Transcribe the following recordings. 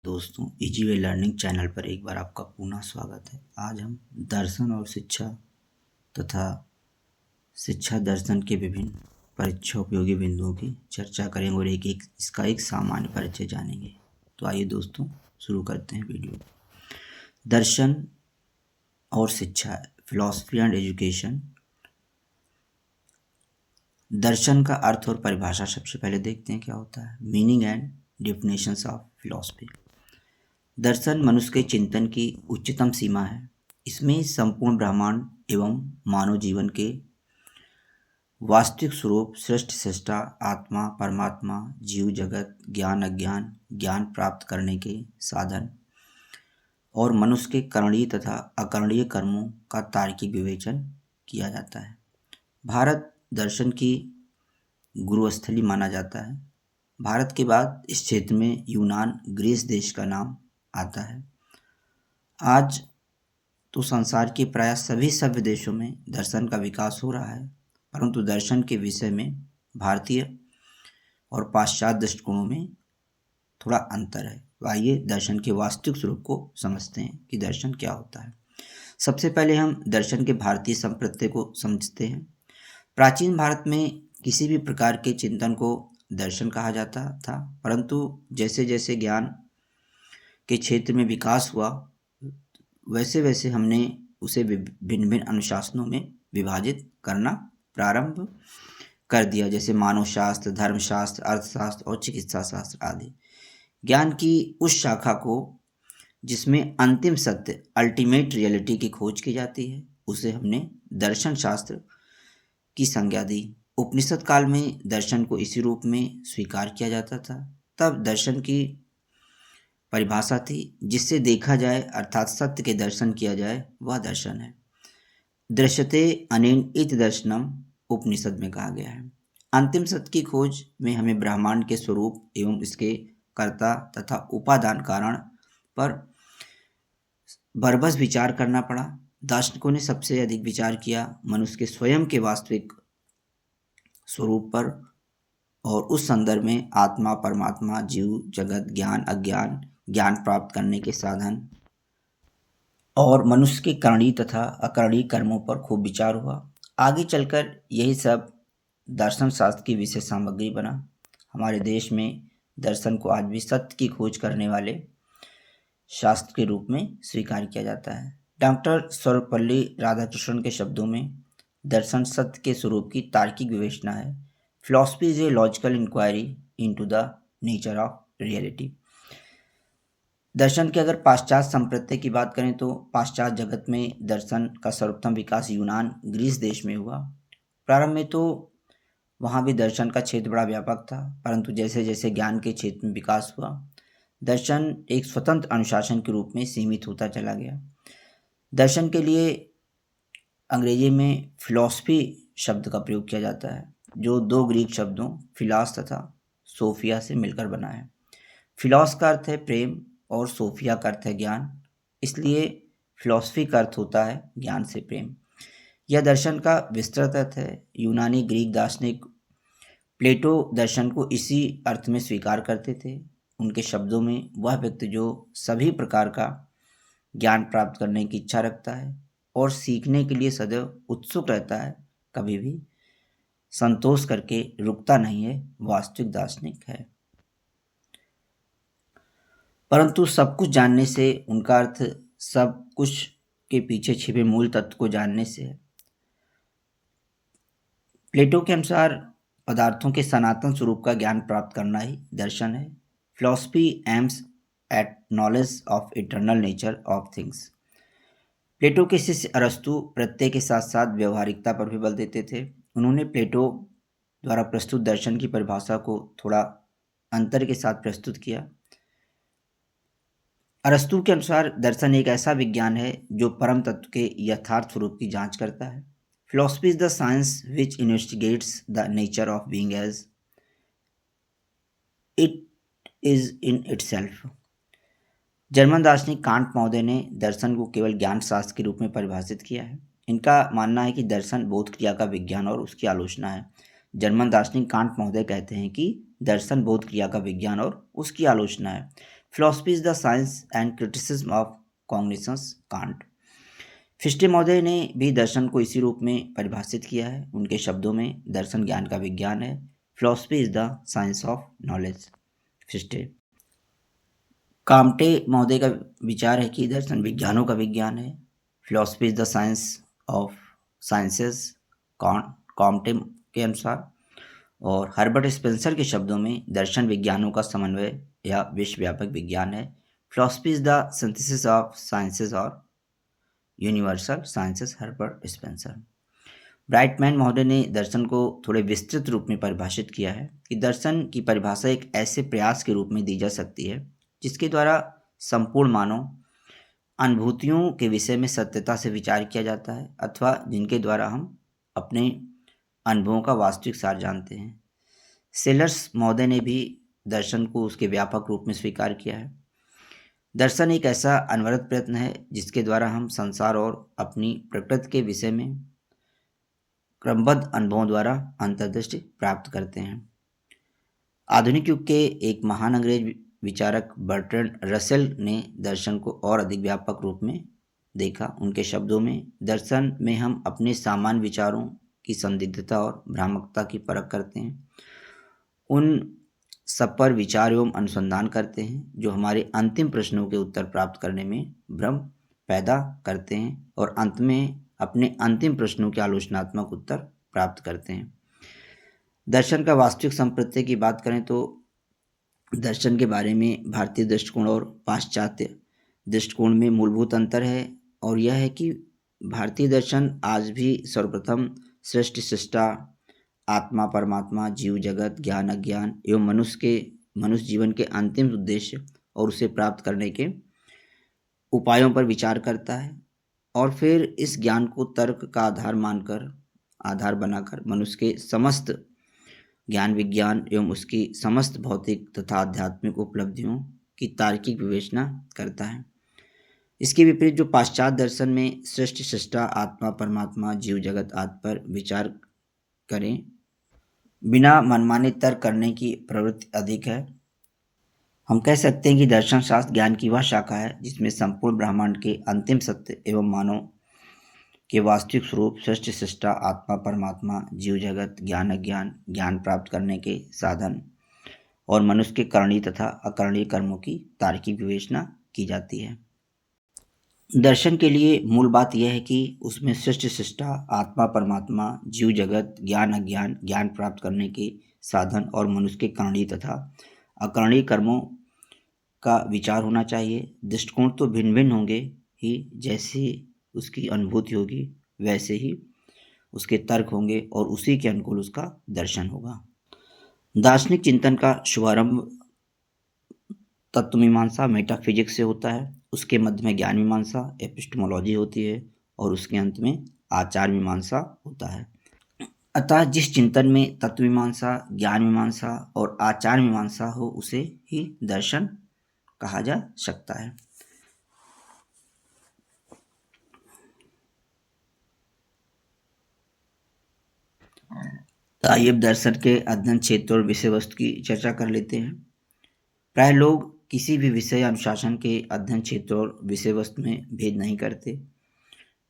दोस्तों, easy way learning channel पर एक बार आपका पुनः स्वागत है। आज हम दर्शन और शिक्षा तथा शिक्षा दर्शन के विभिन्न परीक्षा उपयोगी बिंदुओं की चर्चा करेंगे और इसका एक सामान्य परिचय जानेंगे। तो आइए दोस्तों, शुरू करते हैं वीडियो। दर्शन और शिक्षा, फिलॉसफी एंड एजुकेशन। दर्शन का अर्थ और परिभाषा सबसे पहले देखते हैं क्या होता है। Meaning and definitions of philosophy. दर्शन मनुष्य के चिंतन की उच्चतम सीमा है। इसमें संपूर्ण ब्रह्मांड एवं मानव जीवन के वास्तविक स्वरूप, सृष्टि सृष्टा, आत्मा, परमात्मा, जीव जगत, ज्ञान अज्ञान, ज्ञान प्राप्त करने के साधन और मनुष्य के करणीय तथा अकरणीय कर्मों का तार्किक विवेचन किया जाता है। भारत दर्शन की गुरुस्थली माना जाता है। भारत के बाद इस क्षेत्र में यूनान, ग्रीस देश का नाम आता है। आज तो संसार के प्राय सभी सभ्य देशों में दर्शन का विकास हो रहा है, परंतु दर्शन के विषय में भारतीय और पाश्चात्य दृष्टिकोणों में थोड़ा अंतर है। तो आइए दर्शन के वास्तविक स्वरूप को समझते हैं कि दर्शन क्या होता है। सबसे पहले हम दर्शन के भारतीय संप्रत्यय को समझते हैं। प्राचीन भारत में किसी भी प्रकार के चिंतन को दर्शन कहा जाता था, परंतु जैसे जैसे ज्ञान के क्षेत्र में विकास हुआ वैसे वैसे हमने उसे भिन्न भिन्न अनुशासनों में विभाजित करना प्रारंभ कर दिया, जैसे मानव शास्त्र, धर्मशास्त्र, अर्थशास्त्र और चिकित्सा शास्त्र आदि। ज्ञान की उस शाखा को जिसमें अंतिम सत्य, अल्टीमेट रियलिटी की खोज की जाती है, उसे हमने दर्शन शास्त्र की संज्ञा दी। उपनिषद काल में दर्शन को इसी रूप में स्वीकार किया जाता था। तब दर्शन की परिभाषा थी जिससे देखा जाए अर्थात सत्य के दर्शन किया जाए, वह दर्शन है। दृश्यते अनेन इति दर्शनम उपनिषद में कहा गया है। अंतिम सत्य की खोज में हमें ब्रह्मांड के स्वरूप एवं इसके कर्ता तथा उपादान कारण पर बरबस विचार करना पड़ा। दार्शनिकों ने सबसे अधिक विचार किया मनुष्य के स्वयं के वास्तविक स्वरूप पर और उस संदर्भ में आत्मा, परमात्मा, जीव जगत, ज्ञान अज्ञान, ज्ञान प्राप्त करने के साधन और मनुष्य के करणीय तथा अकरणीय कर्मों पर खूब विचार हुआ। आगे चलकर यही सब दर्शन शास्त्र की विशेष सामग्री बना। हमारे देश में दर्शन को आज भी सत्य की खोज करने वाले शास्त्र के रूप में स्वीकार किया जाता है। डॉक्टर सर्वपल्ली राधाकृष्णन के शब्दों में दर्शन सत्य के स्वरूप की तार्किक विवेचना है। Philosophy is a logical inquiry into the nature of reality. दर्शन के अगर पाश्चात्य संप्रत्यय की बात करें तो पाश्चात्य जगत में दर्शन का सर्वप्रथम विकास यूनान, ग्रीस देश में हुआ। प्रारंभ में तो वहाँ भी दर्शन का क्षेत्र बड़ा व्यापक था, परंतु जैसे जैसे ज्ञान के क्षेत्र में विकास हुआ, दर्शन एक स्वतंत्र अनुशासन के रूप में सीमित होता चला गया। दर्शन के लिए अंग्रेजी में फिलॉसफी शब्द का प्रयोग किया जाता है, जो दो ग्रीक शब्दों फिलास तथा सोफिया से मिलकर बना है। फिलॉस का अर्थ है प्रेम और सोफिया का अर्थ है ज्ञान, इसलिए फिलॉसफी का अर्थ होता है ज्ञान से प्रेम। यह दर्शन का विस्तृत अर्थ है। यूनानी ग्रीक दार्शनिक प्लेटो दर्शन को इसी अर्थ में स्वीकार करते थे। उनके शब्दों में वह व्यक्ति जो सभी प्रकार का ज्ञान प्राप्त करने की इच्छा रखता है और सीखने के लिए सदैव उत्सुक रहता है, कभी भी संतोष करके रुकता नहीं है, वास्तविक दार्शनिक है। परंतु सब कुछ जानने से उनका अर्थ सब कुछ के पीछे छिपे मूल तत्व को जानने से है। प्लेटो के अनुसार पदार्थों के सनातन स्वरूप का ज्ञान प्राप्त करना ही दर्शन है। Philosophy aims at knowledge of eternal nature of things. Plato के शिष्य अरस्तु प्रत्यय के साथ साथ व्यवहारिकता पर भी बल देते थे। उन्होंने प्लेटो द्वारा प्रस्तुत दर्शन की परिभाषा को थोड़ा अंतर के साथ प्रस्तुत किया। अरस्तु के अनुसार दर्शन एक ऐसा विज्ञान है जो परम तत्व के यथार्थ स्वरूप की जांच करता है। Philosophy is the science which investigates the nature of being as it is in itself. German दार्शनिक कांट महोदय ने दर्शन को केवल ज्ञान शास्त्र के रूप में परिभाषित किया है। इनका मानना है कि दर्शन बोध क्रिया का विज्ञान और उसकी आलोचना है। जर्मन दार्शनिक कांट महोदय कहते हैं कि दर्शन बोध क्रिया का विज्ञान और उसकी आलोचना है। Philosophy is the science and criticism of cognitions, Kant. Fichte महोदय ने भी दर्शन को इसी रूप में परिभाषित किया है। उनके शब्दों में दर्शन ज्ञान का विज्ञान है। Philosophy is the science of knowledge, Fichte. Comte महोदय का विचार है कि दर्शन विज्ञानों का विज्ञान है। Philosophy is the science of sciences, Comte के अनुसार। और हर्बर्ट स्पेंसर के शब्दों में दर्शन विज्ञानों का समन्वय या विश्वव्यापक विज्ञान है। Philosophy is the synthesis of sciences और यूनिवर्सल साइंसेस, हर्बर्ट स्पेंसर। ब्राइटमैन महोदय ने दर्शन को थोड़े विस्तृत रूप में परिभाषित किया है कि दर्शन की परिभाषा एक ऐसे प्रयास के रूप में दी जा सकती है जिसके द्वारा संपूर्ण मानव अनुभूतियों के विषय में सत्यता से विचार किया जाता है अथवा जिनके द्वारा हम अपने अनुभवों का वास्तविक सार जानते हैं। सेलर्स महोदय ने भी दर्शन को उसके व्यापक रूप में स्वीकार किया है। दर्शन एक ऐसा अनवरत प्रयत्न है जिसके द्वारा हम संसार और अपनी प्रकृति के विषय में क्रमबद्ध अनुभवों द्वारा अंतर्दृष्टि प्राप्त करते हैं। आधुनिक युग के एक महान अंग्रेज विचारक बर्ट्रैंड रसेल ने दर्शन को और अधिक व्यापक रूप में देखा। उनके शब्दों में दर्शन में हम अपने सामान्य विचारों की संदिग्धता और भ्रामकता की परख करते हैं, उन सब पर विचार एवं अनुसंधान करते हैं जो हमारे अंतिम प्रश्नों के उत्तर प्राप्त करने में भ्रम पैदा करते हैं और अंत में अपने अंतिम प्रश्नों के आलोचनात्मक उत्तर प्राप्त करते हैं। दर्शन का वास्तविक संप्रत्यय की बात करें तो दर्शन के बारे में भारतीय दृष्टिकोण और पाश्चात्य दृष्टिकोण में मूलभूत अंतर है और यह है कि भारतीय दर्शन आज भी सर्वप्रथम सृष्टि सृष्टा, आत्मा परमात्मा, जीव जगत, ज्ञान अज्ञान एवं मनुष्य जीवन के अंतिम उद्देश्य और उसे प्राप्त करने के उपायों पर विचार करता है और फिर इस ज्ञान को तर्क का आधार बनाकर मनुष्य के समस्त ज्ञान विज्ञान एवं उसकी समस्त भौतिक तथा आध्यात्मिक उपलब्धियों की तार्किक विवेचना करता है। इसके विपरीत जो पाश्चात्य दर्शन में सृष्टि सृष्टा, आत्मा परमात्मा, जीव जगत आदि पर विचार करें बिना मनमाने तर्क करने की प्रवृत्ति अधिक है। हम कह सकते हैं कि दर्शन शास्त्र ज्ञान की वह शाखा है जिसमें संपूर्ण ब्रह्मांड के अंतिम सत्य एवं मानव के वास्तविक स्वरूप, सृष्टि सृष्टा, आत्मा परमात्मा, जीव जगत, ज्ञान अज्ञान, ज्ञान प्राप्त करने के साधन और मनुष्य के करणीय तथा अकरणीय कर्मों की तार्किक विवेचना की जाती है। दर्शन के लिए मूल बात यह है कि उसमें सृष्टि सृष्टा, आत्मा परमात्मा, जीव जगत, ज्ञान अज्ञान, ज्ञान प्राप्त करने के साधन और मनुष्य के करणीय तथा अकरणीय कर्मों का विचार होना चाहिए। दृष्टिकोण तो भिन्न भिन्न होंगे ही, जैसी उसकी अनुभूति होगी वैसे ही उसके तर्क होंगे और उसी के अनुकूल उसका दर्शन होगा। दार्शनिक चिंतन का शुभारंभ तत्वमीमांसा मेटाफिजिक्स से होता है, उसके मध्य में ज्ञान मीमांसा एपिस्टेमोलॉजी होती है और उसके अंत में आचार मीमांसा होता है। अतः जिस चिंतन में तत्व मीमांसा, ज्ञान मीमांसा और आचार मीमांसा हो उसे ही दर्शन कहा जा सकता है। तो आइए अब दर्शन के अध्ययन क्षेत्र और विषय वस्तु की चर्चा कर लेते हैं। प्राय लोग किसी भी विषय अनुशासन के अध्ययन क्षेत्र और विषय वस्तु में भेद नहीं करते,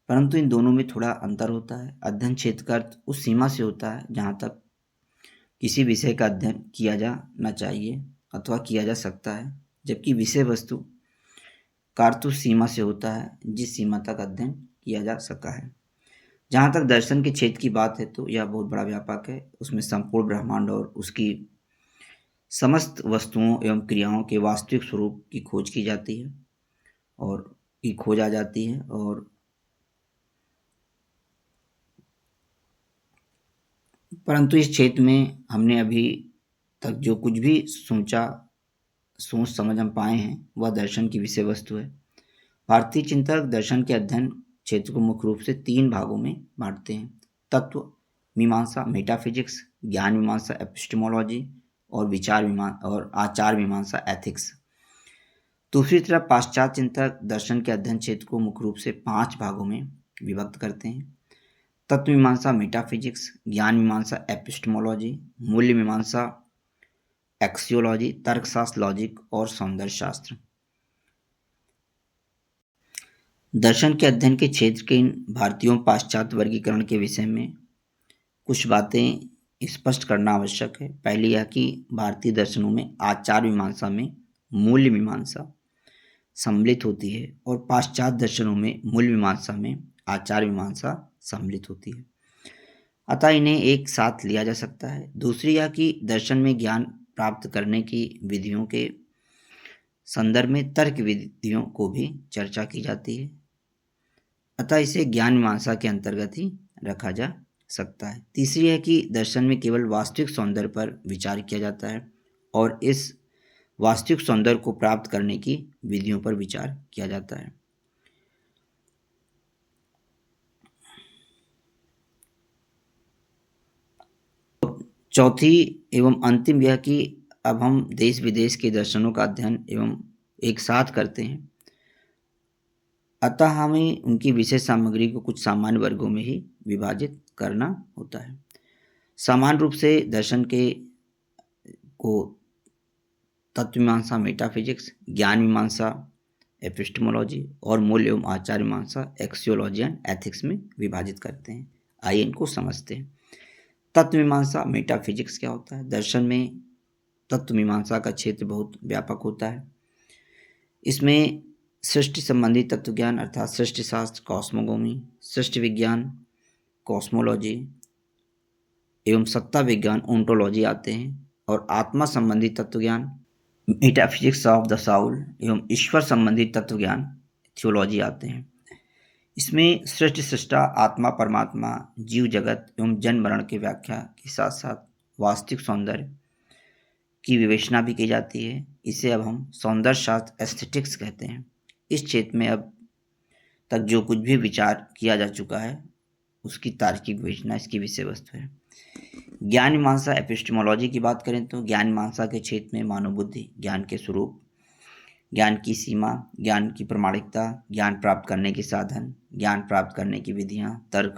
परंतु इन दोनों में थोड़ा अंतर होता है। अध्ययन क्षेत्र का अर्थ उस सीमा से होता है जहाँ तक किसी विषय का अध्ययन किया जाना चाहिए अथवा किया जा सकता है, जबकि विषय वस्तु का अर्थ उस सीमा से होता है जिस सीमा तक अध्ययन किया जा सका है। जहाँ तक दर्शन के क्षेत्र की बात है तो यह बहुत बड़ा व्यापक है। उसमें संपूर्ण ब्रह्मांड और उसकी समस्त वस्तुओं एवं क्रियाओं के वास्तविक स्वरूप की खोज की जाती है और की खोज आ जाती है और परंतु इस क्षेत्र में हमने अभी तक जो कुछ भी सोच समझ हम पाए हैं वह दर्शन की विषय वस्तु है। भारतीय चिंतक दर्शन के अध्ययन क्षेत्र को मुख्य रूप से 3 भागों में बांटते हैं: तत्व मीमांसा मेटाफिजिक्स, ज्ञान मीमांसा एपिस्टेमोलॉजी और आचार मीमांसा एथिक्स। दूसरी तरफ पाश्चात्य चिंतक दर्शन के अध्ययन क्षेत्र को मुख्य रूप से 5 भागों में विभक्त करते हैं: तत्व मीमांसा मेटाफिजिक्स, ज्ञान मीमांसा एपिस्टेमोलॉजी, मूल्य मीमांसा एक्सियोलॉजी, तर्कशास्त्र, लॉजिक और सौंदर्य शास्त्र। दर्शन के अध्ययन के क्षेत्र के इन भारतीयों पाश्चात्य वर्गीकरण के विषय में कुछ बातें स्पष्ट करना आवश्यक है। पहली यह कि भारतीय दर्शनों में आचार मीमांसा में मूल्य मीमांसा सम्मिलित होती है और पाश्चात्य दर्शनों में मूल्य मीमांसा में आचार मीमांसा सम्मिलित होती है, अतः इन्हें एक साथ लिया जा सकता है। दूसरी यह कि दर्शन में ज्ञान प्राप्त करने की विधियों के संदर्भ में तर्क विधियों को भी चर्चा की जाती है, अतः इसे ज्ञान मीमांसा के अंतर्गत ही रखा जा सकता है। तीसरी है कि दर्शन में केवल वास्तविक सौंदर्य पर विचार किया जाता है और इस वास्तविक सौंदर्य को प्राप्त करने की विधियों पर विचार किया जाता है। चौथी एवं अंतिम यह कि अब हम देश विदेश के दर्शनों का अध्ययन एवं एक साथ करते हैं, अतः हमें उनकी विशेष सामग्री को कुछ सामान्य वर्गों में ही विभाजित करना होता है। सामान्य रूप से दर्शन के को तत्व मीमांसा मेटाफिजिक्स, ज्ञान मीमांसा एपिस्टेमोलॉजी और मूल्य एवं आचार मीमांसा एक्सियोलॉजी एंड एथिक्स में विभाजित करते हैं। आइए इनको समझते हैं। तत्व मीमांसा मेटाफिजिक्स क्या होता है? दर्शन में तत्व मीमांसा का क्षेत्र बहुत व्यापक होता है। इसमें सृष्टि संबंधी तत्व ज्ञान अर्थात सृष्टि शास्त्र कॉस्मोगोमी, सृष्टि विज्ञान कॉस्मोलॉजी एवं सत्ता विज्ञान ओंटोलॉजी आते हैं और आत्मा संबंधी तत्व ज्ञान मेटाफिजिक्स ऑफ द साउल एवं ईश्वर संबंधी तत्व ज्ञान थियोलॉजी आते हैं। इसमें सृष्टि सृष्टा, आत्मा परमात्मा, जीव जगत एवं जन्म मरण की व्याख्या के साथ साथ वास्तविक सौंदर्य की विवेचना भी की जाती है। इसे अब हम सौंदर्य शास्त्र एस्थेटिक्स कहते हैं। इस क्षेत्र में अब तक जो कुछ भी विचार किया जा चुका है उसकी तार्किक विवेचना इसकी विषय वस्तु है। ज्ञान मीमांसा एपिस्टेमोलॉजी की बात करें तो ज्ञान मीमांसा के क्षेत्र में मानव बुद्धि, ज्ञान के स्वरूप, ज्ञान की सीमा, ज्ञान की प्रामाणिकता, ज्ञान प्राप्त करने के साधन, ज्ञान प्राप्त करने की विधियाँ, तर्क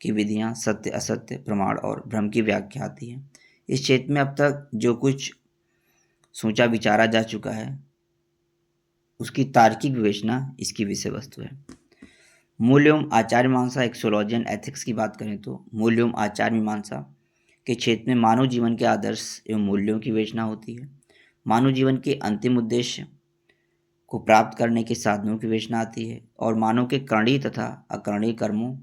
की विधियाँ, सत्य असत्य, प्रमाण और भ्रम की व्याख्या आती है। इस क्षेत्र में अब तक जो कुछ सोचा विचारा जा चुका है उसकी तार्किक विवेचना इसकी विषय वस्तु है। मूल्य एवं आचार मीमांसा एक्सोलॉजी एंड एथिक्स की बात करें तो मूल्य एवं आचार मीमांसा के क्षेत्र में मानव जीवन के आदर्श एवं मूल्यों की विवेचना होती है। मानव जीवन के अंतिम उद्देश्य को प्राप्त करने के साधनों की विवेचना आती है और मानव के करणीय तथा अकरणीय कर्मों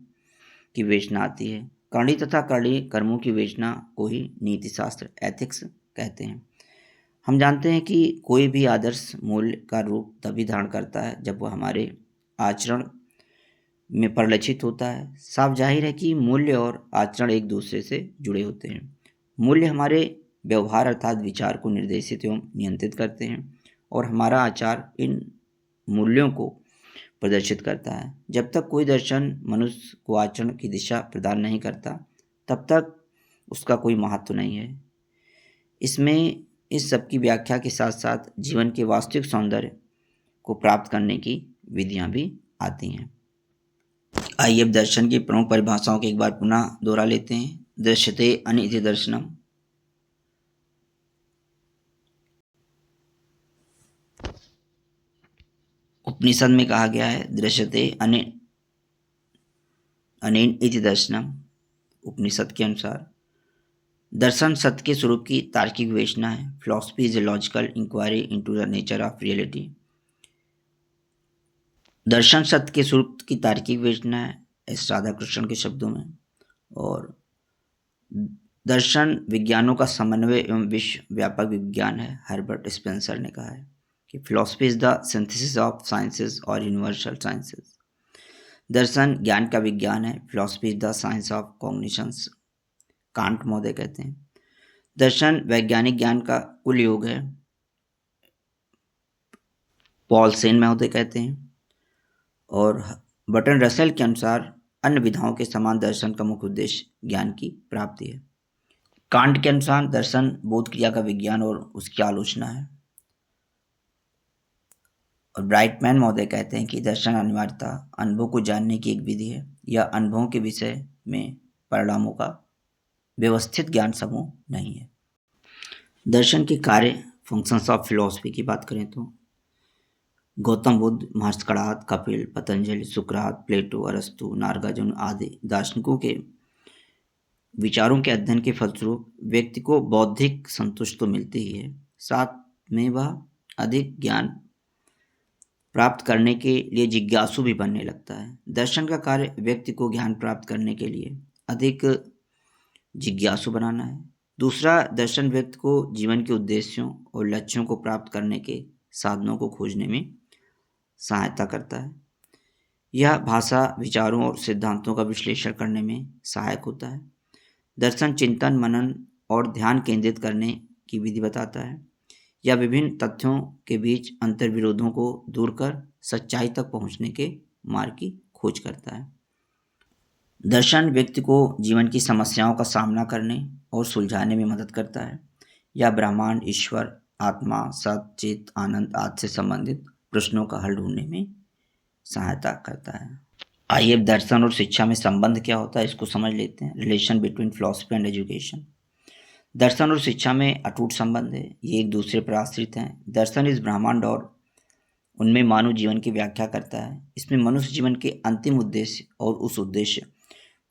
की विवेचना आती है। करणीय तथा करणीय कर्मों की विवेचना को ही नीति शास्त्र एथिक्स कहते हैं। हम जानते हैं कि कोई भी आदर्श मूल्य का रूप तभी धारण करता है जब वह हमारे आचरण में परिलक्षित होता है। साफ जाहिर है कि मूल्य और आचरण एक दूसरे से जुड़े होते हैं। मूल्य हमारे व्यवहार अर्थात विचार को निर्देशित एवं नियंत्रित करते हैं और हमारा आचार इन मूल्यों को प्रदर्शित करता है। जब तक कोई दर्शन मनुष्य को आचरण की दिशा प्रदान नहीं करता तब तक उसका कोई महत्व नहीं है। इसमें इस सब की व्याख्या के साथ साथ जीवन के वास्तविक सौंदर्य को प्राप्त करने की विधियां भी आती हैं। आइए अब दर्शन की प्रमुख परिभाषाओं को एक बार पुनः दोहरा लेते हैं। दृश्यते अनिति दर्शनम, उपनिषद में कहा गया है दृश्यते अनेन इति दर्शनम। उपनिषद के अनुसार दर्शन सत्य के स्वरूप की तार्किक विवेचना है। Philosophy is a logical inquiry into the nature of reality. दर्शन सत्य के स्वरूप की तार्किक विवेचना है एस राधाकृष्णन के शब्दों में। और दर्शन विज्ञानों का समन्वय एवं विश्व व्यापक विज्ञान है। हर्बर्ट स्पेंसर ने कहा है कि philosophy is the synthesis of sciences और यूनिवर्सल साइंसेस। दर्शन ज्ञान का विज्ञान है। Philosophy is the science of cognitions, can't महोदय कहते हैं। दर्शन वैज्ञानिक ज्ञान का कुल योग है, पॉल सेन महोदय कहते हैं। और बर्टन रसेल के अनुसार अन्य विधाओं के समान दर्शन का मुख्य उद्देश्य ज्ञान की प्राप्ति है। कांट के अनुसार दर्शन बोध क्रिया का विज्ञान और उसकी आलोचना है। और ब्राइटमैन महोदय कहते हैं कि दर्शन अनिवार्यता अनुभव को जानने की एक विधि है या अनुभवों के विषय में परिणामों का व्यवस्थित ज्ञान समूह नहीं है। दर्शन के कार्य, फंक्शंस ऑफ फिलॉसफी की बात करें तो गौतम बुद्ध, महर्षि कणाद, कपिल, पतंजलि, सुकरात, प्लेटो, अरस्तु, नागार्जुन आदि दार्शनिकों के विचारों के अध्ययन के फलस्वरूप व्यक्ति को बौद्धिक संतुष्टि तो मिलती ही है, साथ में वह अधिक ज्ञान प्राप्त करने के लिए जिज्ञासु भी बनने लगता है। दर्शन का कार्य व्यक्ति को ज्ञान प्राप्त करने के लिए अधिक जिज्ञासु बनाना है। दूसरा, दर्शन व्यक्ति को जीवन के उद्देश्यों और लक्ष्यों को प्राप्त करने के साधनों को खोजने में सहायता करता है। यह भाषा, विचारों और सिद्धांतों का विश्लेषण करने में सहायक होता है। दर्शन चिंतन, मनन और ध्यान केंद्रित करने की विधि बताता है। यह विभिन्न तथ्यों के बीच अंतर्विरोधों को दूर कर सच्चाई तक पहुंचने के मार्ग की खोज करता है। दर्शन व्यक्ति को जीवन की समस्याओं का सामना करने और सुलझाने में मदद करता है। यह ब्रह्मांड, ईश्वर, आत्मा, सत्य, चित, आनंद आदि से संबंधित प्रश्नों का हल ढूंढने में सहायता करता है। आइए अब दर्शन और शिक्षा में संबंध क्या होता है इसको समझ लेते हैं। Relation between philosophy and education. दर्शन और शिक्षा में अटूट संबंध है, ये एक दूसरे पर आश्रित हैं। दर्शन इस ब्रह्मांड और उनमें मानव जीवन की व्याख्या करता है। इसमें मनुष्य जीवन के अंतिम उद्देश्य और उस उद्देश्य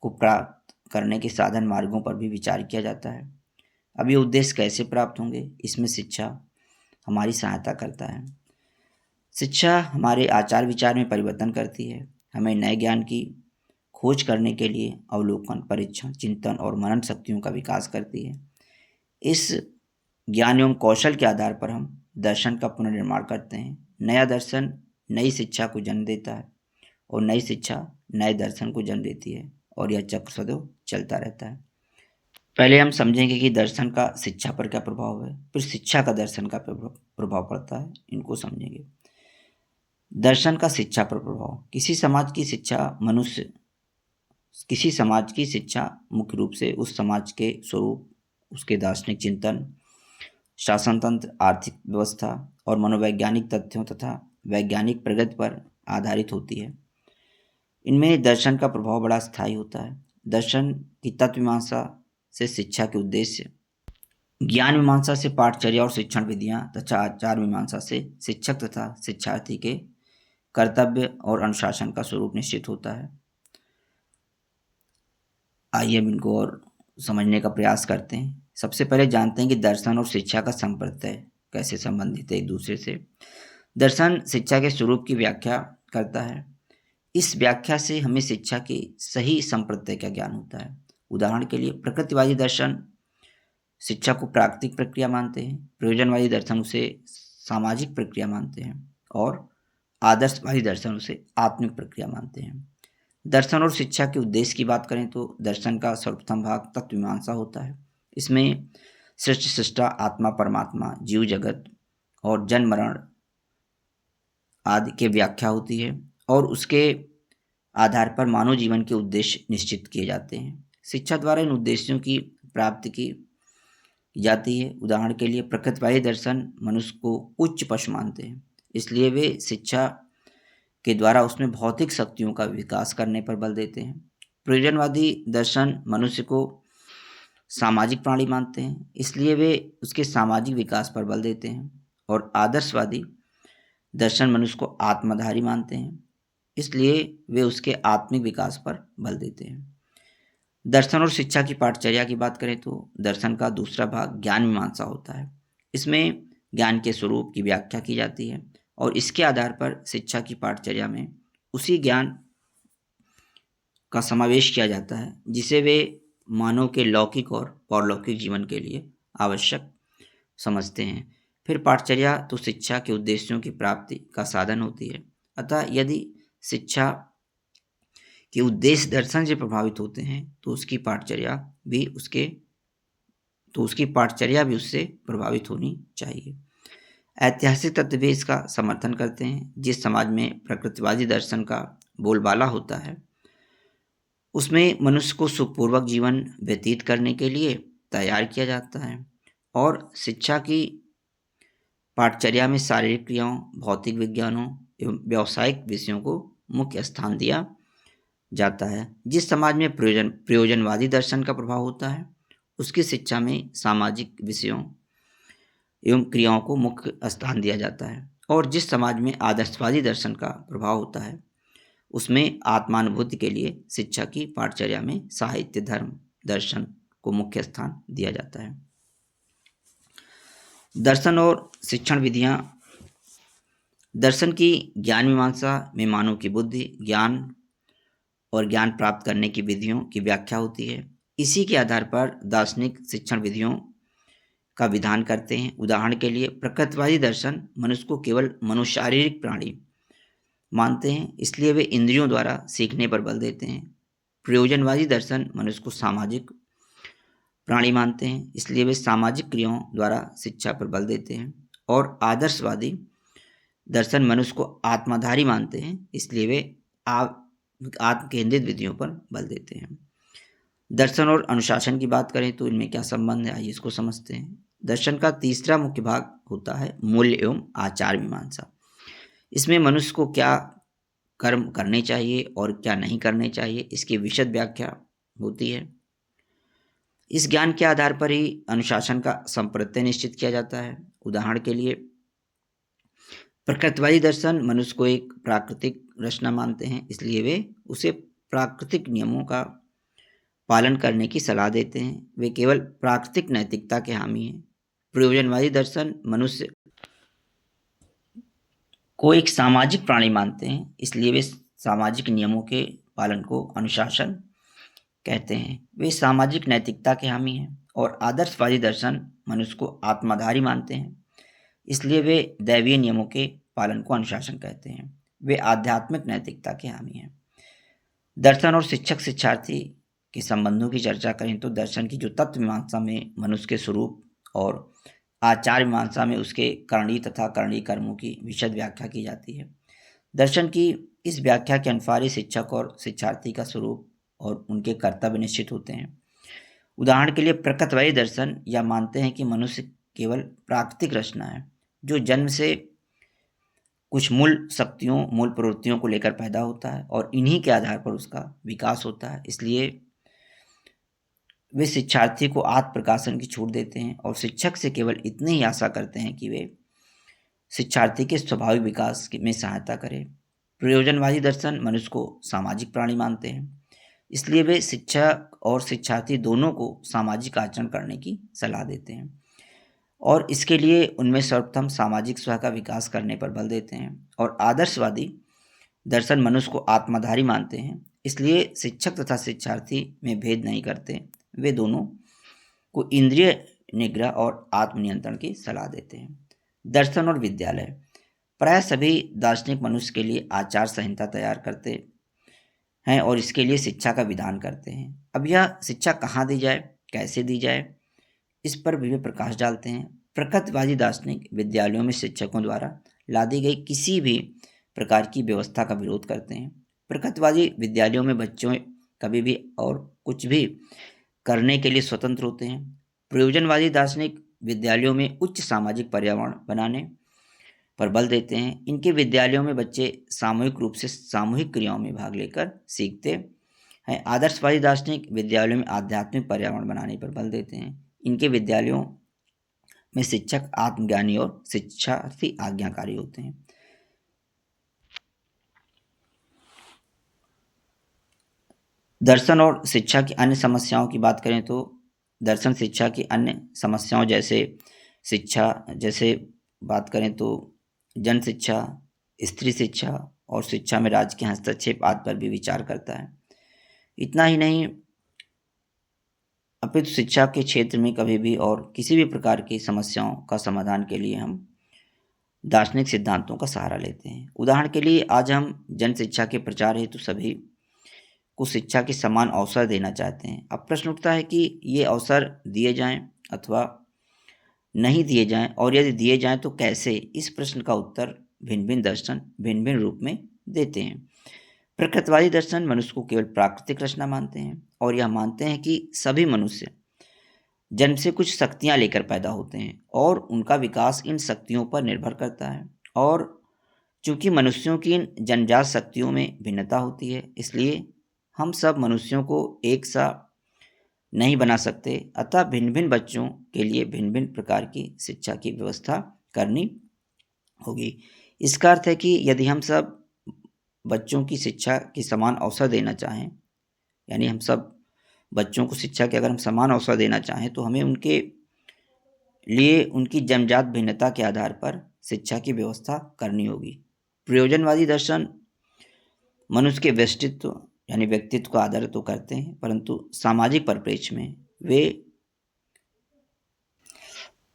को प्राप्त करने के साधन मार्गों पर भी विचार किया जाता है। अब ये उद्देश्य कैसे प्राप्त होंगे, इसमें शिक्षा हमारी सहायता करता है। शिक्षा हमारे आचार विचार में परिवर्तन करती है, हमें नए ज्ञान की खोज करने के लिए अवलोकन, परीक्षण, चिंतन और मनन शक्तियों का विकास करती है। इस ज्ञान एवं कौशल के आधार पर हम दर्शन का पुनर्निर्माण करते हैं। नया दर्शन नई शिक्षा को जन्म देता है और नई शिक्षा नए दर्शन को जन्म देती है और यह चक्र सदैव चलता रहता है। पहले हम समझेंगे कि दर्शन का शिक्षा पर क्या प्रभाव है, फिर शिक्षा का दर्शन का प्रभाव पड़ता है, इनको समझेंगे। दर्शन का शिक्षा पर प्रभाव। किसी समाज की शिक्षा मुख्य रूप से उस समाज के स्वरूप, उसके दार्शनिक चिंतन, शासन तंत्र, आर्थिक व्यवस्था और मनोवैज्ञानिक तथ्यों तथा वैज्ञानिक प्रगति पर आधारित होती है। इनमें दर्शन का प्रभाव बड़ा स्थायी होता है। दर्शन की तत्व मीमांसा से शिक्षा के उद्देश्य, ज्ञान मीमांसा से पाठचर्या और शिक्षण विधियां तथा आचार मीमांसा से शिक्षक तथा शिक्षार्थी के कर्तव्य और अनुशासन का स्वरूप निश्चित होता है। आइए अब इनको और समझने का प्रयास करते हैं। सबसे पहले जानते हैं कि दर्शन और शिक्षा का संप्रत्यय कैसे संबंधित है एक दूसरे से। दर्शन शिक्षा के स्वरूप की व्याख्या करता है। इस व्याख्या से हमें शिक्षा के सही संप्रत्यय का ज्ञान होता है। उदाहरण के लिए प्रकृतिवादी दर्शन शिक्षा को प्राकृतिक प्रक्रिया मानते हैं, प्रयोजनवादी दर्शन उसे सामाजिक प्रक्रिया मानते हैं और आदर्शवादी दर्शन उसे आत्मिक प्रक्रिया मानते हैं। दर्शन और शिक्षा के उद्देश्य की बात करें तो दर्शन का सर्वप्रथम भाग तत्व मीमांसा होता है। इसमें सृष्टि, सृष्टा, आत्मा, परमात्मा, जीव जगत और जन्म मरण आदि की व्याख्या होती है और उसके आधार पर मानव जीवन के उद्देश्य निश्चित किए जाते हैं। शिक्षा द्वारा इन उद्देश्यों की प्राप्ति की जाती है। उदाहरण के लिए प्रकृतिवादी दर्शन मनुष्य को उच्च पशु मानते हैं, इसलिए वे शिक्षा के द्वारा उसमें भौतिक शक्तियों का विकास करने पर बल देते हैं। प्रयोजनवादी दर्शन मनुष्य को सामाजिक प्राणी मानते हैं, इसलिए वे उसके सामाजिक विकास पर बल देते हैं। और आदर्शवादी दर्शन मनुष्य को आत्मधारी मानते हैं, इसलिए वे उसके आत्मिक विकास पर बल देते हैं। दर्शन और शिक्षा की पाठचर्या की बात करें तो दर्शन का दूसरा भाग ज्ञान मीमांसा होता है। इसमें ज्ञान के स्वरूप की व्याख्या की जाती है और इसके आधार पर शिक्षा की पाठचर्या में उसी ज्ञान का समावेश किया जाता है जिसे वे मानव के लौकिक और पारलौकिक जीवन के लिए आवश्यक समझते हैं। फिर पाठचर्या तो शिक्षा के उद्देश्यों की प्राप्ति का साधन होती है। अतः यदि शिक्षा के उद्देश्य दर्शन से प्रभावित होते हैं तो उसकी पाठचर्या भी उससे प्रभावित होनी चाहिए। ऐतिहासिक तत्व भी इसका समर्थन करते हैं। जिस समाज में प्रकृतिवादी दर्शन का बोलबाला होता है उसमें मनुष्य को सुखपूर्वक जीवन व्यतीत करने के लिए तैयार किया जाता है और शिक्षा की पाठचर्या में शारीरिक क्रियाओं, भौतिक विज्ञानों एवं व्यावसायिक विषयों को मुख्य स्थान दिया जाता है। जिस समाज में प्रयोजनवादी दर्शन का प्रभाव होता है उसकी शिक्षा में सामाजिक विषयों एवं क्रियाओं को मुख्य स्थान दिया जाता है। और जिस समाज में आदर्शवादी दर्शन का प्रभाव होता है उसमें आत्मानुभूति के लिए शिक्षा की पाठचर्या में साहित्य, धर्म, दर्शन को मुख्य स्थान दिया जाता है। दर्शन और शिक्षण विधियां। दर्शन की ज्ञान मीमांसा में मानव की बुद्धि, ज्ञान और ज्ञान प्राप्त करने की विधियों की व्याख्या होती है। इसी के आधार पर दार्शनिक शिक्षण विधियों का विधान करते हैं। उदाहरण के लिए प्रकृतिवादी दर्शन मनुष्य को केवल मनुशारीरिक प्राणी मानते हैं, इसलिए वे इंद्रियों द्वारा सीखने पर बल देते हैं। प्रयोजनवादी दर्शन मनुष्य को सामाजिक प्राणी मानते हैं, इसलिए वे सामाजिक क्रियाओं द्वारा शिक्षा पर बल देते हैं। और आदर्शवादी दर्शन मनुष्य को आत्माधारी मानते हैं, इसलिए वे आत्म केंद्रित विधियों पर बल देते हैं। दर्शन और अनुशासन की बात करें तो इनमें क्या संबंध है, आइए इसको समझते हैं। दर्शन का तीसरा मुख्य भाग होता है मूल्य एवं आचार मीमांसा। इसमें मनुष्य को क्या कर्म करने चाहिए और क्या नहीं करने चाहिए इसकी विशद व्याख्या होती है। इस ज्ञान के आधार पर ही अनुशासन का संप्रत्यय निश्चित किया जाता है। उदाहरण के लिए प्रकृतिवादी दर्शन मनुष्य को एक प्राकृतिक रचना मानते हैं, इसलिए वे उसे प्राकृतिक नियमों का पालन करने की सलाह देते हैं। वे केवल प्राकृतिक नैतिकता के हामी हैं। प्रयोजनवादी दर्शन मनुष्य को एक सामाजिक प्राणी मानते हैं, इसलिए वे सामाजिक नियमों के पालन को अनुशासन कहते हैं। वे सामाजिक नैतिकता के हामी हैं। और आदर्शवादी दर्शन मनुष्य को आत्माधारी मानते हैं, इसलिए वे दैवीय नियमों के पालन को अनुशासन कहते हैं। वे आध्यात्मिक नैतिकता के हामी हैं। दर्शन और शिक्षक शिक्षार्थी के संबंधों की चर्चा करें तो दर्शन की जो तत्व मीमांसा में मनुष्य के स्वरूप और आचार मीमांसा में उसके करणीय तथा करणीय कर्मों की विशद व्याख्या की जाती है। दर्शन की इस व्याख्या के अनुसार ही शिक्षक और शिक्षार्थी का स्वरूप और उनके कर्तव्य निश्चित होते हैं। उदाहरण के लिए प्रकृतिवादी दर्शन यह मानते हैं कि मनुष्य केवल प्राकृतिक रचना है जो जन्म से कुछ मूल शक्तियों, मूल प्रवृत्तियों को लेकर पैदा होता है और इन्हीं के आधार पर उसका विकास होता है। इसलिए वे शिक्षार्थी को आत्म प्रकाशन की छूट देते हैं और शिक्षक से केवल इतनी ही आशा करते हैं कि वे शिक्षार्थी के स्वाभाविक विकास में सहायता करें। प्रयोजनवादी दर्शन मनुष्य को सामाजिक प्राणी मानते हैं, इसलिए वे शिक्षक और शिक्षार्थी दोनों को सामाजिक आचरण करने की सलाह देते हैं और इसके लिए उनमें सर्वप्रथम सामाजिक स्वभाव का विकास करने पर बल देते हैं। और आदर्शवादी दर्शन मनुष्य को आत्माधारी मानते हैं, इसलिए शिक्षक तथा शिक्षार्थी में भेद नहीं करते। वे दोनों को इंद्रिय निग्रह और आत्मनियंत्रण की सलाह देते हैं। दर्शन और विद्यालय। प्राय सभी दार्शनिक मनुष्य के लिए आचार संहिता तैयार करते हैं और इसके लिए शिक्षा का विधान करते हैं। अब यह शिक्षा कहाँ दी जाए, कैसे दी जाए, इस पर भी वे प्रकाश डालते हैं। प्रकृतिवादी दार्शनिक विद्यालयों में शिक्षकों द्वारा लादी गई किसी भी प्रकार की व्यवस्था का विरोध करते हैं। प्रकृतिवादी विद्यालयों में बच्चों कभी भी और कुछ भी करने के लिए स्वतंत्र होते हैं। प्रयोजनवादी दार्शनिक विद्यालयों में उच्च सामाजिक पर्यावरण बनाने पर बल देते हैं। इनके विद्यालयों में बच्चे सामूहिक रूप से सामूहिक क्रियाओं में भाग लेकर सीखते हैं। आदर्शवादी दार्शनिक विद्यालयों में आध्यात्मिक पर्यावरण बनाने पर बल देते हैं। इनके विद्यालयों में शिक्षक आत्मज्ञानी और शिक्षार्थी आज्ञाकारी होते हैं। दर्शन और शिक्षा की अन्य समस्याओं की बात करें तो दर्शन शिक्षा की अन्य समस्याओं जैसे बात करें तो जन शिक्षा, स्त्री शिक्षा और शिक्षा में राज्य के हस्तक्षेप आदि पर भी विचार करता है। इतना ही नहीं, अपितु शिक्षा के क्षेत्र में कभी भी और किसी भी प्रकार की समस्याओं का समाधान के लिए हम दार्शनिक सिद्धांतों का सहारा लेते हैं। उदाहरण के लिए आज हम जन शिक्षा के प्रचार हेतु सभी को शिक्षा के समान अवसर देना चाहते हैं। अब प्रश्न उठता है कि ये अवसर दिए जाएं अथवा नहीं दिए जाएं, और यदि दिए जाएं तो कैसे। इस प्रश्न का उत्तर भिन्न भिन्न दर्शन भिन्न भिन्न रूप में देते हैं। प्रकृतिवादी दर्शन मनुष्य को केवल प्राकृतिक रचना मानते हैं और यह मानते हैं कि सभी मनुष्य जन्म से कुछ शक्तियां लेकर पैदा होते हैं और उनका विकास इन शक्तियों पर निर्भर करता है। और चूंकि मनुष्यों की इन जन्मजात शक्तियों में भिन्नता होती है, इसलिए हम सब मनुष्यों को एक सा नहीं बना सकते, अतः भिन्न भिन्न बच्चों के लिए भिन्न भिन्न प्रकार की शिक्षा की व्यवस्था करनी होगी। इसका अर्थ है कि यदि हम सब बच्चों की शिक्षा की समान अवसर देना चाहें, यानी हम सब बच्चों को शिक्षा के अगर हम समान अवसर देना चाहें तो हमें उनके लिए उनकी जन्मजात भिन्नता के आधार पर शिक्षा की व्यवस्था करनी होगी। प्रयोजनवादी दर्शन मनुष्य के व्यक्तित्व यानी व्यक्तित्व का आदर तो करते हैं, परंतु सामाजिक परिप्रेक्ष्य में वे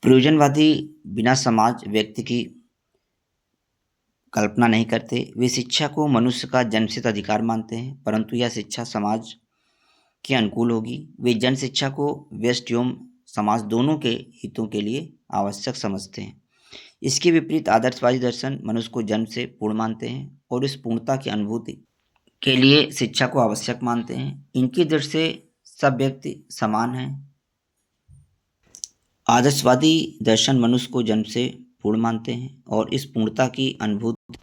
प्रयोजनवादी बिना समाज व्यक्ति की कल्पना नहीं करते। वे शिक्षा को मनुष्य का जन्मसिद्ध अधिकार मानते हैं, परंतु यह शिक्षा समाज के अनुकूल होगी। वे जन शिक्षा को व्यष्टि एवं समाज दोनों के हितों के लिए आवश्यक समझते हैं। इसके विपरीत आदर्शवादी दर्शन मनुष्य को जन्म से पूर्ण मानते हैं और इस पूर्णता की अनुभूति के लिए शिक्षा को आवश्यक मानते हैं। इनकी दृष्टि से सब व्यक्ति समान हैं। आदर्शवादी दर्शन मनुष्य को जन्म से पूर्ण मानते हैं और इस पूर्णता की अनुभूति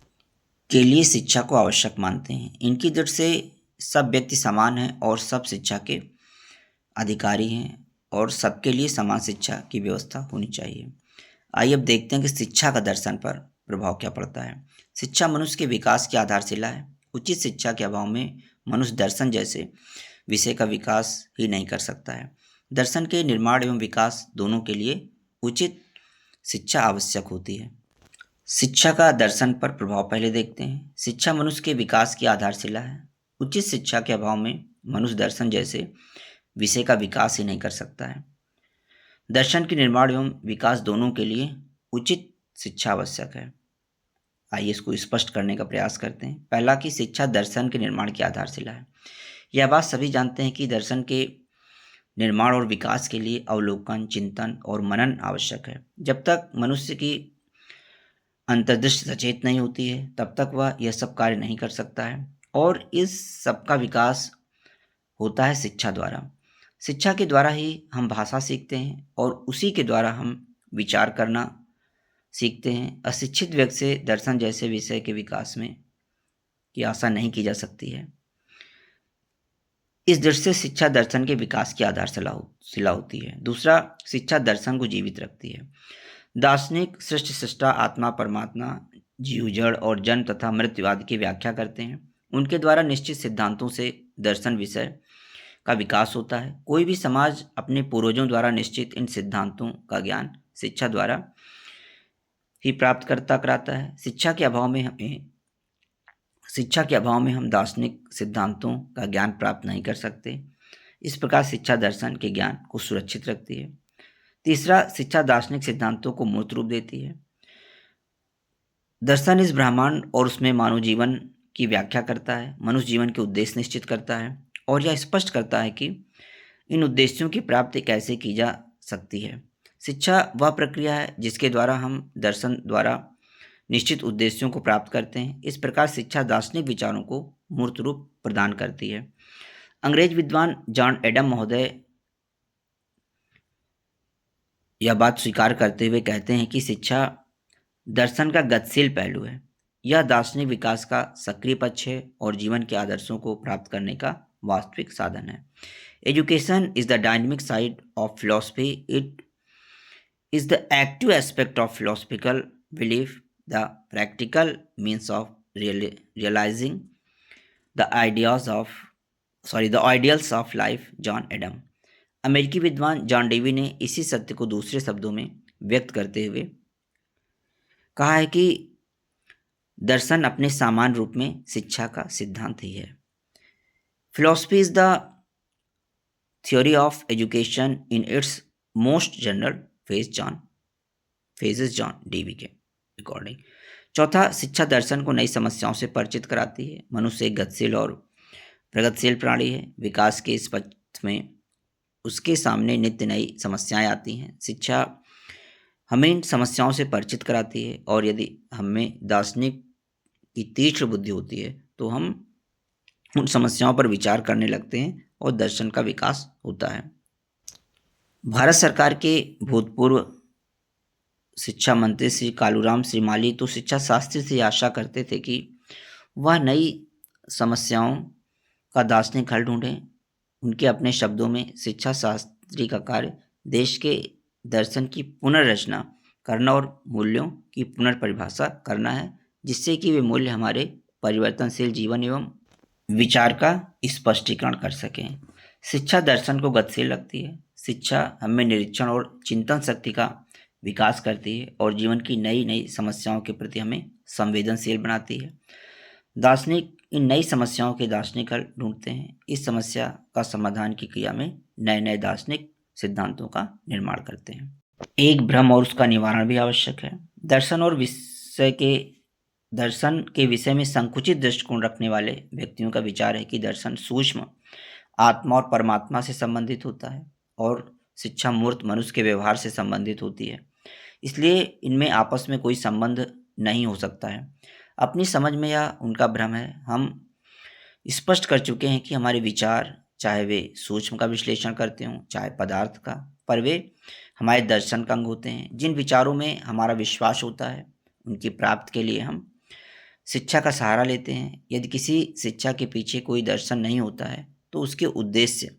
के लिए शिक्षा को आवश्यक मानते हैं। इनकी दृष्टि से सब व्यक्ति समान हैं और सब शिक्षा के अधिकारी हैं और सबके लिए समान शिक्षा की व्यवस्था होनी चाहिए। आइए अब देखते हैं कि शिक्षा का दर्शन पर प्रभाव क्या पड़ता है। शिक्षा मनुष्य के विकास की आधारशिला है। उचित शिक्षा के अभाव में मनुष्य दर्शन जैसे विषय का विकास ही नहीं कर सकता है। दर्शन के निर्माण एवं विकास दोनों के लिए उचित शिक्षा आवश्यक होती है। शिक्षा का दर्शन पर प्रभाव पहले देखते हैं। शिक्षा मनुष्य के विकास की आधारशिला है। उचित शिक्षा के अभाव में मनुष्य दर्शन जैसे विषय का विकास ही नहीं कर सकता है। दर्शन के निर्माण एवं विकास दोनों के लिए उचित शिक्षा आवश्यक है। आइए इसको स्पष्ट करने का प्रयास करते हैं। पहला कि शिक्षा दर्शन के निर्माण की आधारशिला है। यह बात सभी जानते हैं कि दर्शन के निर्माण और विकास के लिए अवलोकन, चिंतन और मनन आवश्यक है। जब तक मनुष्य की अंतर्दृष्टि सचेत नहीं होती है तब तक वह यह सब कार्य नहीं कर सकता है और इस सब का विकास होता है शिक्षा द्वारा। शिक्षा के द्वारा ही हम भाषा सीखते हैं और उसी के द्वारा हम विचार करना सीखते हैं। अशिक्षित व्यक्ति से दर्शन जैसे विषय के विकास में की आशा नहीं की जा सकती है। इस दृष्टि से शिक्षा दर्शन के विकास की आधारशिला होती है। दूसरा, शिक्षा दर्शन को जीवित रखती है। दार्शनिक सृष्टि सृष्टा, आत्मा परमात्मा, जीव जड़ और जन्म तथा मृत्युवाद की व्याख्या करते हैं। उनके द्वारा निश्चित सिद्धांतों से दर्शन विषय का विकास होता है। कोई भी समाज अपने पूर्वजों द्वारा निश्चित इन सिद्धांतों का ज्ञान शिक्षा द्वारा ही प्राप्त कराता है। शिक्षा के अभाव में हम दार्शनिक सिद्धांतों का ज्ञान प्राप्त नहीं कर सकते। इस प्रकार शिक्षा दर्शन के ज्ञान को सुरक्षित रखती है। तीसरा, शिक्षा दार्शनिक सिद्धांतों को मूर्त रूप देती है। दर्शन इस ब्रह्मांड और उसमें मानव जीवन की व्याख्या करता है, मनुष्य जीवन के उद्देश्य निश्चित करता है और यह स्पष्ट करता है कि इन उद्देश्यों की प्राप्ति कैसे की जा सकती है। शिक्षा वह प्रक्रिया है जिसके द्वारा हम दर्शन द्वारा निश्चित उद्देश्यों को प्राप्त करते हैं। इस प्रकार शिक्षा दार्शनिक विचारों को मूर्त रूप प्रदान करती है। अंग्रेज विद्वान जॉन एडम महोदय यह बात स्वीकार करते हुए कहते हैं कि शिक्षा दर्शन का गतिशील पहलू है। यह दार्शनिक विकास का सक्रिय पक्ष है और जीवन के आदर्शों को प्राप्त करने का वास्तविक साधन है। Education is the dynamic side of philosophy. It is the active aspect of philosophical belief, the practical means of realising the ideals of life. John Adam. अमेरिकी विद्वान जॉन डेवी ने इसी सत्य को दूसरे शब्दों में व्यक्त करते हुए कहा है कि दर्शन अपने सामान्य रूप में शिक्षा का सिद्धांत ही है। Philosophy is the theory of education in its most general phases. John Dewey के अकॉर्डिंग। चौथा, शिक्षा दर्शन को नई समस्याओं से परिचित कराती है। मनुष्य एक गतिशील और प्रगतिशील प्राणी है। विकास के इस पथ में उसके सामने नित्य नई समस्याएं आती हैं। शिक्षा हमें इन समस्याओं से परिचित कराती है और यदि हमें दार्शनिक की तीक्ष्ण बुद्धि होती है तो हम उन समस्याओं पर विचार करने लगते हैं और दर्शन का विकास होता है। भारत सरकार के भूतपूर्व शिक्षा मंत्री श्री कालूराम श्रीमाली तो शिक्षा शास्त्री से आशा करते थे कि वह नई समस्याओं का दार्शनिक हल ढूंढें। उनके अपने शब्दों में शिक्षा शास्त्री का कार्य देश के दर्शन की पुनर्रचना करना और मूल्यों की पुनर्परिभाषा करना है, जिससे कि वे मूल्य हमारे परिवर्तनशील जीवन एवं विचार का स्पष्टीकरण कर सकें। शिक्षा दर्शन को गतिशील रखती है। शिक्षा हमें निरीक्षण और चिंतन शक्ति का विकास करती है और जीवन की नई नई समस्याओं के प्रति हमें संवेदनशील बनाती है। दार्शनिक इन नई समस्याओं के दार्शनिक हल ढूंढते हैं। इस समस्या का समाधान की क्रिया में नए नए दार्शनिक सिद्धांतों का निर्माण करते हैं। एक भ्रम और उसका निवारण भी आवश्यक है। दर्शन के विषय में संकुचित दृष्टिकोण रखने वाले व्यक्तियों का विचार है कि दर्शन सूक्ष्म आत्मा और परमात्मा से संबंधित होता है और शिक्षा मूर्त मनुष्य के व्यवहार से संबंधित होती है, इसलिए इनमें आपस में कोई संबंध नहीं हो सकता है। अपनी समझ में यह उनका भ्रम है। हम स्पष्ट कर चुके हैं कि हमारे विचार, चाहे वे सूक्ष्म का विश्लेषण करते हों चाहे पदार्थ का, पर वे हमारे दर्शन का अंग होते हैं। जिन विचारों में हमारा विश्वास होता है उनकी प्राप्ति के लिए हम शिक्षा का सहारा लेते हैं। यदि किसी शिक्षा के पीछे कोई दर्शन नहीं होता है तो उसके उद्देश्य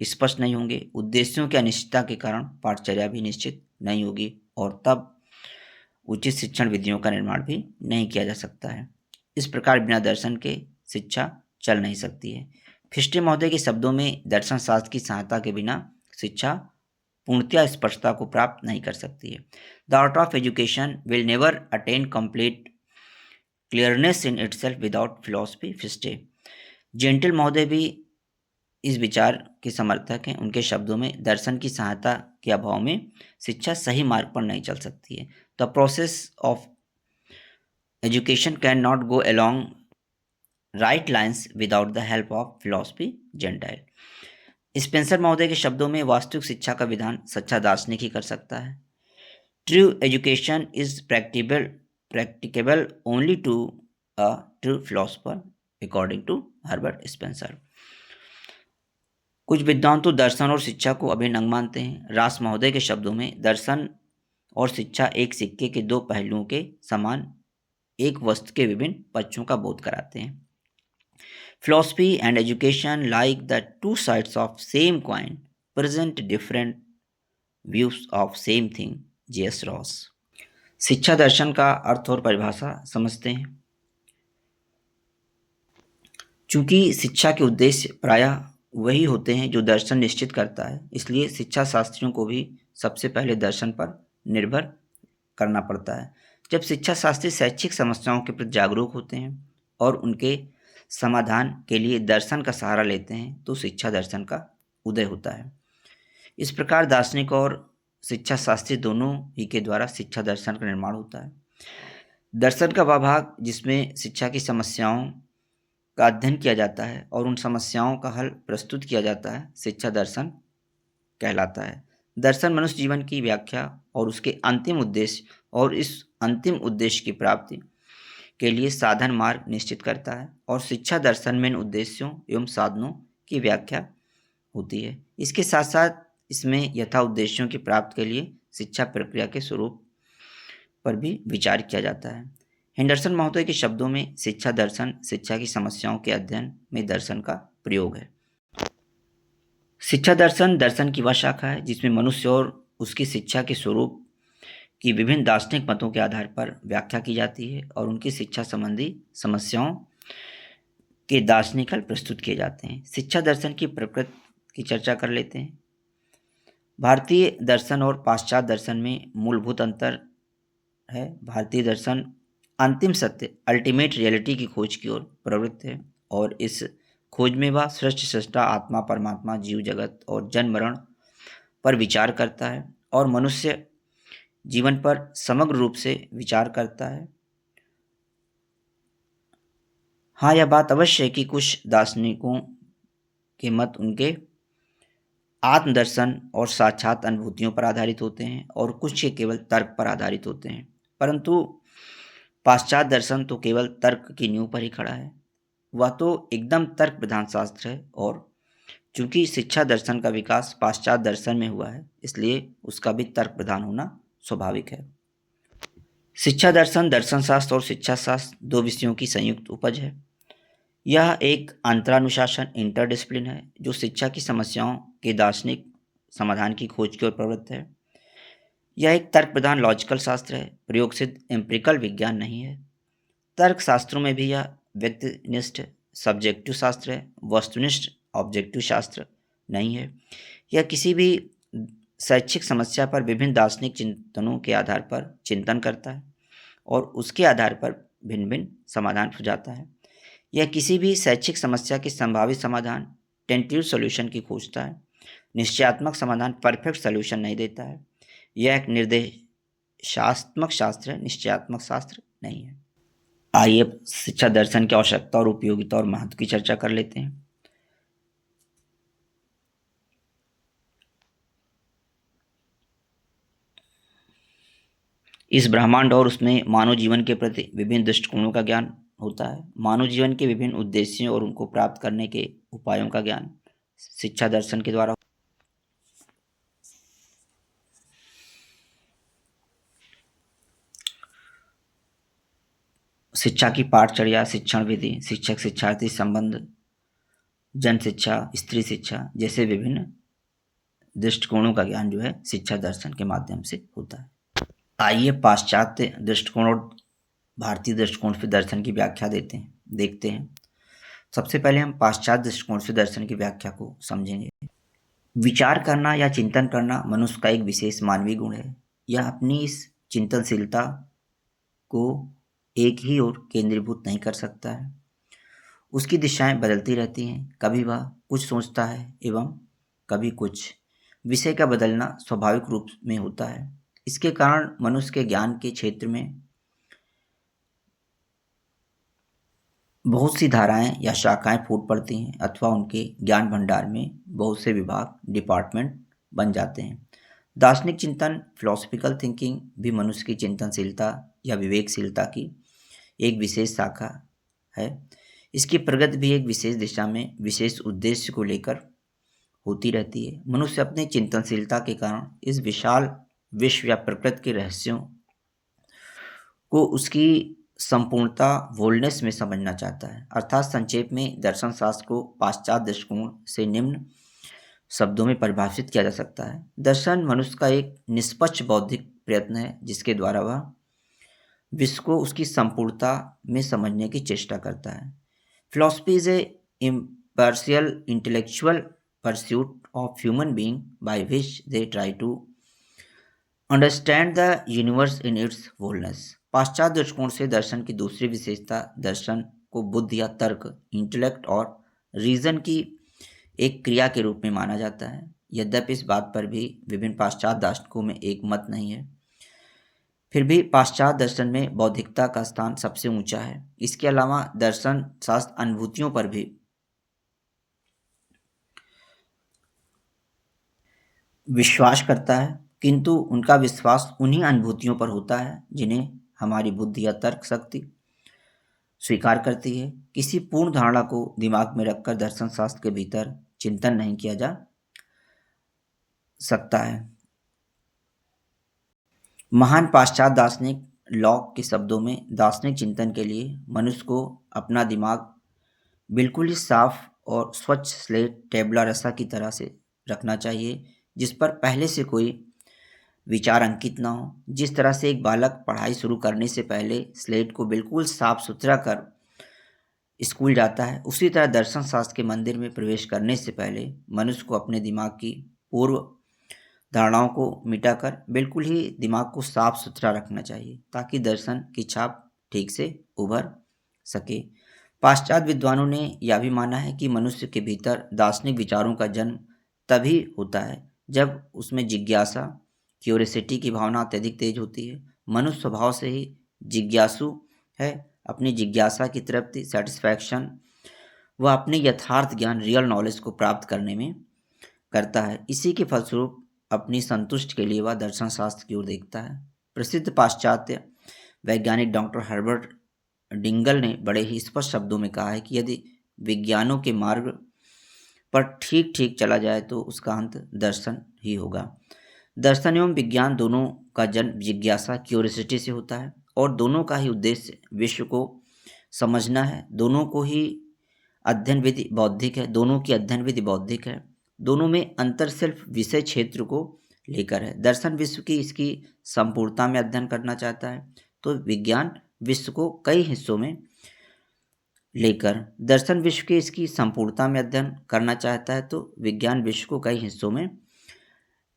स्पष्ट नहीं होंगे। उद्देश्यों की अनिश्चितता के कारण पाठचर्या भी निश्चित नहीं होगी और तब उचित शिक्षण विधियों का निर्माण भी नहीं किया जा सकता है। इस प्रकार बिना दर्शन के शिक्षा चल नहीं सकती है। फिस्टे महोदय के शब्दों में दर्शन शास्त्र की सहायता के बिना शिक्षा पूर्णतया स्पष्टता को प्राप्त नहीं कर सकती है। The art of education will never attain complete clearness in itself without philosophy. Fichte Gentile महोदय भी इस विचार के समर्थक हैं। उनके शब्दों में दर्शन की सहायता के अभाव में शिक्षा सही मार्ग पर नहीं चल सकती है। The process of education can not go along right lines without the help of philosophy. Gentile Spencer महोदय के शब्दों में वास्तविक शिक्षा का विधान सच्चा दार्शनिक ही कर सकता है। True education is practicable only to a true philosopher according to Herbert Spencer. कुछ विद्वान तो दर्शन और शिक्षा को अभिन्न अंग मानते हैं। रास महोदय के शब्दों में दर्शन और शिक्षा एक सिक्के के दो पहलुओं के समान एक वस्तु के विभिन्न पक्षों का बोध कराते हैं। Philosophy and education like the two sides of same coin present different views of same thing. JS. Ross. शिक्षा दर्शन का अर्थ और परिभाषा समझते हैं। चूंकि शिक्षा के उद्देश्य प्रायः वही होते हैं जो दर्शन निश्चित करता है, इसलिए शिक्षा शास्त्रियों को भी सबसे पहले दर्शन पर निर्भर करना पड़ता है। जब शिक्षा शास्त्री शैक्षिक समस्याओं के प्रति जागरूक होते हैं और उनके समाधान के लिए दर्शन का सहारा लेते हैं तो शिक्षा दर्शन का उदय होता है। इस प्रकार दार्शनिक और शिक्षा शास्त्री दोनों ही के द्वारा शिक्षा दर्शन का निर्माण होता है। दर्शन का वह भाग जिसमें शिक्षा की समस्याओं का अध्ययन किया जाता है और उन समस्याओं का हल प्रस्तुत किया जाता है, शिक्षा दर्शन कहलाता है। दर्शन मनुष्य जीवन की व्याख्या और उसके अंतिम उद्देश्य और इस अंतिम उद्देश्य की प्राप्ति के लिए साधन मार्ग निश्चित करता है और शिक्षा दर्शन में इन उद्देश्यों एवं साधनों की व्याख्या होती है। इसके साथ साथ इसमें यथा उद्देश्यों की प्राप्ति के लिए शिक्षा प्रक्रिया के स्वरूप पर भी विचार किया जाता है। हेंडरसन महोदय के शब्दों में शिक्षा दर्शन शिक्षा की समस्याओं के अध्ययन में दर्शन का प्रयोग है। शिक्षा दर्शन दर्शन की वह शाखा है जिसमें मनुष्य और उसकी शिक्षा के स्वरूप की विभिन्न दार्शनिक मतों के आधार पर व्याख्या की जाती है और उनकी शिक्षा संबंधी समस्याओं के दार्शनिक हल प्रस्तुत किए जाते हैं। शिक्षा दर्शन की प्रकृति की चर्चा कर लेते हैं। भारतीय दर्शन और पाश्चात्य दर्शन में मूलभूत अंतर है। भारतीय दर्शन अंतिम सत्य अल्टीमेट रियलिटी की खोज की ओर प्रवृत्त है और इस खोज में वह सृष्टि सृष्टा आत्मा परमात्मा जीव जगत और जन्म मरण पर विचार करता है और मनुष्य जीवन पर समग्र रूप से विचार करता है। हाँ, यह बात अवश्य है कि कुछ दार्शनिकों के मत उनके आत्मदर्शन और साक्षात अनुभूतियों पर आधारित होते हैं और कुछ के केवल तर्क पर आधारित होते हैं, परंतु पाश्चात्य दर्शन तो केवल तर्क की नींव पर ही खड़ा है। वह तो एकदम तर्क प्रधान शास्त्र है और चूंकि शिक्षा दर्शन का विकास पाश्चात्य दर्शन में हुआ है इसलिए उसका भी तर्क प्रधान होना स्वाभाविक है। शिक्षा दर्शन, दर्शन शास्त्र और शिक्षा शास्त्र दो विषयों की संयुक्त उपज है। यह एक अंतरानुशासन इंटरडिसिप्लिन है जो शिक्षा की समस्याओं के दार्शनिक समाधान की खोज की ओर प्रवृत्त है। यह एक तर्क प्रधान लॉजिकल शास्त्र है, प्रयोग सिद्ध एम्पिरिकल विज्ञान नहीं है। तर्क शास्त्रों में भी यह व्यक्तिनिष्ठ सब्जेक्टिव शास्त्र है, वस्तुनिष्ठ ऑब्जेक्टिव शास्त्र नहीं है। यह किसी भी शैक्षिक समस्या पर विभिन्न दार्शनिक चिंतनों के आधार पर चिंतन करता है और उसके आधार पर भिन्न भिन्न समाधान सुझाता है। यह किसी भी शैक्षिक समस्या के संभावित समाधान टेंटेटिव सॉल्यूशन की खोजता है। निश्चयात्मक समाधान परफेक्ट सॉल्यूशन नहीं देता है। यह एक निर्देशात्मक शास्त्र है, निश्चयात्मक शास्त्र नहीं है। आइए अब शिक्षा दर्शन की आवश्यकता और उपयोगिता और महत्व की चर्चा कर लेते हैं। इस ब्रह्मांड और उसमें मानव जीवन के प्रति विभिन्न दृष्टिकोणों का ज्ञान होता है। मानव जीवन के विभिन्न उद्देश्यों और उनको प्राप्त करने के उपायों का ज्ञान शिक्षा दर्शन के द्वारा। शिक्षा की पाठचर्या, शिक्षण विधि, शिक्षक शिक्षार्थी संबंध, जन शिक्षा, स्त्री शिक्षा जैसे विभिन्न दृष्टिकोणों का ज्ञान जो है शिक्षा दर्शन के माध्यम से होता है। आइए पाश्चात्य दृष्टिकोण और भारतीय दृष्टिकोण से दर्शन की व्याख्या देखते हैं। सबसे पहले हम पाश्चात्य दृष्टिकोण से दर्शन की व्याख्या को समझेंगे। विचार करना या चिंतन करना मनुष्य का एक विशेष मानवीय गुण है। यह अपनी इस चिंतनशीलता को एक ही ओर केंद्रीभूत नहीं कर सकता है। उसकी दिशाएं बदलती रहती हैं। कभी वह कुछ सोचता है एवं कभी कुछ। विषय का बदलना स्वाभाविक रूप में होता है। इसके कारण मनुष्य के ज्ञान के क्षेत्र में बहुत सी धाराएं या शाखाएं फूट पड़ती हैं अथवा उनके ज्ञान भंडार में बहुत से विभाग, डिपार्टमेंट बन जाते हैं। दार्शनिक चिंतन, फिलोसफिकल थिंकिंग भी मनुष्य की चिंतनशीलता या विवेकशीलता की एक विशेष शाखा है। इसकी प्रगति भी एक विशेष दिशा में विशेष उद्देश्य को लेकर होती रहती है। मनुष्य अपनी चिंतनशीलता के कारण इस विशाल विश्व या प्रकृति के रहस्यों को उसकी संपूर्णता वोलनेस में समझना चाहता है। अर्थात संक्षेप में दर्शन शास्त्र को पाश्चात्य दृष्टिकोण से निम्न शब्दों में परिभाषित किया जा सकता है। दर्शन मनुष्य का एक निष्पक्ष बौद्धिक प्रयत्न है जिसके द्वारा वह विश्व को उसकी संपूर्णता में समझने की चेष्टा करता है। Philosophy is A impartial intellectual pursuit of human being by which they try to understand the universe in its wholeness. पाश्चात्य दृष्टिकोण से दर्शन की दूसरी विशेषता दर्शन को बुद्धि या तर्क, इंटेलेक्ट और रीजन की एक क्रिया के रूप में माना जाता है। यद्यपि इस बात पर भी विभिन्न पाश्चात्य दार्शनिकों में एक मत नहीं है, फिर भी पाश्चात्य दर्शन में बौद्धिकता का स्थान सबसे ऊंचा है। इसके अलावा दर्शन शास्त्र अनुभूतियों पर भी विश्वास करता है, किंतु उनका विश्वास उन्हीं अनुभूतियों पर होता है जिन्हें हमारी बुद्धि या तर्क शक्ति स्वीकार करती है। किसी पूर्ण धारणा को दिमाग में रखकर दर्शन शास्त्र के भीतर चिंतन नहीं किया जा सकता है। महान पाश्चात्य दार्शनिक लॉक के शब्दों में दार्शनिक चिंतन के लिए मनुष्य को अपना दिमाग बिल्कुल ही साफ और स्वच्छ स्लेट टेबला रसा की तरह से रखना चाहिए जिस पर पहले से कोई विचार अंकित ना हो। जिस तरह से एक बालक पढ़ाई शुरू करने से पहले स्लेट को बिल्कुल साफ सुथरा कर स्कूल जाता है, उसी तरह दर्शन शास्त्र के मंदिर में प्रवेश करने से पहले मनुष्य को अपने दिमाग की पूर्व धारणाओं को मिटाकर बिल्कुल ही दिमाग को साफ सुथरा रखना चाहिए ताकि दर्शन की छाप ठीक से उभर सके। पाश्चात्य विद्वानों ने यह भी माना है कि मनुष्य के भीतर दार्शनिक विचारों का जन्म तभी होता है जब उसमें जिज्ञासा, क्यूरियोसिटी की भावना अत्यधिक तेज होती है। मनुष्य स्वभाव से ही जिज्ञासु है। अपनी जिज्ञासा की तृप्ति, सेटिस्फैक्शन वह अपने यथार्थ ज्ञान, रियल नॉलेज को प्राप्त करने में करता है। इसी के फलस्वरूप अपनी संतुष्टि के लिए वह दर्शन शास्त्र की ओर देखता है। प्रसिद्ध पाश्चात्य वैज्ञानिक डॉक्टर हर्बर्ट डिंगल ने बड़े ही स्पष्ट शब्दों में कहा है कि यदि विज्ञानों के मार्ग पर ठीक ठीक चला जाए तो उसका अंत दर्शन ही होगा। दर्शन एवं विज्ञान दोनों का जन्म जिज्ञासा, क्यूरियोसिटी से होता है और दोनों का ही उद्देश्य विश्व को समझना है। दोनों को ही अध्ययन विधि बौद्धिक है, दोनों की अध्ययन विधि बौद्धिक है। दोनों में अंतर सिर्फ विषय क्षेत्र को लेकर है। दर्शन विश्व की इसकी संपूर्णता में अध्ययन करना चाहता है, तो विज्ञान विश्व को कई हिस्सों में लेकर दर्शन विश्व के इसकी संपूर्णता में अध्ययन करना चाहता है, तो विज्ञान विश्व को कई हिस्सों में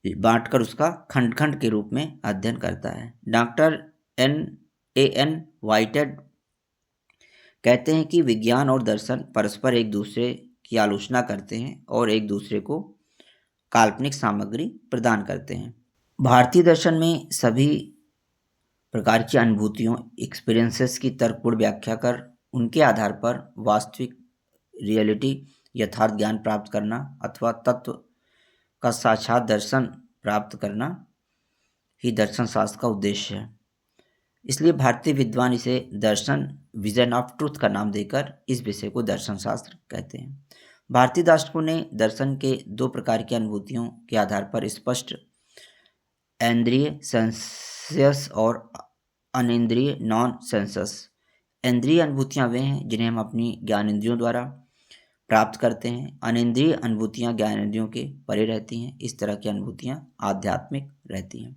बांटकर उसका खंड खंड के रूप में अध्ययन करता है। डॉक्टर एन वाइटेड कहते हैं कि विज्ञान और दर्शन परस्पर एक दूसरे की आलोचना करते हैं और एक दूसरे को काल्पनिक सामग्री प्रदान करते हैं। भारतीय दर्शन में सभी प्रकार की अनुभूतियों एक्सपीरियंसेस की तर्कपूर्ण व्याख्या कर उनके आधार पर वास्तविक रियलिटी यथार्थ ज्ञान प्राप्त करना अथवा तत्व का साक्षात दर्शन प्राप्त करना ही दर्शन शास्त्र का उद्देश्य है। इसलिए भारतीय विद्वान इसे दर्शन विजन ऑफ ट्रूथ का नाम देकर इस विषय को दर्शन शास्त्र कहते हैं। भारतीय दार्शनिकों ने दर्शन के दो प्रकार की अनुभूतियों के आधार पर स्पष्ट इंद्रिय सेंसियस और अनिंद्रिय नॉन सेंसस। इंद्रिय अनुभूतियाँ वे हैं जिन्हें हम अपनी ज्ञानेंद्रियों द्वारा प्राप्त करते हैं। अनिंद्रिय अनुभूतियाँ ज्ञानेंद्रियों के परे रहती हैं। इस तरह की अनुभूतियाँ आध्यात्मिक रहती हैं।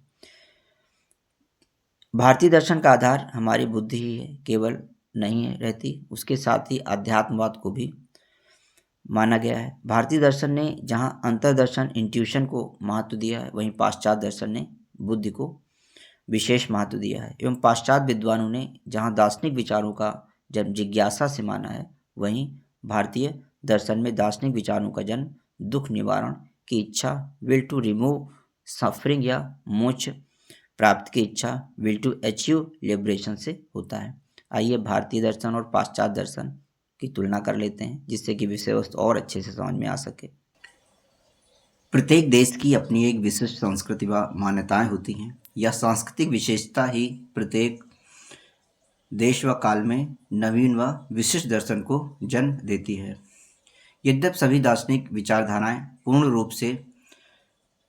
भारतीय दर्शन का आधार हमारी बुद्धि ही है, केवल नहीं है रहती, उसके साथ ही अध्यात्मवाद को भी माना गया है। भारतीय दर्शन ने जहाँ अंतर्दर्शन इंट्यूशन को महत्व दिया है, वहीं पाश्चात्य दर्शन ने बुद्धि को विशेष महत्व दिया है। एवं पाश्चात्य विद्वानों ने जहाँ दार्शनिक विचारों का जन्म जिज्ञासा से माना है, वहीं भारतीय दर्शन में दार्शनिक विचारों का जन्म दुख निवारण की इच्छा, विल टू रिमूव सफरिंग या मोक्ष प्राप्त की इच्छा, विल टू अचीव लिबरेशन से होता है। आइए भारतीय दर्शन और पाश्चात्य दर्शन की तुलना कर लेते हैं, जिससे कि विषय वस्तु और अच्छे से समझ में आ सके। प्रत्येक देश की अपनी एक विशिष्ट संस्कृति व मान्यताएं होती हैं। यह सांस्कृतिक विशेषता ही प्रत्येक देश व काल में नवीन व विशिष्ट दर्शन को जन्म देती है। यद्यपि सभी दार्शनिक विचारधाराएं पूर्ण रूप से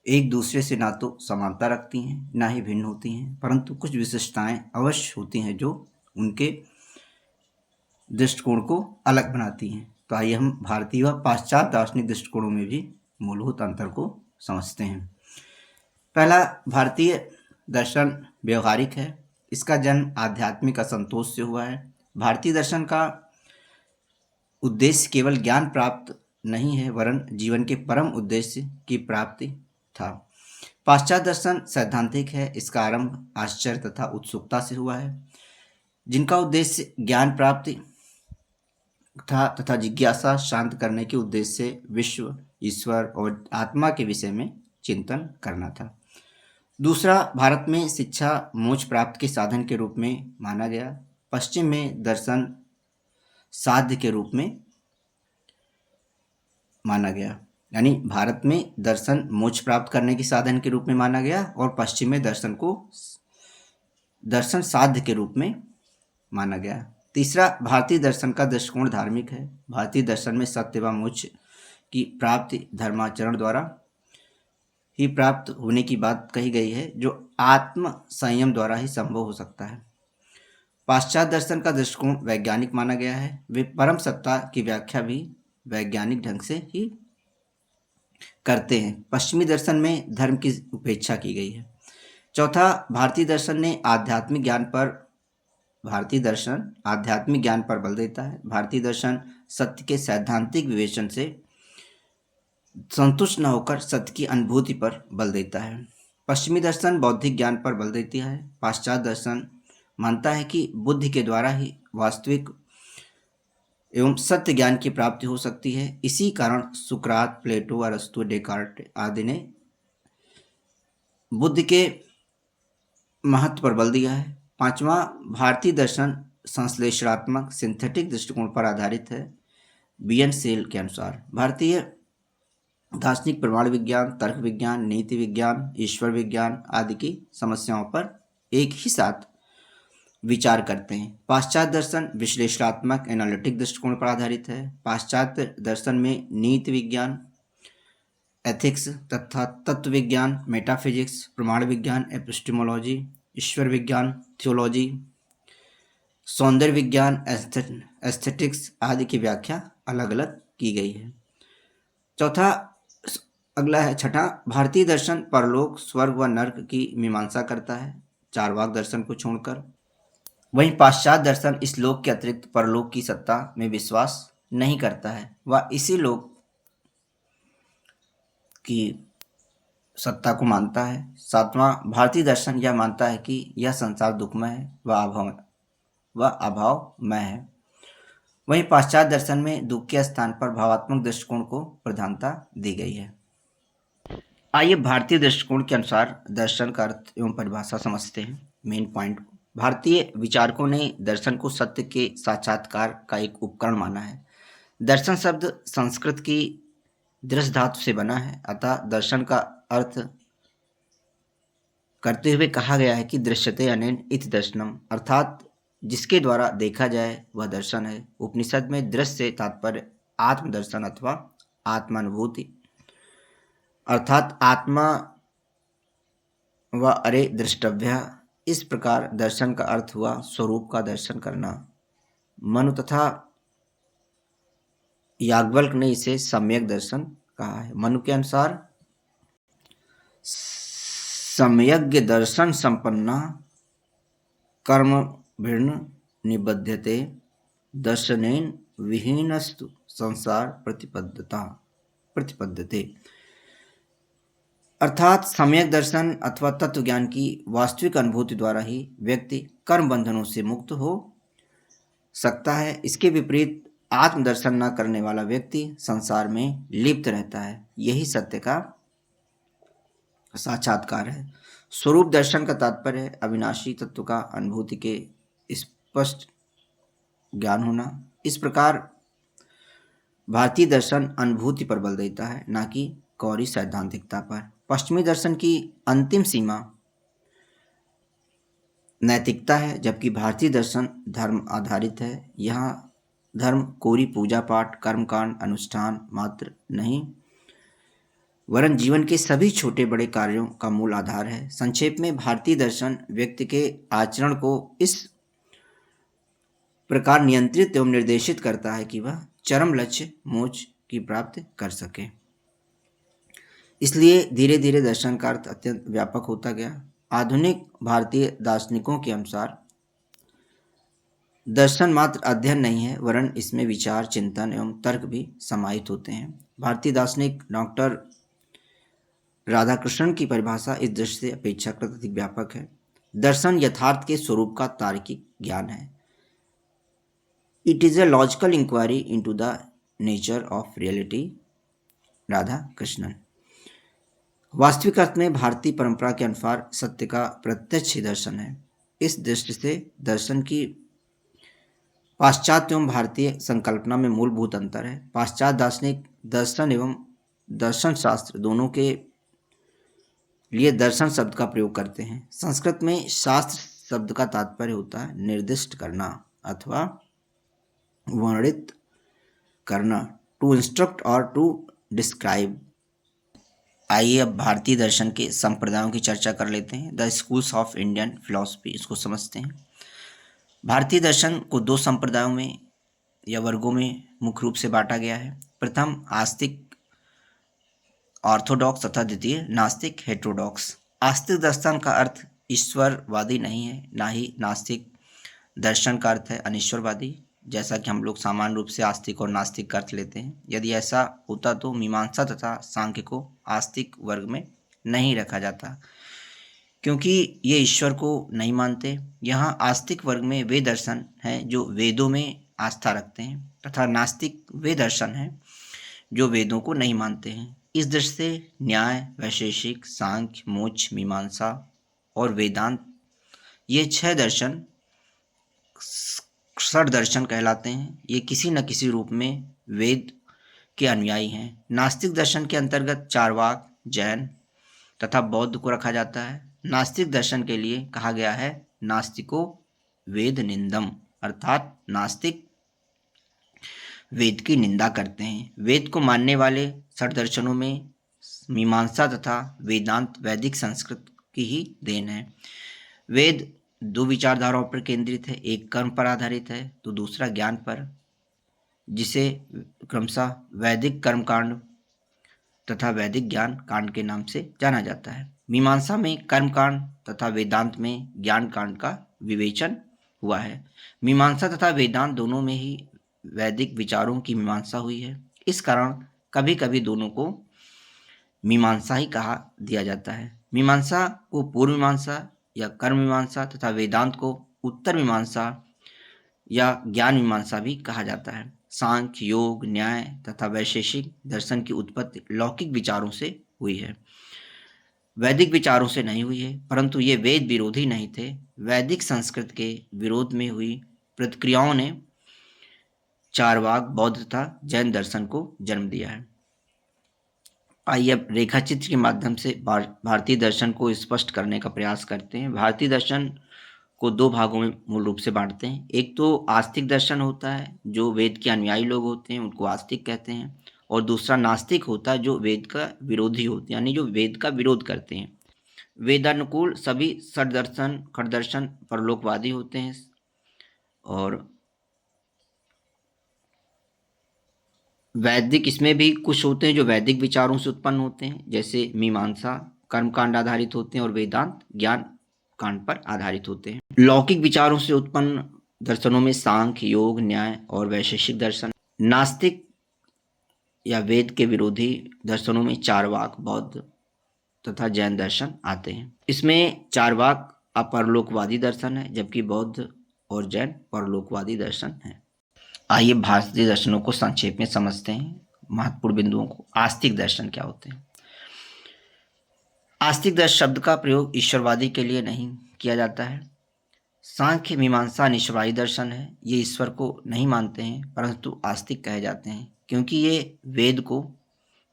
एक दूसरे से ना तो समानता रखती हैं, ना ही भिन्न होती हैं, परंतु कुछ विशिष्टताएं अवश्य होती हैं जो उनके दृष्टिकोण को अलग बनाती हैं। तो आइए हम भारतीय व पाश्चात्य दार्शनिक दृष्टिकोणों में भी मूलभूत अंतर को समझते हैं। पहला, भारतीय दर्शन व्यवहारिक है। इसका जन्म आध्यात्मिक असंतोष से हुआ है। भारतीय दर्शन का उद्देश्य केवल ज्ञान प्राप्त नहीं है, वरन जीवन के परम उद्देश्य की प्राप्ति था। पाश्चात्य दर्शन सैद्धांतिक है। इसका आरंभ आश्चर्य तथा उत्सुकता से हुआ है, जिनका उद्देश्य ज्ञान प्राप्ति था तथा जिज्ञासा शांत करने के उद्देश्य से विश्व, ईश्वर और आत्मा के विषय में चिंतन करना था। दूसरा, भारत में शिक्षा मोक्ष प्राप्त के साधन के रूप में माना गया। पश्चिम में दर्शन साध्य के रूप में माना गया। यानी भारत में दर्शन मोक्ष प्राप्त करने के साधन के रूप में माना गया और पश्चिम में दर्शन को दर्शन साध्य के रूप में माना गया। तीसरा, भारतीय दर्शन का दृष्टिकोण धार्मिक है। भारतीय दर्शन में सत्य व मोक्ष की प्राप्ति धर्माचरण द्वारा ही प्राप्त होने की बात कही गई है, जो आत्म संयम द्वारा ही संभव हो सकता है। पाश्चात्य दर्शन का दृष्टिकोण वैज्ञानिक माना गया है। वे परम सत्ता की व्याख्या भी वैज्ञानिक ढंग से ही करते हैं। पश्चिमी दर्शन में धर्म की उपेक्षा की गई है। चौथा, भारतीय दर्शन आध्यात्मिक ज्ञान पर बल देता है। भारतीय दर्शन सत्य के सैद्धांतिक विवेचन से संतुष्ट न होकर सत्य की अनुभूति पर बल देता है। पश्चिमी दर्शन बौद्धिक ज्ञान पर बल देती है। पाश्चात्य दर्शन मानता है कि बुद्धि के द्वारा ही वास्तविक एवं सत्य ज्ञान की प्राप्ति हो सकती है। इसी कारण सुकरात, प्लेटो, अरस्तु, डेकार्ट आदि ने बुद्धि के महत्व पर बल दिया है। पांचवा, भारतीय दर्शन संश्लेषणात्मक सिंथेटिक दृष्टिकोण पर आधारित है। बीएन सेल के अनुसार भारतीय दार्शनिक प्रमाण विज्ञान, तर्क विज्ञान, नीति विज्ञान, ईश्वर विज्ञान आदि की समस्याओं पर एक ही साथ विचार करते हैं। पाश्चात्य दर्शन विश्लेषणात्मक एनालिटिक दृष्टिकोण पर आधारित है। पाश्चात्य दर्शन में नीति विज्ञान, एथिक्स तथा तत्व विज्ञान, मेटाफिजिक्स, प्रमाण विज्ञान, एपिस्टेमोलॉजी, ईश्वर विज्ञान, थियोलॉजी, सौंदर्य विज्ञान, एस्थेटिक्स आदि की व्याख्या अलग अलग की गई है। चौथा, अगला है छठा, भारतीय दर्शन परलोक, स्वर्ग व नर्क की मीमांसा करता है, चारवाक दर्शन को छोड़कर। वहीं पाश्चात्य दर्शन इस लोक के अतिरिक्त परलोक की सत्ता में विश्वास नहीं करता है, वह इसी लोक की सत्ता को मानता है। सातवां, भारतीय दर्शन यह मानता है कि यह संसार दुखमय है, वह अभावमय है। वहीं पाश्चात्य दर्शन में दुख के स्थान पर भावात्मक दृष्टिकोण को प्रधानता दी गई है। आइए भारतीय दृष्टिकोण के अनुसार दर्शन का अर्थ एवं परिभाषा समझते हैं। मेन पॉइंट को, भारतीय विचारकों ने दर्शन को सत्य के साक्षात्कार का एक उपकरण माना है। दर्शन शब्द संस्कृत की दृश्य धातु से बना है, अतः दर्शन का अर्थ करते हुए कहा गया है कि दृश्यते अनेन इति दर्शनम, अर्थात जिसके द्वारा देखा जाए वह दर्शन है। उपनिषद में दृश्य से तात्पर्य आत्मदर्शन अथवा आत्मानुभूति अर्थात आत्मा व अरे दृष्टव्य। इस प्रकार दर्शन का अर्थ हुआ स्वरूप का दर्शन करना। मनु तथा याज्ञवल्क्य ने इसे सम्यक दर्शन कहा है। मनु के अनुसार सम्यग् दर्शन संपन्ना कर्म भिन्न निबध्यते दर्शनेन विहीनस्तु संसार प्रतिपद्यते। अर्थात सम्यक दर्शन अथवा तत्व ज्ञान की वास्तविक अनुभूति द्वारा ही व्यक्ति कर्म बंधनों से मुक्त हो सकता है। इसके विपरीत आत्मदर्शन न करने वाला व्यक्ति संसार में लिप्त रहता है। यही सत्य का साक्षात्कार है। स्वरूप दर्शन का तात्पर्य है अविनाशी तत्व का अनुभूति के स्पष्ट ज्ञान होना। इस प्रकार भारतीय दर्शन अनुभूति पर बल देता है, न कि कौरी सैद्धांतिकता पर। पश्चिमी दर्शन की अंतिम सीमा नैतिकता है, जबकि भारतीय दर्शन धर्म आधारित है। यहाँ धर्म कोरी पूजा पाठ कर्मकांड अनुष्ठान मात्र नहीं, वरन जीवन के सभी छोटे बड़े कार्यों का मूल आधार है। संक्षेप में भारतीय दर्शन व्यक्ति के आचरण को इस प्रकार नियंत्रित एवं निर्देशित करता है कि वह चरम लक्ष्य मोक्ष की प्राप्ति कर सके। इसलिए धीरे धीरे दर्शन का अर्थ अत्यंत व्यापक होता गया। आधुनिक भारतीय दार्शनिकों के अनुसार दर्शन मात्र अध्ययन नहीं है, वरन इसमें विचार चिंतन एवं तर्क भी समाहित होते हैं। भारतीय दार्शनिक डॉक्टर राधाकृष्णन की परिभाषा इस दृष्टि से अपेक्षाकृत अधिक व्यापक है। दर्शन यथार्थ के स्वरूप का तार्किक ज्ञान है। It is a logical inquiry into the nature of reality. Radhakrishnan. वास्तविक अर्थ में भारतीय परंपरा के अनुसार सत्य का प्रत्यक्ष ही दर्शन है। इस दृष्टि से दर्शन की पाश्चात्य एवं भारतीय संकल्पना में मूलभूत अंतर है। पाश्चात्य दार्शनिक दर्शन एवं दर्शन शास्त्र दोनों के लिए दर्शन शब्द का प्रयोग करते हैं। संस्कृत में शास्त्र शब्द का तात्पर्य होता है निर्दिष्ट करना अथवा वर्णित करना, टू इंस्ट्रक्ट और टू डिस्क्राइब। आइए अब भारतीय दर्शन के संप्रदायों की चर्चा कर लेते हैं। The schools of Indian philosophy, इसको समझते हैं। भारतीय दर्शन को दो संप्रदायों में या वर्गों में मुख्य रूप से बांटा गया है। प्रथम आस्तिक ऑर्थोडॉक्स तथा द्वितीय नास्तिक हेटेरोडॉक्स। आस्तिक दर्शन का अर्थ ईश्वरवादी नहीं है, ना ही नास्तिक दर्शन का अर्थ है अनिश्वरवादी, जैसा कि हम लोग सामान्य रूप से आस्तिक और नास्तिक का अर्थ लेते हैं। यदि ऐसा होता तो मीमांसा तथा सांख्य को आस्तिक वर्ग में नहीं रखा जाता, क्योंकि ये ईश्वर को नहीं मानते। यहाँ आस्तिक वर्ग में वे दर्शन हैं जो वेदों में आस्था रखते हैं, तथा नास्तिक वे दर्शन हैं जो वेदों को नहीं मानते हैं। इस दृष्टि से न्याय, वैशेषिक, सांख्य, मोक्ष, मीमांसा और वेदांत, ये 6 दर्शन षड दर्शन कहलाते हैं। ये किसी न किसी रूप में वेद के अनुयायी हैं। नास्तिक दर्शन के अंतर्गत चारवाक, जैन तथा बौद्ध को रखा जाता है। नास्तिक दर्शन के लिए कहा गया है नास्तिको वेद निंदम, अर्थात नास्तिक वेद की निंदा करते हैं। वेद को मानने वाले षड दर्शनों में मीमांसा तथा वेदांत वैदिक संस्कृत की ही देन है। वेद 2 विचारधाराओं पर केंद्रित है, एक कर्म पर आधारित है तो दूसरा ज्ञान पर। जिसे क्रमशः वैदिक कर्मकांड तथा वैदिक ज्ञान कांड के नाम से जाना जाता है। मीमांसा में कर्म कांड तथा वेदांत में ज्ञान कांड का विवेचन हुआ है। मीमांसा तथा वेदांत दोनों में ही वैदिक विचारों की मीमांसा हुई है। इस कारण कभी कभी दोनों को मीमांसा ही कहा दिया जाता है। मीमांसा को पूर्व मीमांसा या कर्म मीमांसा तथा वेदांत को उत्तर मीमांसा या ज्ञान मीमांसा भी कहा जाता है। सांख्य, योग, न्याय तथा वैशेषिक दर्शन की उत्पत्ति लौकिक विचारों से हुई है, वैदिक विचारों से नहीं हुई है, परंतु ये वेद विरोधी नहीं थे। वैदिक संस्कृत के विरोध में हुई प्रतिक्रियाओं ने चारवाक, बौद्ध तथा जैन दर्शन को जन्म दिया है। आइए अब रेखा चित्र के माध्यम से भारतीय दर्शन को स्पष्ट करने का प्रयास करते हैं। भारतीय दर्शन को दो भागों में मूल रूप से बांटते हैं। एक तो आस्तिक दर्शन होता है, जो वेद के अनुयायी लोग होते हैं उनको आस्तिक कहते हैं, और दूसरा नास्तिक होता है, जो वेद का विरोधी होते हैं, यानी जो वेद का विरोध करते हैं। वेदानुकूल सभी षड्दर्शन, खडदर्शन परलोकवादी होते हैं, और वैदिक इसमें भी कुछ होते हैं जो वैदिक विचारों से उत्पन्न होते हैं, जैसे मीमांसा कर्मकांड आधारित होते हैं और वेदांत ज्ञान कांड पर आधारित होते हैं। लौकिक विचारों से उत्पन्न दर्शनों में सांख्य, योग, न्याय और वैशेषिक दर्शन। नास्तिक या वेद के विरोधी दर्शनों में चारवाक, बौद्ध तथा जैन दर्शन आते हैं। इसमें चारवाक अपरलोकवादी दर्शन है, जबकि बौद्ध और जैन परलोकवादी दर्शन है। आइए भारतीय दर्शनों को संक्षेप में समझते हैं, महत्वपूर्ण बिंदुओं को। आस्तिक दर्शन क्या होते हैं? आस्तिक दर्शन शब्द का प्रयोग ईश्वरवादी के लिए नहीं किया जाता है। सांख्य मीमांसा निश्चयवादी दर्शन है, ये ईश्वर को नहीं मानते हैं, परंतु आस्तिक कहे जाते हैं क्योंकि ये वेद को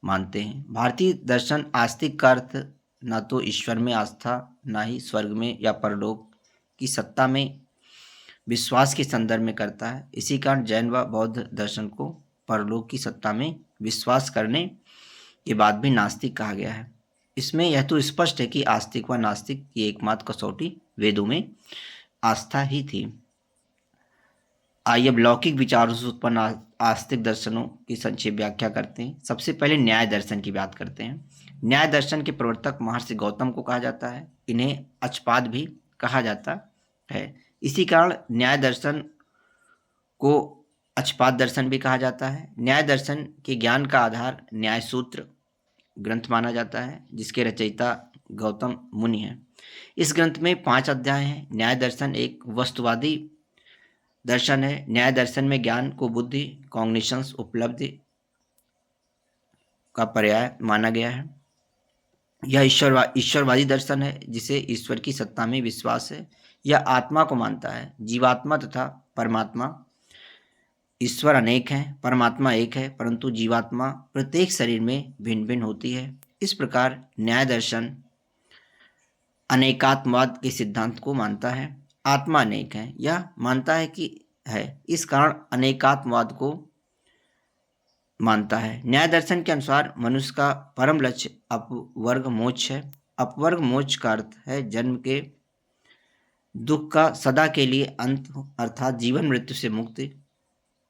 मानते हैं। भारतीय दर्शन आस्तिक का अर्थ न तो ईश्वर में आस्था, न ही स्वर्ग में या परलोक की सत्ता में विश्वास के संदर्भ में करता है। इसी कारण जैन व बौद्ध दर्शन को परलोक की सत्ता में विश्वास करने के बाद भी नास्तिक कहा गया है। इसमें यह तो स्पष्ट है कि आस्तिक व नास्तिक की एकमात्र कसौटी वेदों में आस्था ही थी। आइए अब लौकिक विचारों से उत्पन्न आस्तिक दर्शनों की संक्षेप व्याख्या करते हैं। सबसे पहले न्याय दर्शन की बात करते हैं। न्याय दर्शन के प्रवर्तक महर्षि गौतम को कहा जाता है। इन्हें अक्षपाद भी कहा जाता है। इसी कारण न्याय दर्शन को अक्षपाद दर्शन भी कहा जाता है। न्याय दर्शन के ज्ञान का आधार न्याय सूत्र ग्रंथ माना जाता है, जिसके रचयिता गौतम मुनि हैं। इस ग्रंथ में 5 अध्याय हैं। न्याय दर्शन एक वस्तुवादी दर्शन है। न्याय दर्शन में ज्ञान को बुद्धि, कॉग्निशंस, उपलब्धि का पर्याय माना गया है। यह ईश्वरवादी दर्शन है, जिसे ईश्वर की सत्ता में विश्वास है। यह आत्मा को मानता है। जीवात्मा तथा परमात्मा, ईश्वर अनेक हैं, परमात्मा एक है, परंतु जीवात्मा प्रत्येक शरीर में भिन्न भिन्न होती है। इस प्रकार न्याय दर्शन अनेकात्मवाद के सिद्धांत को मानता है। आत्मा अनेक है, यह मानता है कि है, इस कारण अनेकात्मवाद को मानता है। न्याय दर्शन के अनुसार मनुष्य का परम लक्ष्य अपवर्ग मोक्ष है। अपवर्ग मोक्ष का अर्थ है जन्म के दुख का सदा के लिए अंत, अर्थात जीवन मृत्यु से मुक्ति।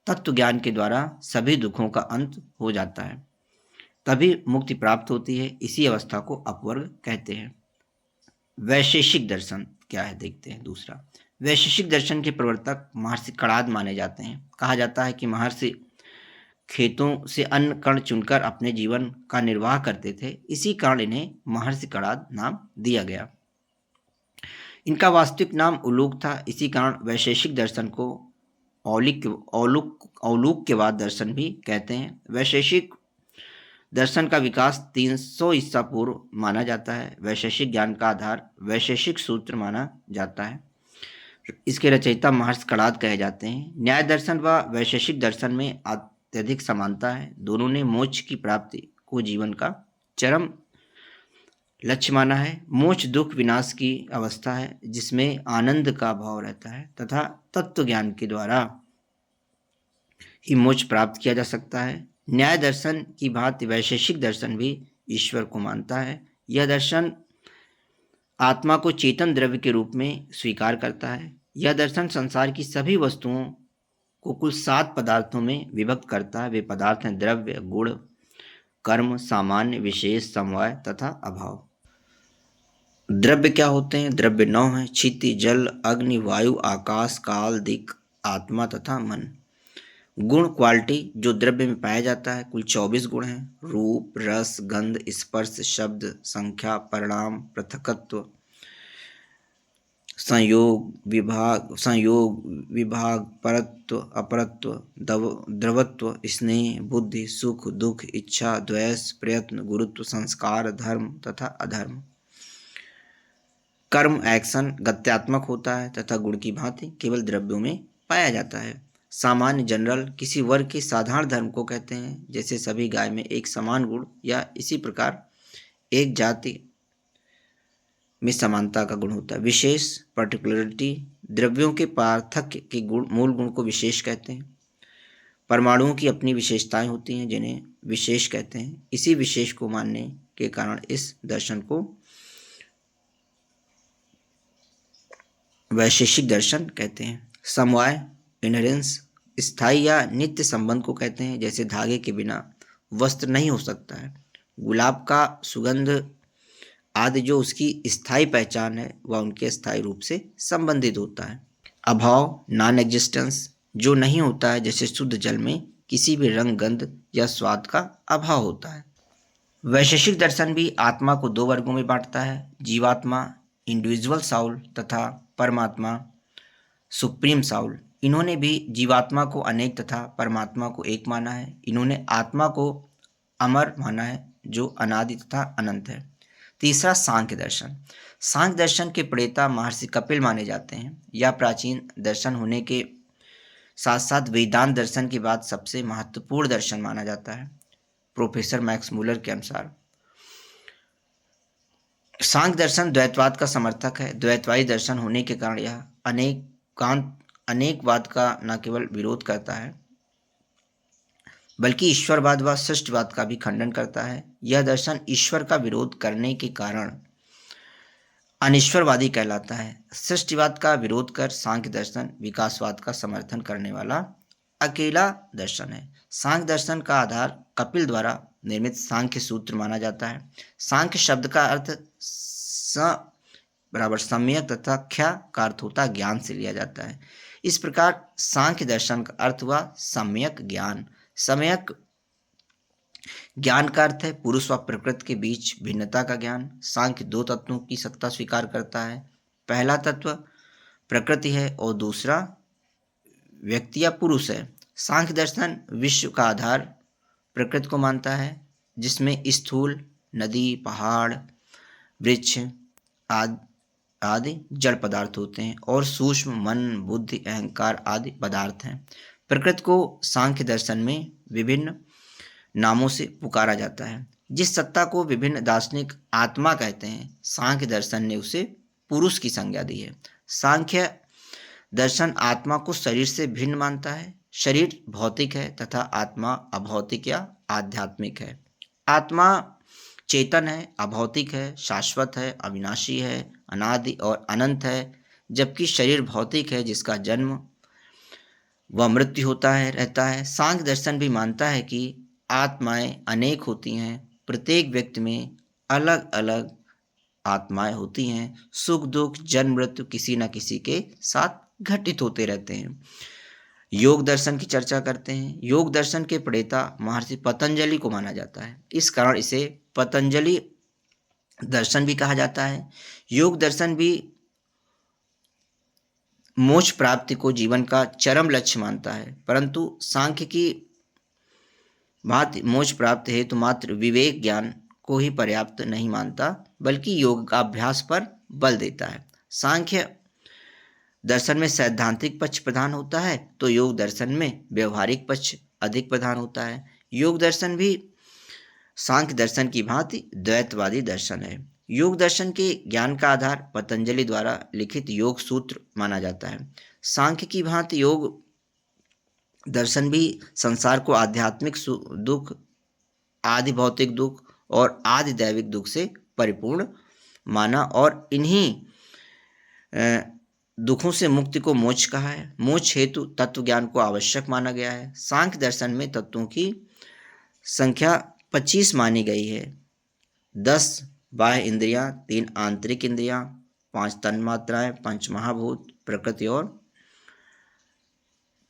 तत्व ज्ञान के द्वारा सभी दुखों का अंत हो जाता है, तभी मुक्ति प्राप्त होती है। इसी अवस्था को अपवर्ग कहते हैं। वैशेषिक दर्शन क्या है देखते हैं। दूसरा, वैशेषिक दर्शन के प्रवर्तक महर्षि कणाद माने जाते हैं। कहा जाता है कि महर्षि खेतों से अन्न कण चुनकर अपने जीवन का निर्वाह करते थे, इसी कारण इन्हें महर्षि कणाद नाम दिया गया। इनका वास्तविक नाम उलूक था। इसी कारण वैशेषिक दर्शन को औलूक्यवाद दर्शन भी कहते हैं। वैशेषिक दर्शन का विकास 300 ईसा पूर्व माना जाता है। वैशेषिक ज्ञान का आधार वैशेषिक सूत्र माना जाता है। इसके रचयिता महर्षि कणाद कहे जाते हैं। न्याय दर्शन व वैशेषिक दर्शन में अत्यधिक समानता है। दोनों ने मोक्ष की प्राप्ति को जीवन का चरम लक्ष्य माना है। मोक्ष दुख विनाश की अवस्था है, जिसमें आनंद का भाव रहता है तथा तत्व ज्ञान के द्वारा ही मोक्ष प्राप्त किया जा सकता है। न्याय दर्शन की भांति वैशेषिक दर्शन भी ईश्वर को मानता है। यह दर्शन आत्मा को चेतन द्रव्य के रूप में स्वीकार करता है। यह दर्शन संसार की सभी वस्तुओं को कुल 7 पदार्थों में विभक्त करता है। वे पदार्थ हैं द्रव्य, गुण, कर्म, सामान्य, विशेष, समवाय तथा अभाव। द्रव्य क्या होते हैं? द्रव्य 9 हैं। क्षिति, जल, अग्नि, वायु, आकाश, काल, दिक्, आत्मा तथा मन। गुण क्वालिटी जो द्रव्य में पाया जाता है, कुल 24 गुण हैं। रूप, रस, गंध, स्पर्श, शब्द, संख्या, परिणाम, पृथकत्व, संयोग विभाग, परत्व, अपरत्व, द्रवत्व, स्नेह, बुद्धि, सुख, दुख, इच्छा, द्वेष, प्रयत्न, गुरुत्व, संस्कार, धर्म तथा अधर्म। कर्म एक्शन गत्यात्मक होता है तथा गुण की भांति केवल द्रव्यों में पाया जाता है। सामान्य जनरल किसी वर्ग के साधारण धर्म को कहते हैं, जैसे सभी गाय में एक समान गुण, या इसी प्रकार एक जाति में समानता का गुण होता है। विशेष पर्टिकुलरिटी द्रव्यों के पार्थक्य के गुण, मूल गुण को विशेष कहते हैं। परमाणुओं की अपनी विशेषताएं होती हैं जिन्हें विशेष कहते हैं। इसी विशेष को मानने के कारण इस दर्शन को वैशेषिक दर्शन कहते हैं। समवाय इनहेरेंस स्थायी या नित्य संबंध को कहते हैं, जैसे धागे के बिना वस्त्र नहीं हो सकता है। गुलाब का सुगंध आदि जो उसकी स्थायी पहचान है वह उनके स्थायी रूप से संबंधित होता है। अभाव नॉन एग्जिस्टेंस जो नहीं होता है, जैसे शुद्ध जल में किसी भी रंग, गंध या स्वाद का अभाव होता है। वैशेषिक दर्शन भी आत्मा को 2 वर्गों में बांटता है, जीवात्मा इंडिविजुअल साउल तथा परमात्मा सुप्रीम साउल। इन्होंने भी जीवात्मा को अनेक तथा परमात्मा को एक माना है। इन्होंने आत्मा को अमर माना है जो अनादि तथा अनंत है। तीसरा सांख्य दर्शन। सांख्य दर्शन के प्रणेता महर्षि कपिल माने जाते हैं। यह प्राचीन दर्शन होने के साथ साथ वेदांत दर्शन के बाद सबसे महत्वपूर्ण दर्शन माना जाता है। प्रोफेसर मैक्स मूलर के अनुसार सांख्य दर्शन द्वैतवाद का समर्थक है। द्वैतवादी दर्शन होने के कारण यह अनेकवाद का न केवल विरोध करता है बल्कि ईश्वरवाद व सृष्टिवाद का भी खंडन करता है। यह दर्शन ईश्वर का विरोध करने के कारण अनिश्वरवादी कहलाता है। सृष्टिवाद का विरोध कर सांख्य दर्शन विकासवाद का समर्थन करने वाला अकेला दर्शन है। सांख्य दर्शन का आधार कपिल द्वारा निर्मित सांख्य सूत्र माना जाता है। सांख्य शब्द का अर्थ बराबर सम्यक तथा ख्या का अर्थ होता ज्ञान से लिया जाता है। इस प्रकार सांख्य दर्शन का अर्थ हुआ सम्यक ज्ञान। सम्यक ज्ञान का अर्थ है पुरुष व प्रकृति के बीच भिन्नता का ज्ञान। सांख्य 2 तत्वों की सत्ता स्वीकार करता है। पहला तत्व प्रकृति है और दूसरा व्यक्ति या पुरुष है। सांख्य दर्शन विश्व का आधार प्रकृति को मानता है, जिसमें स्थूल नदी, पहाड़, वृक्ष आदि जड़ पदार्थ होते हैं और सूक्ष्म मन, बुद्धि, अहंकार आदि पदार्थ हैं। प्रकृति को सांख्य दर्शन में विभिन्न नामों से पुकारा जाता है। जिस सत्ता को विभिन्न दार्शनिक आत्मा कहते हैं, सांख्य दर्शन ने उसे पुरुष की संज्ञा दी है। सांख्य दर्शन आत्मा को शरीर से भिन्न मानता है। शरीर भौतिक है तथा आत्मा अभौतिक या आध्यात्मिक है। आत्मा चेतन है, अभौतिक है, शाश्वत है, अविनाशी है, अनादि और अनंत है, जबकि शरीर भौतिक है जिसका जन्म व मृत्यु होता है रहता है। सांख्य दर्शन भी मानता है कि आत्माएं अनेक होती हैं, प्रत्येक व्यक्ति में अलग अलग आत्माएं होती हैं। सुख दुख जन्म मृत्यु किसी न किसी के साथ घटित होते रहते हैं। योग दर्शन की चर्चा करते हैं। योग दर्शन के प्रणेता महर्षि पतंजलि को माना जाता है, इस कारण इसे पतंजलि दर्शन भी कहा जाता है। योग दर्शन भी मोक्ष प्राप्ति को जीवन का चरम लक्ष्य मानता है, परंतु सांख्य की भांति मोक्ष प्राप्ति हेतु मात्र विवेक ज्ञान को ही पर्याप्त नहीं मानता, बल्कि योग का अभ्यास पर बल देता है। सांख्य दर्शन में सैद्धांतिक पक्ष प्रधान होता है, तो योग दर्शन में व्यवहारिक पक्ष अधिक प्रधान होता है। योग दर्शन भी सांख्य दर्शन की भांति द्वैतवादी दर्शन है। योग दर्शन के ज्ञान का आधार पतंजलि द्वारा लिखित योग सूत्र माना जाता है। सांख्य की भांति योग दर्शन भी संसार को आध्यात्मिक दुख, आदि भौतिक दुख और आदि दैविक दुख से परिपूर्ण माना और इन्हीं दुखों से मुक्ति को मोक्ष कहा है। मोक्ष हेतु तत्व ज्ञान को आवश्यक माना गया है। सांख्य दर्शन में तत्वों की संख्या 25 मानी गई है। 10 बाह्य इंद्रियां, 3 आंतरिक इंद्रियां, 5 तन्मात्राएं, 5 महाभूत, प्रकृति और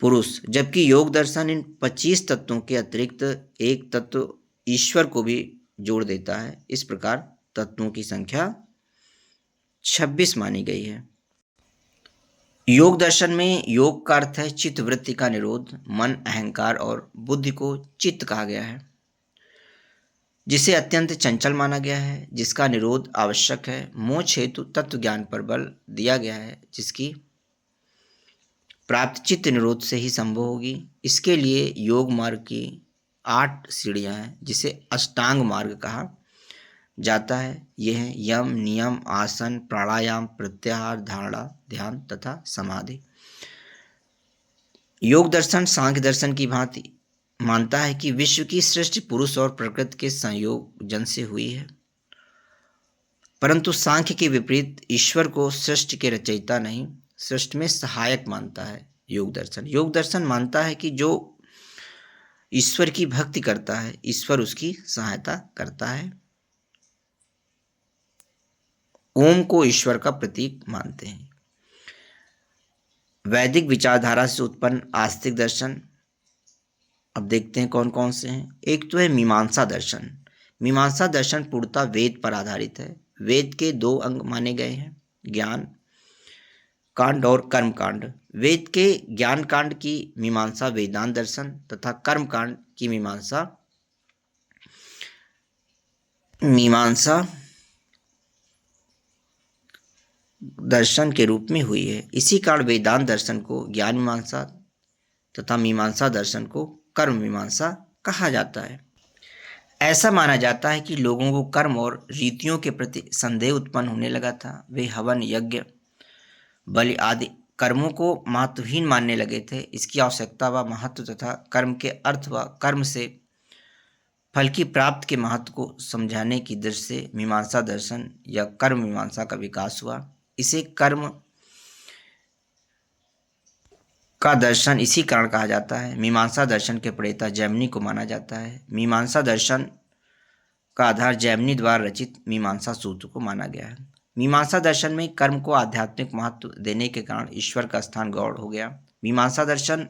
पुरुष। जबकि योग दर्शन इन 25 तत्वों के अतिरिक्त एक तत्व ईश्वर को भी जोड़ देता है। इस प्रकार तत्वों की संख्या 26 मानी गई है। योग दर्शन में योग का अर्थ है चित्त वृत्ति का निरोध। मन, अहंकार और बुद्धि को चित्त कहा गया है, जिसे अत्यंत चंचल माना गया है, जिसका निरोध आवश्यक है। मोक्ष हेतु तत्व ज्ञान पर बल दिया गया है, जिसकी प्राप्ति चित्त निरोध से ही संभव होगी। इसके लिए योग मार्ग की 8 सीढ़ियां हैं, जिसे अष्टांग मार्ग कहा जाता है। यह है यम, नियम, आसन, प्राणायाम, प्रत्याहार, धारणा, ध्यान तथा समाधि। योग दर्शन सांख्य दर्शन की भांति मानता है कि विश्व की सृष्टि पुरुष और प्रकृति के संयोजन से हुई है, परंतु सांख्य के विपरीत ईश्वर को सृष्टि के रचयिता नहीं, सृष्टि में सहायक मानता है। योग दर्शन मानता है कि जो ईश्वर की भक्ति करता है, ईश्वर उसकी सहायता करता है। ओम को ईश्वर का प्रतीक मानते हैं। वैदिक विचारधारा से उत्पन्न आस्तिक दर्शन अब देखते हैं कौन कौन से हैं। एक तो है मीमांसा दर्शन। मीमांसा दर्शन पूर्णतः वेद पर आधारित है। वेद के 2 अंग माने गए हैं, ज्ञान कांड और कर्म कांड। वेद के ज्ञान कांड की मीमांसा वेदांत दर्शन तथा कर्म कांड की मीमांसा दर्शन के रूप में हुई है। इसी कारण वेदांत दर्शन को ज्ञान मीमांसा तथा मीमांसा दर्शन को कर्म मीमांसा कहा जाता है। ऐसा माना जाता है कि लोगों को कर्म और रीतियों के प्रति संदेह उत्पन्न होने लगा था। वे हवन, यज्ञ, बलि आदि कर्मों को महत्वहीन मानने लगे थे। इसकी आवश्यकता व महत्व तथा कर्म के अर्थ व कर्म से फल की प्राप्ति के महत्व को समझाने की दृष्टि से मीमांसा दर्शन या कर्म मीमांसा का विकास हुआ। इसे कर्म का दर्शन इसी कारण कहा जाता है। मीमांसा दर्शन के प्रणेता जैमिनी को माना जाता है। मीमांसा दर्शन का आधार जैमिनी द्वारा रचित मीमांसा सूत्र को माना गया है। मीमांसा दर्शन में कर्म को आध्यात्मिक महत्व देने के कारण ईश्वर का स्थान गौण हो गया। मीमांसा दर्शन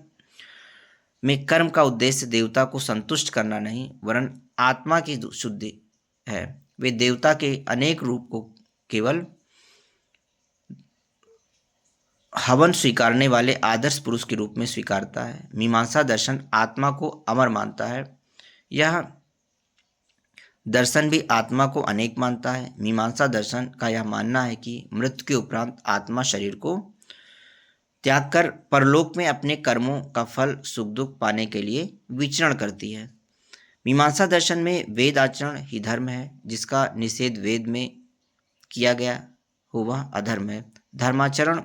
में कर्म का उद्देश्य देवता को संतुष्ट करना नहीं, वरन आत्मा की शुद्धि है। वे देवता के अनेक रूप को केवल हवन स्वीकारने वाले आदर्श पुरुष के रूप में स्वीकारता है। मीमांसा दर्शन आत्मा को अमर मानता है। यह दर्शन भी आत्मा को अनेक मानता है। मीमांसा दर्शन का यह मानना है कि मृत्यु के उपरांत आत्मा शरीर को त्याग कर परलोक में अपने कर्मों का फल सुख दुख पाने के लिए विचरण करती है। मीमांसा दर्शन में वेद आचरण ही धर्म है। जिसका निषेध वेद में किया गया हो वह अधर्म है। धर्माचरण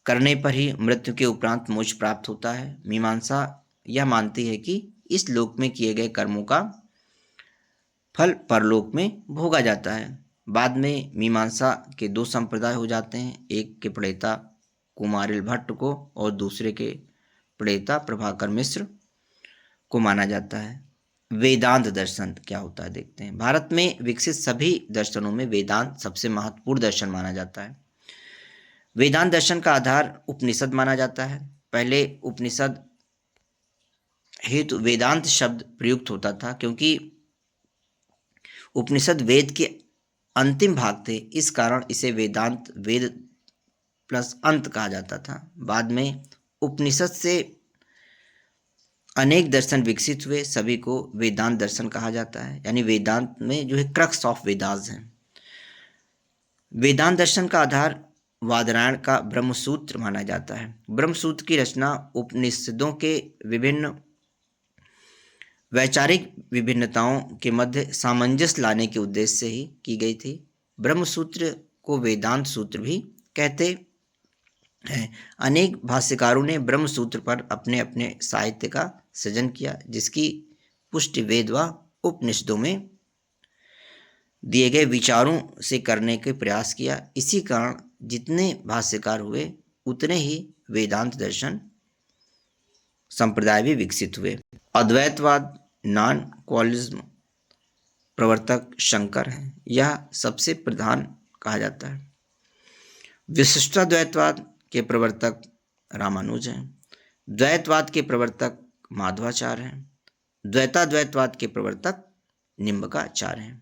करने पर ही मृत्यु के उपरांत मोक्ष प्राप्त होता है। मीमांसा यह मानती है कि इस लोक में किए गए कर्मों का फल परलोक में भोगा जाता है। बाद में मीमांसा के 2 संप्रदाय हो जाते हैं। एक के प्रणेता कुमारिल भट्ट को और दूसरे के प्रणेता प्रभाकर मिश्र को माना जाता है। वेदांत दर्शन क्या होता है देखते हैं। भारत में विकसित सभी दर्शनों में वेदांत सबसे महत्वपूर्ण दर्शन माना जाता है। वेदांत दर्शन का आधार उपनिषद माना जाता है। पहले उपनिषद हेतु वेदांत शब्द प्रयुक्त होता था, क्योंकि उपनिषद वेद के अंतिम भाग थे। इस कारण इसे वेदांत वेद प्लस अंत कहा जाता था। बाद में उपनिषद से अनेक दर्शन विकसित हुए, सभी को वेदांत दर्शन कहा जाता है। यानी वेदांत में जो है क्रक्स ऑफ वेदास है। वेदांत दर्शन का आधार वादरायण का ब्रह्मसूत्र माना जाता है। ब्रह्मसूत्र की रचना उपनिषदों के विभिन्न वैचारिक विभिन्नताओं के मध्य सामंजस्य लाने के उद्देश्य से ही की गई थी। ब्रह्मसूत्र को वेदांत सूत्र भी कहते हैं। अनेक भाष्यकारों ने ब्रह्मसूत्र पर अपने अपने साहित्य का सृजन किया, जिसकी पुष्टि वेद व उपनिषदों में दिए गए विचारों से करने के प्रयास किया। इसी कारण जितने भाष्यकार हुए उतने ही वेदांत दर्शन संप्रदाय भी विकसित हुए। अद्वैतवाद नॉन क्वालिज्म प्रवर्तक शंकर हैं, यह सबसे प्रधान कहा जाता है। विशिष्टाद्वैतवाद के प्रवर्तक रामानुज हैं। द्वैतवाद के प्रवर्तक माधवाचार्य हैं। द्वैताद्वैतवाद के प्रवर्तक निम्बकाचार्य हैं।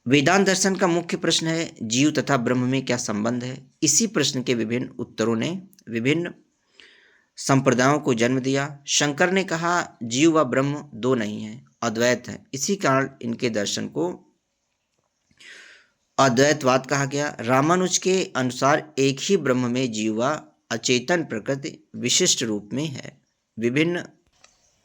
वेदांत दर्शन का मुख्य प्रश्न है जीव तथा ब्रह्म में क्या संबंध है। इसी प्रश्न के विभिन्न उत्तरों ने विभिन्न संप्रदायों को जन्म दिया। शंकर ने कहा जीव व ब्रह्म दो नहीं है, अद्वैत है। इसी कारण इनके दर्शन को अद्वैतवाद कहा गया। रामानुज के अनुसार एक ही ब्रह्म में जीव व अचेतन प्रकृति विशिष्ट रूप में है। विभिन्न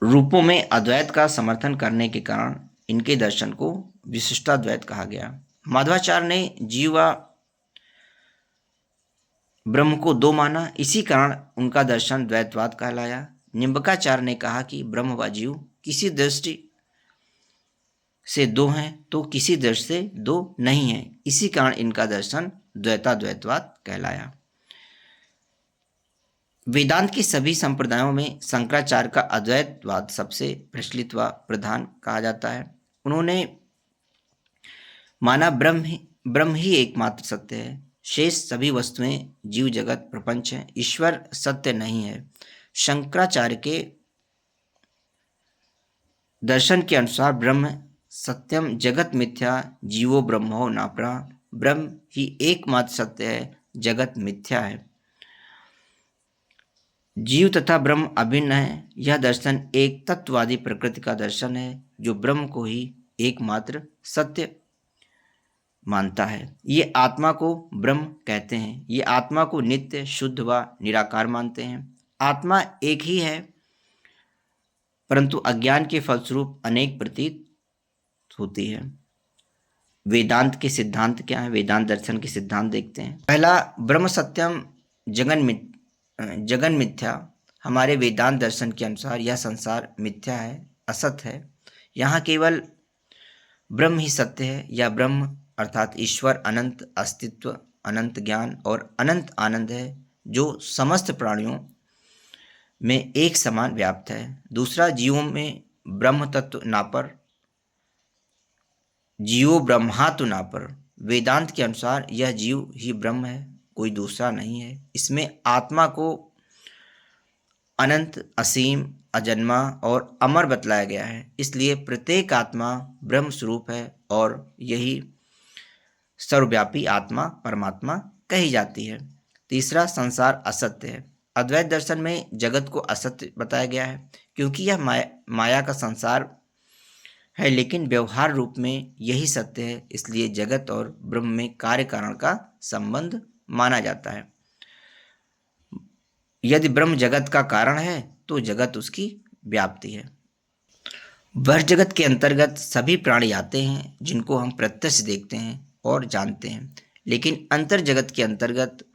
रूपों में अद्वैत का समर्थन करने के कारण इनके दर्शन को विशिष्टाद्वैत कहा गया। माधवाचार्य ने जीव व ब्रह्म को दो माना, इसी कारण उनका दर्शन द्वैतवाद कहलाया। निम्बकाचार्य ने कहा कि ब्रह्म व जीव किसी दृष्टि से दो हैं तो किसी दृष्टि से दो नहीं हैं, इसी कारण इनका दर्शन द्वैताद्वैतवाद कहलाया। वेदांत के सभी संप्रदायों में शंकराचार्य का अद्वैतवाद सबसे प्रचलित व प्रधान कहा जाता है। उन्होंने माना ब्रह्म ही एकमात्र सत्य है, शेष सभी वस्तुएं जीव जगत प्रपंच हैं, ईश्वर सत्य नहीं है। शंकराचार्य के दर्शन के अनुसार ब्रह्म सत्यम जगत मिथ्या जीवो ब्रह्मो नापरा, ब्रह्म ही एकमात्र सत्य है, जगत मिथ्या है। जीव तथा ब्रह्म अभिन्न है। यह दर्शन एक तत्ववादी प्रकृति का दर्शन है जो ब्रह्म को ही एकमात्र सत्य मानता है। ये आत्मा को ब्रह्म कहते हैं। ये आत्मा को नित्य शुद्ध व निराकार मानते हैं। आत्मा एक ही है परंतु अज्ञान के फलस्वरूप अनेक प्रतीत होती है। वेदांत के सिद्धांत क्या है, वेदांत दर्शन के सिद्धांत देखते हैं। पहला, ब्रह्म सत्यम जगन मिथ्या। हमारे वेदांत दर्शन के अनुसार यह संसार मिथ्या है, असत है। यहाँ केवल ब्रह्म ही सत्य है। यह ब्रह्म अर्थात ईश्वर अनंत अस्तित्व, अनंत ज्ञान और अनंत आनंद है जो समस्त प्राणियों में एक समान व्याप्त है। दूसरा, जीवों में ब्रह्म तत्व नापर, जीवो ब्रह्मात्व नापर। वेदांत के अनुसार यह जीव ही ब्रह्म है, कोई दूसरा नहीं है। इसमें आत्मा को अनंत, असीम, अजन्मा और अमर बतलाया गया है। इसलिए प्रत्येक आत्मा ब्रह्म स्वरूप है और यही सर्वव्यापी आत्मा परमात्मा कही जाती है। तीसरा, संसार असत्य है। अद्वैत दर्शन में जगत को असत्य बताया गया है क्योंकि यह माया का संसार है, लेकिन व्यवहार रूप में यही सत्य है। इसलिए जगत और ब्रह्म में कार्य कारण का संबंध माना जाता है। यदि ब्रह्म जगत का कारण है तो जगत उसकी व्याप्ति है। वह जगत के अंतर्गत सभी प्राणी आते हैं जिनको हम प्रत्यक्ष देखते हैं और जानते हैं, लेकिन अंतर जगत के अंतर्गत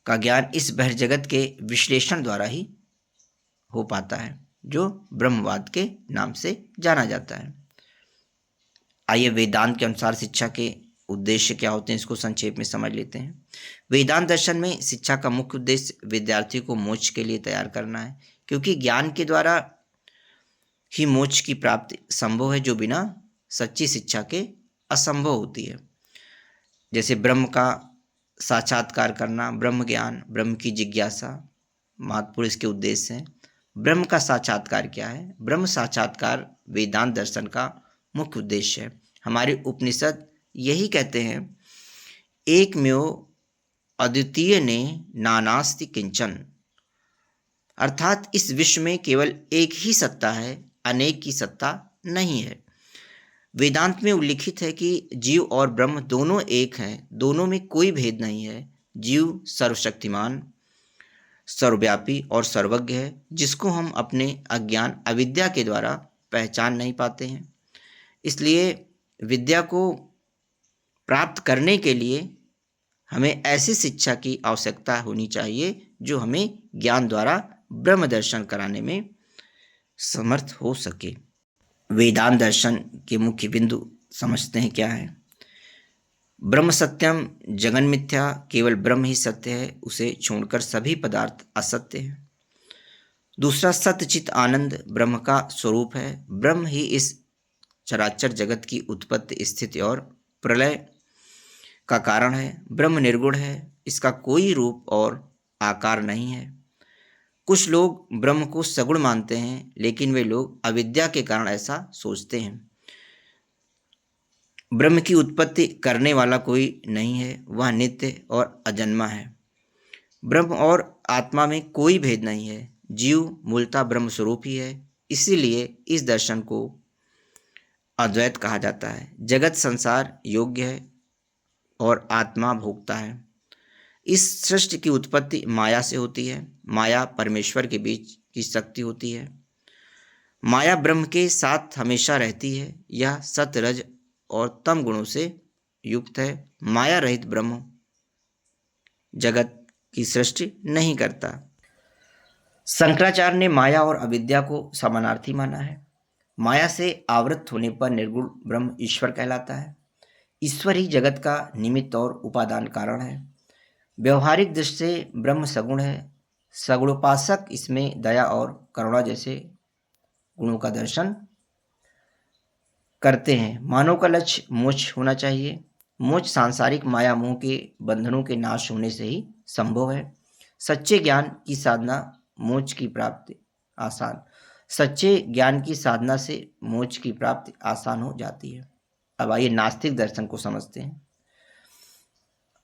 का ज्ञान इस बहिर्जगत के विश्लेषण द्वारा ही हो पाता है जो ब्रह्मवाद के नाम से जाना जाता है। आइए वेदांत के अनुसार शिक्षा के उद्देश्य क्या होते हैं इसको संक्षेप में समझ लेते हैं। वेदांत दर्शन में शिक्षा का मुख्य उद्देश्य विद्यार्थी को मोक्ष के लिए तैयार करना है, क्योंकि ज्ञान के द्वारा ही मोक्ष की प्राप्ति संभव है जो बिना सच्ची शिक्षा के असंभव होती है। जैसे ब्रह्म का साक्षात्कार करना, ब्रह्म ज्ञान, ब्रह्म की जिज्ञासा महत्वपूर्ण इसके उद्देश्य हैं। ब्रह्म का साक्षात्कार क्या है? ब्रह्म साक्षात्कार वेदांत दर्शन का मुख्य उद्देश्य है। हमारे उपनिषद यही कहते हैं, एकमेव अद्वितीय ने नानास्ति किंचन, अर्थात इस विश्व में केवल एक ही सत्ता है, अनेक की सत्ता नहीं है। वेदांत में उल्लिखित है कि जीव और ब्रह्म दोनों एक हैं, दोनों में कोई भेद नहीं है। जीव सर्वशक्तिमान, सर्वव्यापी और सर्वज्ञ है, जिसको हम अपने अज्ञान अविद्या के द्वारा पहचान नहीं पाते हैं। इसलिए विद्या को प्राप्त करने के लिए हमें ऐसी शिक्षा की आवश्यकता होनी चाहिए जो हमें ज्ञान द्वारा ब्रह्म दर्शन कराने में समर्थ हो सके। वेदांत दर्शन के मुख्य बिंदु समझते हैं क्या है। ब्रह्म सत्यम जगन मिथ्या, केवल ब्रह्म ही सत्य है, उसे छोड़कर सभी पदार्थ असत्य हैं। दूसरा, सत्यचित आनंद ब्रह्म का स्वरूप है। ब्रह्म ही इस चराचर जगत की उत्पत्ति, स्थिति और प्रलय का कारण है। ब्रह्म निर्गुण है, इसका कोई रूप और आकार नहीं है। कुछ लोग ब्रह्म को सगुण मानते हैं, लेकिन वे लोग अविद्या के कारण ऐसा सोचते हैं। ब्रह्म की उत्पत्ति करने वाला कोई नहीं है, वह नित्य और अजन्मा है। ब्रह्म और आत्मा में कोई भेद नहीं है। जीव मूलतः ब्रह्म स्वरूप ही है, इसीलिए इस दर्शन को अद्वैत कहा जाता है। जगत संसार योग्य है और आत्मा भोगता है। इस सृष्टि की उत्पत्ति माया से होती है। माया परमेश्वर के बीच की शक्ति होती है। माया ब्रह्म के साथ हमेशा रहती है। यह सत, रज और तम गुणों से युक्त है। माया रहित ब्रह्म जगत की सृष्टि नहीं करता। शंकराचार्य ने माया और अविद्या को समानार्थी माना है। माया से आवृत होने पर निर्गुण ब्रह्म ईश्वर कहलाता है। ईश्वर ही जगत का निमित्त और उपादान कारण है। व्यवहारिक दृष्टि से ब्रह्म सगुण है। सगुणोपासक इसमें दया और करुणा जैसे गुणों का दर्शन करते हैं। मानव का लक्ष्य मोक्ष होना चाहिए। मोक्ष सांसारिक माया मोह के बंधनों के नाश होने से ही संभव है। सच्चे ज्ञान की साधना मोक्ष की प्राप्ति आसान सच्चे ज्ञान की साधना से मोक्ष की प्राप्ति आसान हो जाती है। अब आइए नास्तिक दर्शन को समझते हैं।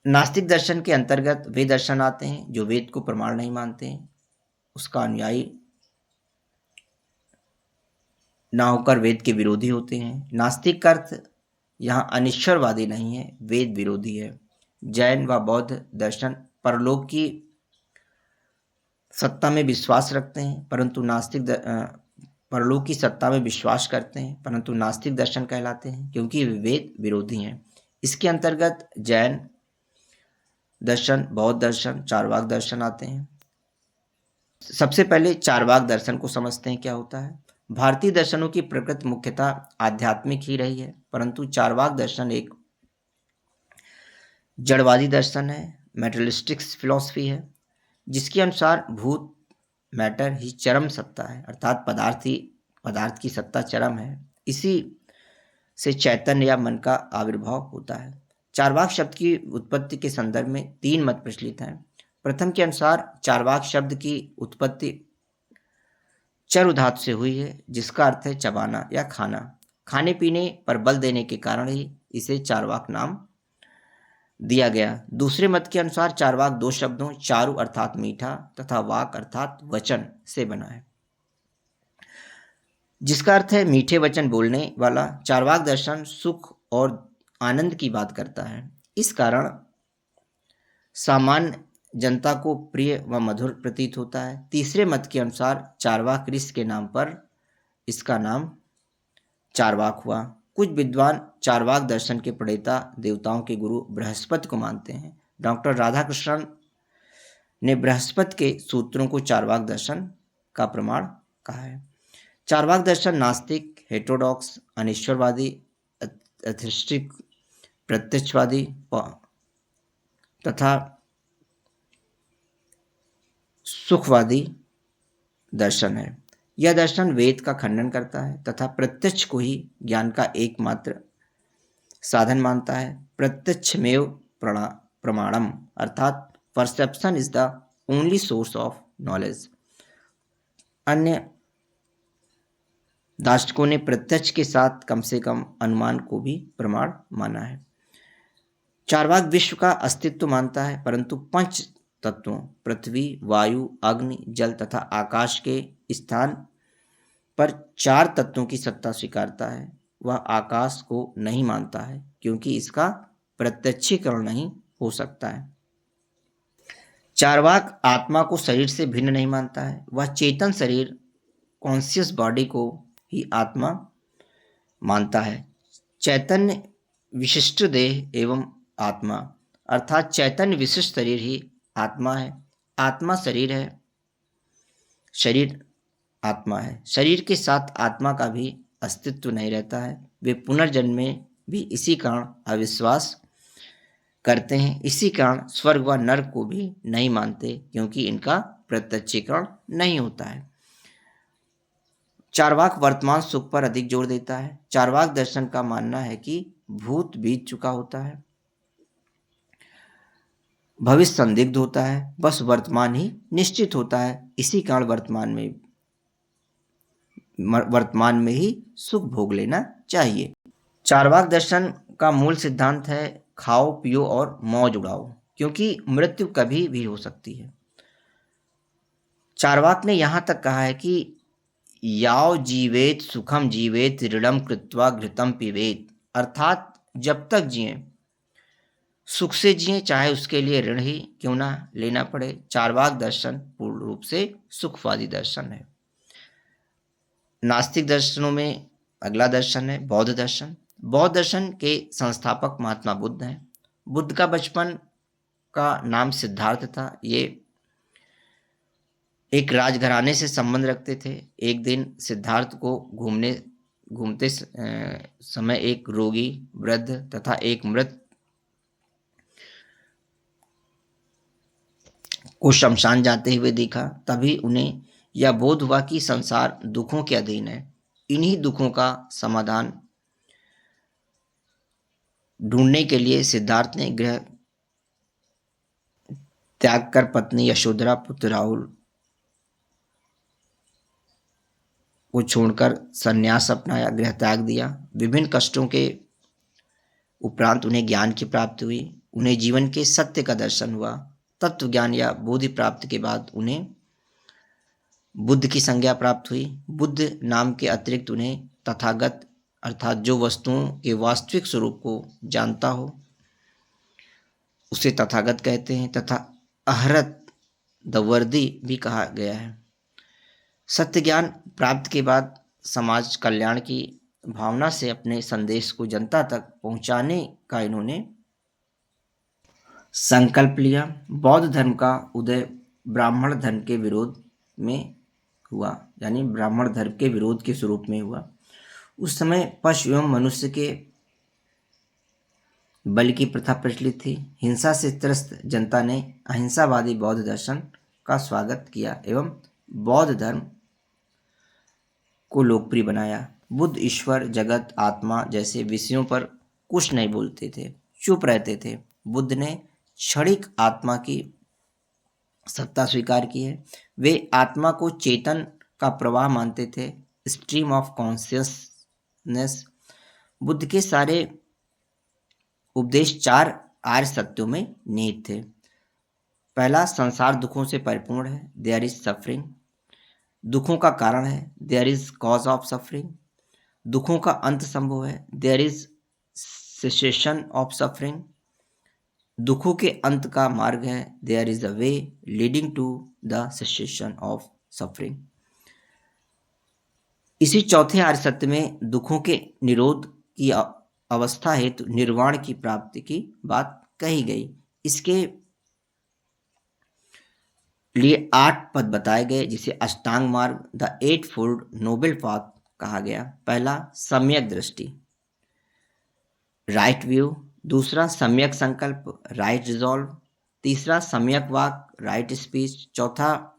नास्तिक दर्शन के अंतर्गत वे दर्शन आते हैं जो वेद को प्रमाण नहीं मानते हैं, उसका अनुयायी ना होकर वेद के विरोधी होते हैं। नास्तिक का अर्थ यहाँ अनिश्वरवादी नहीं है, वेद विरोधी है। जैन व बौद्ध दर्शन परलोक की सत्ता में विश्वास रखते हैं, परंतु परलोक की सत्ता में विश्वास करते हैं, परंतु नास्तिक दर्शन कहलाते हैं, क्योंकि वे वेद विरोधी हैं। इसके अंतर्गत जैन दर्शन, बौद्ध दर्शन, चारवाक दर्शन आते हैं। सबसे पहले चारवाक दर्शन को समझते हैं क्या होता है। भारतीय दर्शनों की प्रकृति मुख्यतः आध्यात्मिक ही रही है, परंतु चारवाक दर्शन एक जड़वादी दर्शन है, मेटेरियलिस्टिक्स फिलॉसफी है, जिसके अनुसार भूत मैटर ही चरम सत्ता है, अर्थात पदार्थ की सत्ता चरम है। इसी से चैतन्य या मन का आविर्भाव होता है। चारवाक शब्द की उत्पत्ति के संदर्भ में 3 मत प्रचलित हैं। प्रथम के अनुसार चारवाक शब्द की उत्पत्ति चरु धातु से हुई है, जिसका अर्थ है चबाना या खाना। खाने पीने पर बल देने के कारण ही इसे चारवाक नाम दिया गया। दूसरे मत के अनुसार चारवाक 2 शब्दों चारु अर्थात मीठा तथा वाक अर्थात वचन से बना है, जिसका अर्थ है मीठे वचन बोलने वाला। चारवाक दर्शन सुख और आनंद की बात करता है, इस कारण सामान्य जनता को प्रिय व मधुर प्रतीत होता है। तीसरे मत के अनुसार चारवाक ऋषि के नाम पर इसका नाम चारवाक हुआ। कुछ विद्वान चारवाक दर्शन के प्रणेता देवताओं के गुरु बृहस्पति को मानते हैं। डॉक्टर राधाकृष्णन ने बृहस्पति के सूत्रों को चारवाक दर्शन का प्रमाण कहा है। चारवाक दर्शन नास्तिक, हेटेरोडॉक्स, अनिश्वरवादी, एथिस्टिक, प्रत्यक्षवादी तथा सुखवादी दर्शन है। यह दर्शन वेद का खंडन करता है तथा प्रत्यक्ष को ही ज्ञान का एकमात्र साधन मानता है। प्रत्यक्षमेव प्रमाणम अर्थात perception is the only source of knowledge. अन्य दार्शनिकों ने प्रत्यक्ष के साथ कम से कम अनुमान को भी प्रमाण माना है। चारवाक विश्व का अस्तित्व मानता है, परंतु 5 तत्वों पृथ्वी, वायु, अग्नि, जल तथा आकाश के स्थान पर 4 तत्वों की सत्ता स्वीकारता है। वह आकाश को नहीं मानता है, क्योंकि इसका प्रत्यक्षीकरण नहीं हो सकता है। चारवाक आत्मा को शरीर से भिन्न नहीं मानता है। वह चेतन शरीर, कॉन्शियस बॉडी को ही आत्मा मानता है। चैतन्य विशिष्ट देह एवं आत्मा अर्थात चैतन्य विशिष्ट शरीर ही आत्मा है। आत्मा शरीर है, शरीर आत्मा है। शरीर के साथ आत्मा का भी अस्तित्व नहीं रहता है। वे पुनर्जन्म में भी इसी कारण अविश्वास करते हैं। इसी कारण स्वर्ग व नर्क को भी नहीं मानते, क्योंकि इनका प्रत्यक्षीकरण नहीं होता है। चार्वाक वर्तमान सुख पर अधिक जोर देता है। चार्वाक दर्शन का मानना है कि भूत बीत चुका होता है, भविष्य संदिग्ध होता है, बस वर्तमान ही निश्चित होता है। इसी कारण वर्तमान में ही सुख भोग लेना चाहिए। चार्वाक दर्शन का मूल सिद्धांत है खाओ पियो और मौज उड़ाओ, क्योंकि मृत्यु कभी भी हो सकती है। चार्वाक ने यहाँ तक कहा है कि याव जीवेत सुखम जीवेत ऋणम कृत्वा घृतम पिबेत, अर्थात जब तक जिए सुख से जिए, चाहे उसके लिए ऋण ही क्यों ना लेना पड़े। चार्वाक दर्शन पूर्ण रूप से सुखवादी दर्शन है। नास्तिक दर्शनों में अगला दर्शन है बौद्ध दर्शन। बौद्ध दर्शन के संस्थापक महात्मा बुद्ध हैं। बुद्ध का बचपन का नाम सिद्धार्थ था। ये एक राजघराने से संबंध रखते थे। एक दिन सिद्धार्थ को घूमते समय एक रोगी, वृद्ध तथा एक मृत को शमशान जाते हुए देखा। तभी उन्हें यह बोध हुआ कि संसार दुखों के अधीन है। इन्हीं दुखों का समाधान ढूंढने के लिए सिद्धार्थ ने गृह त्याग कर पत्नी यशोधरा, पुत्र राहुल को छोड़कर संन्यास अपनाया, गृह त्याग दिया। विभिन्न कष्टों के उपरांत उन्हें ज्ञान की प्राप्ति हुई। उन्हें जीवन के सत्य का दर्शन हुआ। तत्व ज्ञान या बोधि प्राप्ति के बाद उन्हें बुद्ध की संज्ञा प्राप्त हुई। बुद्ध नाम के अतिरिक्त उन्हें तथागत, अर्थात जो वस्तुओं के वास्तविक स्वरूप को जानता हो उसे तथागत कहते हैं, तथा अहरत दवर्दी भी कहा गया है। सत्य ज्ञान प्राप्त के बाद समाज कल्याण की भावना से अपने संदेश को जनता तक पहुंचाने का इन्होंने संकल्प लिया। बौद्ध धर्म का उदय ब्राह्मण धर्म के विरोध में हुआ, यानी ब्राह्मण धर्म के विरोध के स्वरूप में हुआ। उस समय पशु एवं मनुष्य के बलि की प्रथा प्रचलित थी। हिंसा से त्रस्त जनता ने अहिंसावादी बौद्ध दर्शन का स्वागत किया एवं बौद्ध धर्म को लोकप्रिय बनाया। बुद्ध ईश्वर, जगत, आत्मा जैसे विषयों पर कुछ नहीं बोलते थे, चुप रहते थे। बुद्ध ने क्षणिक आत्मा की सत्ता स्वीकार की है। वे आत्मा को चेतन का प्रवाह मानते थे, स्ट्रीम ऑफ कॉन्शियसनेस। बुद्ध के सारे उपदेश 4 आर्य सत्यों में निहित थे। पहला, संसार दुखों से परिपूर्ण है, देयर इज सफरिंग। दुखों का कारण है, there is cause of suffering. दुखों का अंत संभव है, there is cessation of suffering. दुखों के अंत का मार्ग है, there is a way leading to the cessation of suffering. इसी चौथे आर्य सत्य में दुखों के निरोध की अवस्था हेतु निर्वाण की प्राप्ति की बात कही गई। इसके लिए 8 पद बताए गए, जिसे अष्टांग मार्ग, द 8फोल्ड नोबल पाथ कहा गया। पहला, सम्यक दृष्टि, राइट व्यू। दूसरा, सम्यक संकल्प, राइट रिजॉल्व। तीसरा, सम्यक वाक, राइट स्पीच। चौथा,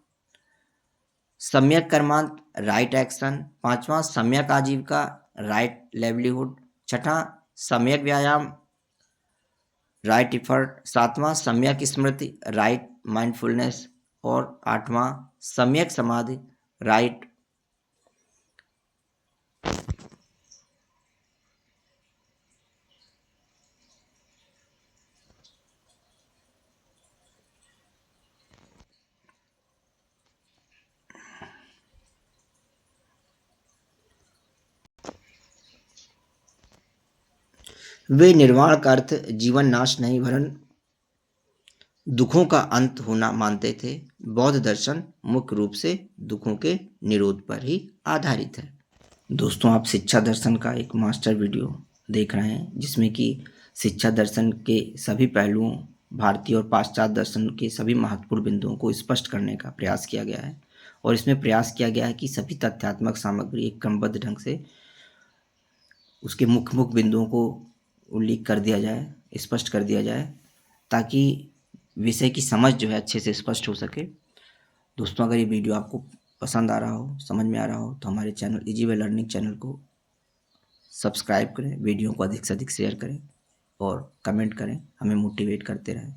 सम्यक कर्मांत, राइट एक्शन। पांचवा, सम्यक आजीविका, राइट लेवलीहुड। छठा, सम्यक व्यायाम, राइट इफर्ट। सातवां, सम्यक स्मृति, राइट माइंडफुलनेस। और आठवां, सम्यक समाधि, राइट। वे निर्वाण का अर्थ जीवन नाश नहीं वरन दुखों का अंत होना मानते थे। बौद्ध दर्शन मुख्य रूप से दुखों के निरोध पर ही आधारित है। दोस्तों, आप शिक्षा दर्शन का एक मास्टर वीडियो देख रहे हैं, जिसमें कि शिक्षा दर्शन के सभी पहलुओं, भारतीय और पाश्चात्य दर्शन के सभी महत्वपूर्ण बिंदुओं को स्पष्ट करने का प्रयास किया गया है। और इसमें प्रयास किया गया है कि सभी तथ्यात्मक सामग्री एक क्रमबद्ध ढंग से उसके मुख्य मुख्य बिंदुओं को उल्लेख कर दिया जाए, स्पष्ट कर दिया जाए। ताकि विषय की समझ जो है अच्छे से स्पष्ट हो सके। दोस्तों, अगर ये वीडियो आपको पसंद आ रहा हो, समझ में आ रहा हो, तो हमारे channel easy way learning channel को सब्सक्राइब करें, वीडियो को अधिक से अधिक शेयर करें और कमेंट करें, हमें मोटिवेट करते रहें।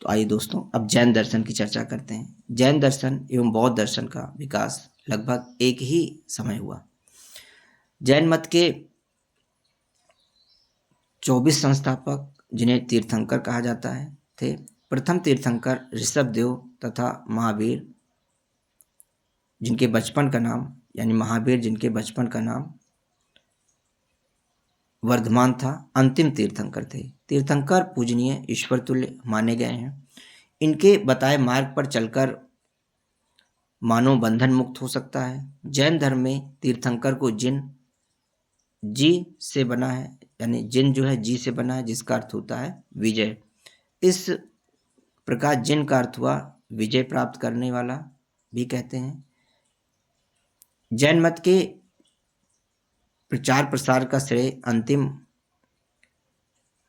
तो आइए दोस्तों, अब जैन दर्शन की चर्चा करते हैं। जैन दर्शन एवं बौद्ध दर्शन का विकास लगभग एक ही समय हुआ। जैन मत के 24 संस्थापक, जिन्हें तीर्थंकर कहा जाता है, थे। प्रथम तीर्थंकर ऋषभदेव तथा महावीर, जिनके बचपन का नाम यानी महावीर जिनके बचपन का नाम वर्धमान था, अंतिम तीर्थंकर थे। तीर्थंकर पूजनीय, ईश्वर तुल्य माने गए हैं। इनके बताए मार्ग पर चलकर मानव बंधन मुक्त हो सकता है। जैन धर्म में तीर्थंकर को जिन जी से बना है, यानी जिन जो है जी से बना है, जिसका अर्थ होता है विजय। इस प्रकार जिन का अर्थ हुआ विजय प्राप्त करने वाला भी कहते हैं। जैन मत के प्रचार प्रसार का श्रेय अंतिम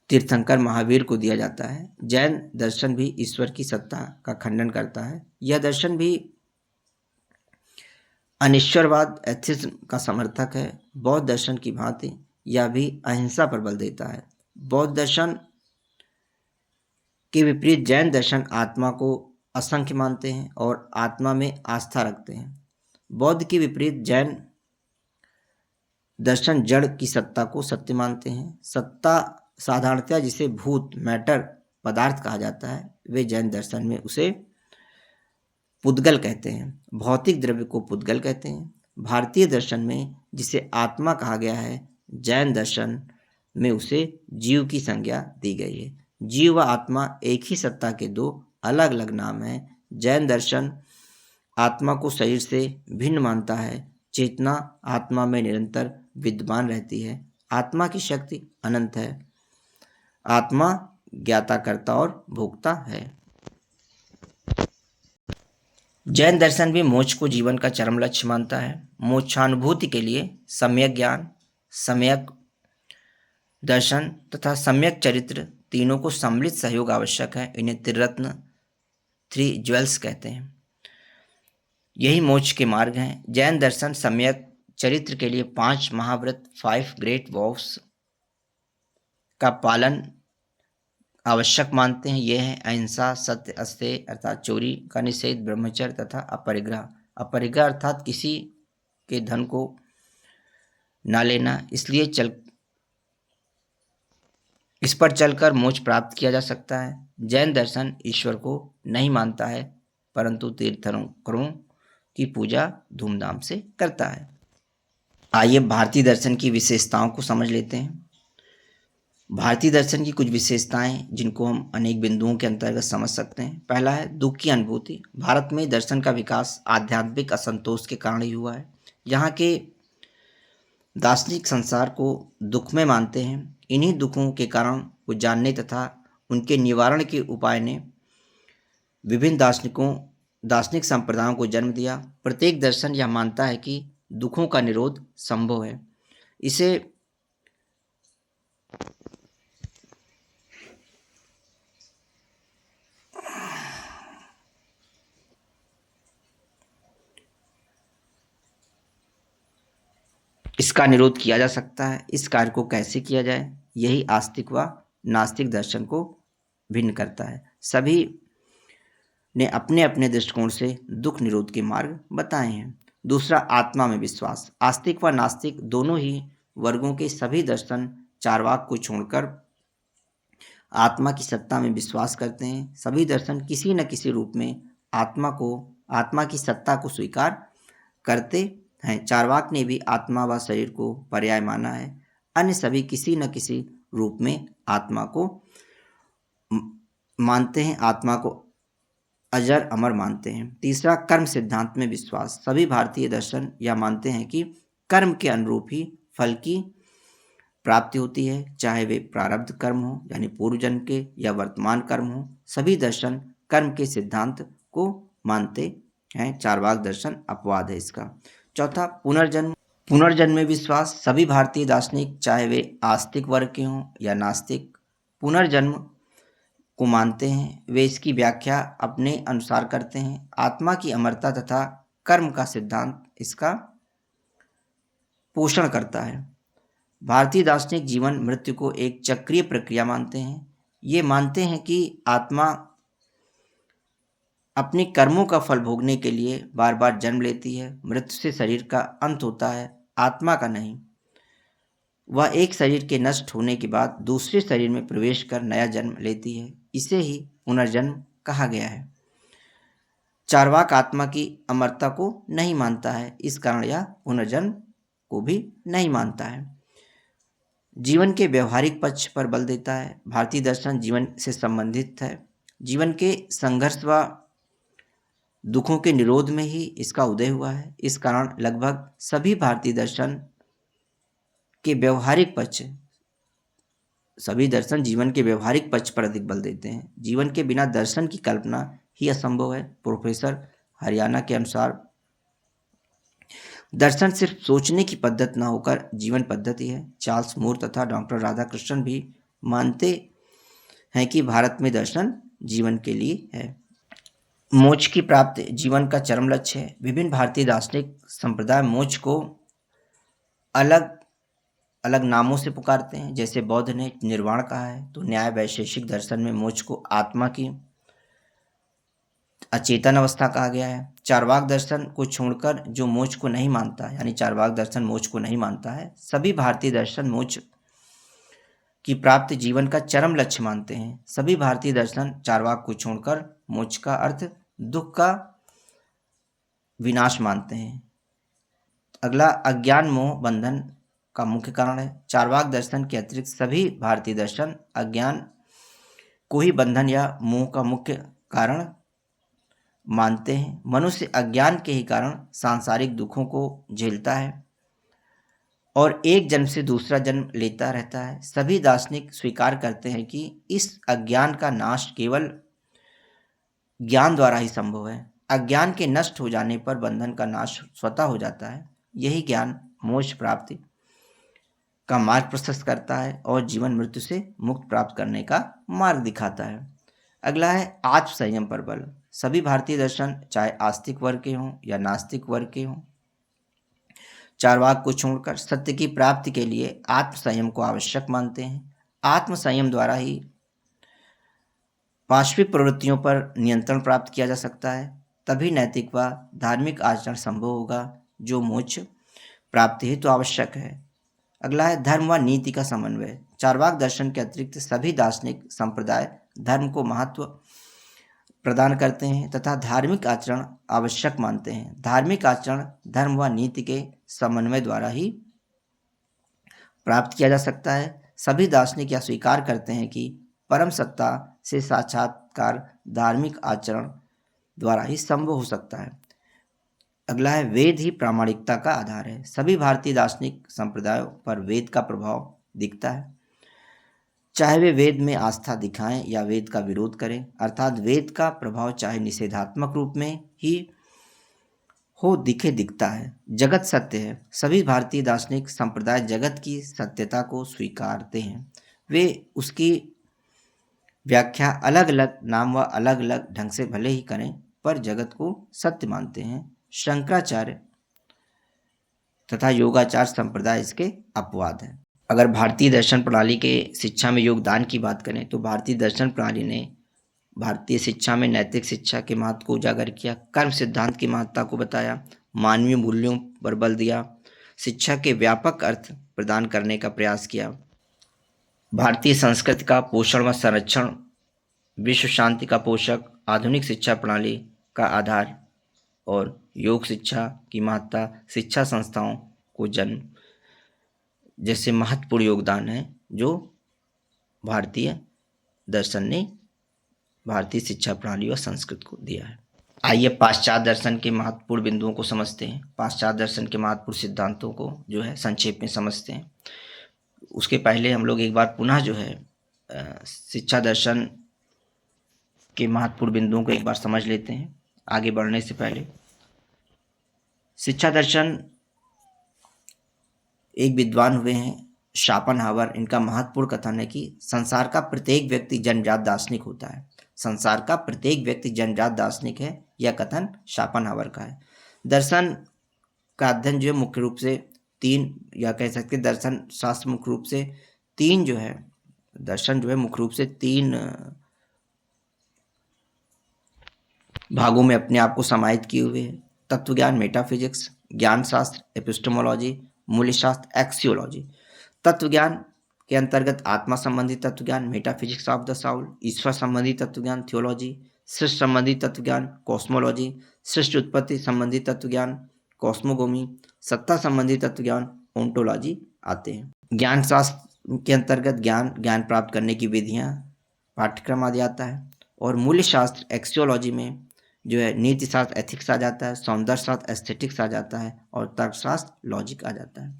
तीर्थंकर महावीर को दिया जाता है। जैन दर्शन भी ईश्वर की सत्ता का खंडन करता है। यह दर्शन भी अनिश्वरवाद एथिज्म का समर्थक है। बौद्ध दर्शन की भांति यह भी अहिंसा पर बल देता है। बौद्ध दर्शन के विपरीत जैन दर्शन आत्मा को असंख्य मानते हैं और आत्मा में आस्था रखते हैं। बौद्ध के विपरीत जैन दर्शन जड़ की सत्ता को सत्य मानते हैं। सत्ता साधारणतया जिसे भूत मैटर पदार्थ कहा जाता है, वे जैन दर्शन में उसे पुद्गल कहते हैं। भौतिक द्रव्य को पुद्गल कहते हैं। भारतीय दर्शन में जिसे आत्मा कहा गया है, जैन दर्शन में उसे जीव की संज्ञा दी गई है। जीव व आत्मा एक ही सत्ता के दो अलग अलग नाम हैं। जैन दर्शन आत्मा को शरीर से भिन्न मानता है। चेतना आत्मा में निरंतर विद्यमान रहती है। आत्मा की शक्ति अनंत है। आत्मा ज्ञाता करता और भोक्ता है। जैन दर्शन भी मोक्ष को जीवन का चरम लक्ष्य मानता है। मोक्षानुभूति के लिए सम्यक ज्ञान, सम्यक दर्शन तथा सम्यक चरित्र तीनों को सम्मिलित सहयोग आवश्यक है। इन्हें त्रिरत्न, थ्री ज्वेल्स कहते हैं। यही मोक्ष के मार्ग हैं। जैन दर्शन सम्यक चरित्र के लिए 5 महाव्रत, 5 ग्रेट वॉव्स का पालन आवश्यक मानते हैं। यह है अहिंसा, सत्य, अस्तेय अर्थात चोरी का निषेध, ब्रह्मचर्य तथा अपरिग्रह। अपरिग्रह अर्थात किसी के धन को ना लेना। इस पर चलकर मोक्ष प्राप्त किया जा सकता है। जैन दर्शन ईश्वर को नहीं मानता है, परंतु तीर्थंकरों की पूजा धूमधाम से करता है। आइए भारतीय दर्शन की विशेषताओं को समझ लेते हैं। भारतीय दर्शन की कुछ विशेषताएं जिनको हम अनेक बिंदुओं के अंतर्गत समझ सकते हैं। पहला है दुख की अनुभूति। भारत में दर्शन का विकास आध्यात्मिक असंतोष के कारण ही हुआ है। यहाँ के दार्शनिक संसार को दुखमय मानते हैं। इन्हीं दुखों के कारण को जानने तथा उनके निवारण के उपाय ने विभिन्न दार्शनिक संप्रदायों को जन्म दिया। प्रत्येक दर्शन यह मानता है कि दुखों का निरोध संभव है। इसका निरोध किया जा सकता है। इस कार्य को कैसे किया जाए, यही आस्तिक व नास्तिक दर्शन को भिन्न करता है। सभी ने अपने अपने दृष्टिकोण से दुख निरोध के मार्ग बताए हैं। दूसरा, आत्मा में विश्वास। आस्तिक व नास्तिक दोनों ही वर्गों के सभी दर्शन चार्वाक को छोड़कर आत्मा की सत्ता में विश्वास करते हैं। सभी दर्शन किसी न किसी रूप में आत्मा की सत्ता को स्वीकार करते हैं। चार्वाक ने भी आत्मा व शरीर को पर्याय माना है। अन्य सभी किसी न किसी रूप में आत्मा को मानते हैं, आत्मा को अजर अमर मानते हैं। तीसरा, कर्म सिद्धांत में विश्वास। सभी भारतीय दर्शन यह मानते हैं कि कर्म के अनुरूप ही फल की प्राप्ति होती है, चाहे वे प्रारब्ध कर्म हो यानी पूर्व जन्म के या वर्तमान कर्म हो। सभी दर्शन कर्म के सिद्धांत को मानते हैं। चार्वाक दर्शन अपवाद है इसका। चौथा, पुनर्जन्म में विश्वास। सभी भारतीय दार्शनिक, चाहे वे आस्तिक वर्ग के हों या नास्तिक, पुनर्जन्म को मानते हैं वे इसकी व्याख्या अपने अनुसार करते हैं। आत्मा की अमरता तथा कर्म का सिद्धांत इसका पोषण करता है। भारतीय दार्शनिक जीवन मृत्यु को एक चक्रीय प्रक्रिया मानते हैं। ये मानते हैं कि आत्मा अपने कर्मों का फल भोगने के लिए बार बार जन्म लेती है। मृत्यु से शरीर का अंत होता है, आत्मा का नहीं। वह एक शरीर के नष्ट होने के बाद दूसरे शरीर में प्रवेश कर नया जन्म लेती है। इसे ही पुनर्जन्म कहा गया है। चार्वाक आत्मा की अमरता को नहीं मानता है, इस कारण यह पुनर्जन्म को भी नहीं मानता है। जीवन के व्यवहारिक पक्ष पर बल देता है। भारतीय दर्शन जीवन से संबंधित है। जीवन के संघर्ष व दुखों के निरोध में ही इसका उदय हुआ है। इस कारण लगभग सभी भारतीय दर्शन के व्यवहारिक पक्ष सभी दर्शन जीवन के व्यवहारिक पक्ष पर अधिक बल देते हैं। जीवन के बिना दर्शन की कल्पना ही असंभव है। प्रोफेसर हरियाणा के अनुसार दर्शन सिर्फ सोचने की पद्धति न होकर जीवन पद्धति है। चार्ल्स मूर तथा डॉक्टर राधाकृष्णन भी मानते हैं कि भारत में दर्शन जीवन के लिए है। मोक्ष की प्राप्ति जीवन का चरम लक्ष्य है। विभिन्न भारतीय दार्शनिक संप्रदाय मोक्ष को अलग अलग नामों से पुकारते हैं। जैसे बौद्ध ने निर्वाण कहा है, तो न्याय वैशेषिक दर्शन में मोक्ष को आत्मा की अचेतन अवस्था कहा गया है। चार्वाक दर्शन को छोड़कर जो मोक्ष को नहीं मानता है, यानी चार्वाक दर्शन मोक्ष को नहीं मानता है। सभी भारतीय दर्शन मोक्ष की प्राप्ति जीवन का चरम लक्ष्य मानते हैं। सभी भारतीय दर्शन चार्वाक को छोड़कर मोक्ष का अर्थ दुख का विनाश मानते हैं। अगला अज्ञान मोह बंधन का मुख्य कारण है। चार्वाक दर्शन के अतिरिक्त सभी भारतीय दर्शन अज्ञान को ही बंधन या मोह का मुख्य कारण मानते हैं। मनुष्य अज्ञान के ही कारण सांसारिक दुखों को झेलता है और एक जन्म से दूसरा जन्म लेता रहता है। सभी दार्शनिक स्वीकार करते हैं कि इस अज्ञान का नाश केवल ज्ञान द्वारा ही संभव है। अज्ञान के नष्ट हो जाने पर बंधन का नाश स्वतः हो जाता है। यही ज्ञान मोक्ष प्राप्ति का मार्ग प्रशस्त करता है और जीवन मृत्यु से मुक्त प्राप्त करने का मार्ग दिखाता है। अगला है आत्म संयम पर बल। सभी भारतीय दर्शन चाहे आस्तिक वर्ग के हों या नास्तिक वर्ग के हों, चार्वाक को छोड़कर सत्य की प्राप्ति के लिए आत्म संयम को आवश्यक मानते हैं। आत्म संयम द्वारा ही पाश्विक प्रवृत्तियों पर नियंत्रण प्राप्त किया जा सकता है। तभी नैतिक व धार्मिक आचरण संभव होगा, जो मोक्ष प्राप्ति हेतु आवश्यक है। अगला है धर्म व नीति का समन्वय। चार्वाक दर्शन के अतिरिक्त सभी दार्शनिक संप्रदाय धर्म को महत्व प्रदान करते हैं तथा धार्मिक आचरण आवश्यक मानते हैं। धार्मिक आचरण धर्म व नीति के समन्वय द्वारा ही प्राप्त किया जा सकता है। सभी दार्शनिक यह स्वीकार करते हैं कि परम सत्ता से साक्षात्कार धार्मिक आचरण द्वारा ही संभव हो सकता है। अगला है वेद ही प्रामाणिकता का आधार है। सभी भारतीय दार्शनिक संप्रदायों पर वेद का प्रभाव दिखता है, चाहे वे वेद में आस्था दिखाएं या वेद का विरोध करें। अर्थात वेद का प्रभाव चाहे निषेधात्मक रूप में ही हो दिखता है। जगत सत्य है। सभी भारतीय दार्शनिक संप्रदाय जगत की सत्यता को स्वीकारते हैं। वे उसकी व्याख्या अलग अलग नाम व अलग अलग ढंग से भले ही करें, पर जगत को सत्य मानते हैं। शंकराचार्य तथा योगाचार संप्रदाय इसके अपवाद हैं। अगर भारतीय दर्शन प्रणाली के शिक्षा में योगदान की बात करें तो भारतीय दर्शन प्रणाली ने भारतीय शिक्षा में नैतिक शिक्षा के महत्व को उजागर किया, कर्म सिद्धांत की महत्ता को बताया, मानवीय मूल्यों पर बल दिया, शिक्षा के व्यापक अर्थ प्रदान करने का प्रयास किया, भारतीय संस्कृति का पोषण व संरक्षण, विश्व शांति का पोषक, आधुनिक शिक्षा प्रणाली का आधार और योग शिक्षा की महत्ता, शिक्षा संस्थाओं को जन्म जैसे महत्वपूर्ण योगदान है जो भारतीय दर्शन ने भारतीय शिक्षा प्रणाली और संस्कृति को दिया है। आइए पाश्चात्य दर्शन के महत्वपूर्ण बिंदुओं को समझते हैं। पाश्चात्य दर्शन के महत्वपूर्ण सिद्धांतों को जो है संक्षेप में समझते हैं। उसके पहले हम लोग एक बार पुनः जो है शिक्षा दर्शन के महत्वपूर्ण बिंदुओं को एक बार समझ लेते हैं आगे बढ़ने से पहले। शिक्षा दर्शन एक विद्वान हुए हैं शोपेनहावर, इनका महत्वपूर्ण कथन है कि संसार का प्रत्येक व्यक्ति जन्मजात दार्शनिक होता है। संसार का प्रत्येक व्यक्ति जन्मजात दार्शनिक है, यह कथन शोपेनहावर का है। दर्शन का अध्ययन जो है मुख्य रूप से तीन, या कह सकते हैं दर्शन शास्त्र मुख्य रूप से तीन जो है, दर्शन जो है मुख्य रूप से तीन भागों में अपने आप को समाहित किए हुए है। तत्वज्ञान मेटाफिजिक्स, ज्ञान शास्त्र एपिस्टेमोलॉजी, मूल्य शास्त्र एक्सियोलॉजी। तत्वज्ञान के अंतर्गत आत्मा संबंधी तत्वज्ञान मेटाफिजिक्स ऑफ द साउल, ईश्वर संबंधी तत्वज्ञान थियोलॉजी, सृष्टि संबंधी तत्वज्ञान कॉस्मोलॉजी, सृष्टि उत्पत्ति संबंधी तत्वज्ञान कॉस्मोगोमी, सत्ता संबंधी तत्वज्ञान ओंटोलॉजी आते हैं। ज्ञान शास्त्र के अंतर्गत ज्ञान प्राप्त करने की विधियां पाठ्यक्रम आदि आता है। और मूल्य शास्त्र एक्सियोलॉजी में जो है नीति शास्त्र एथिक्स आ जाता है, सौंदर्य शास्त्र एस्थेटिक्स आ जाता है, और तर्कशास्त्र लॉजिक आ जाता है।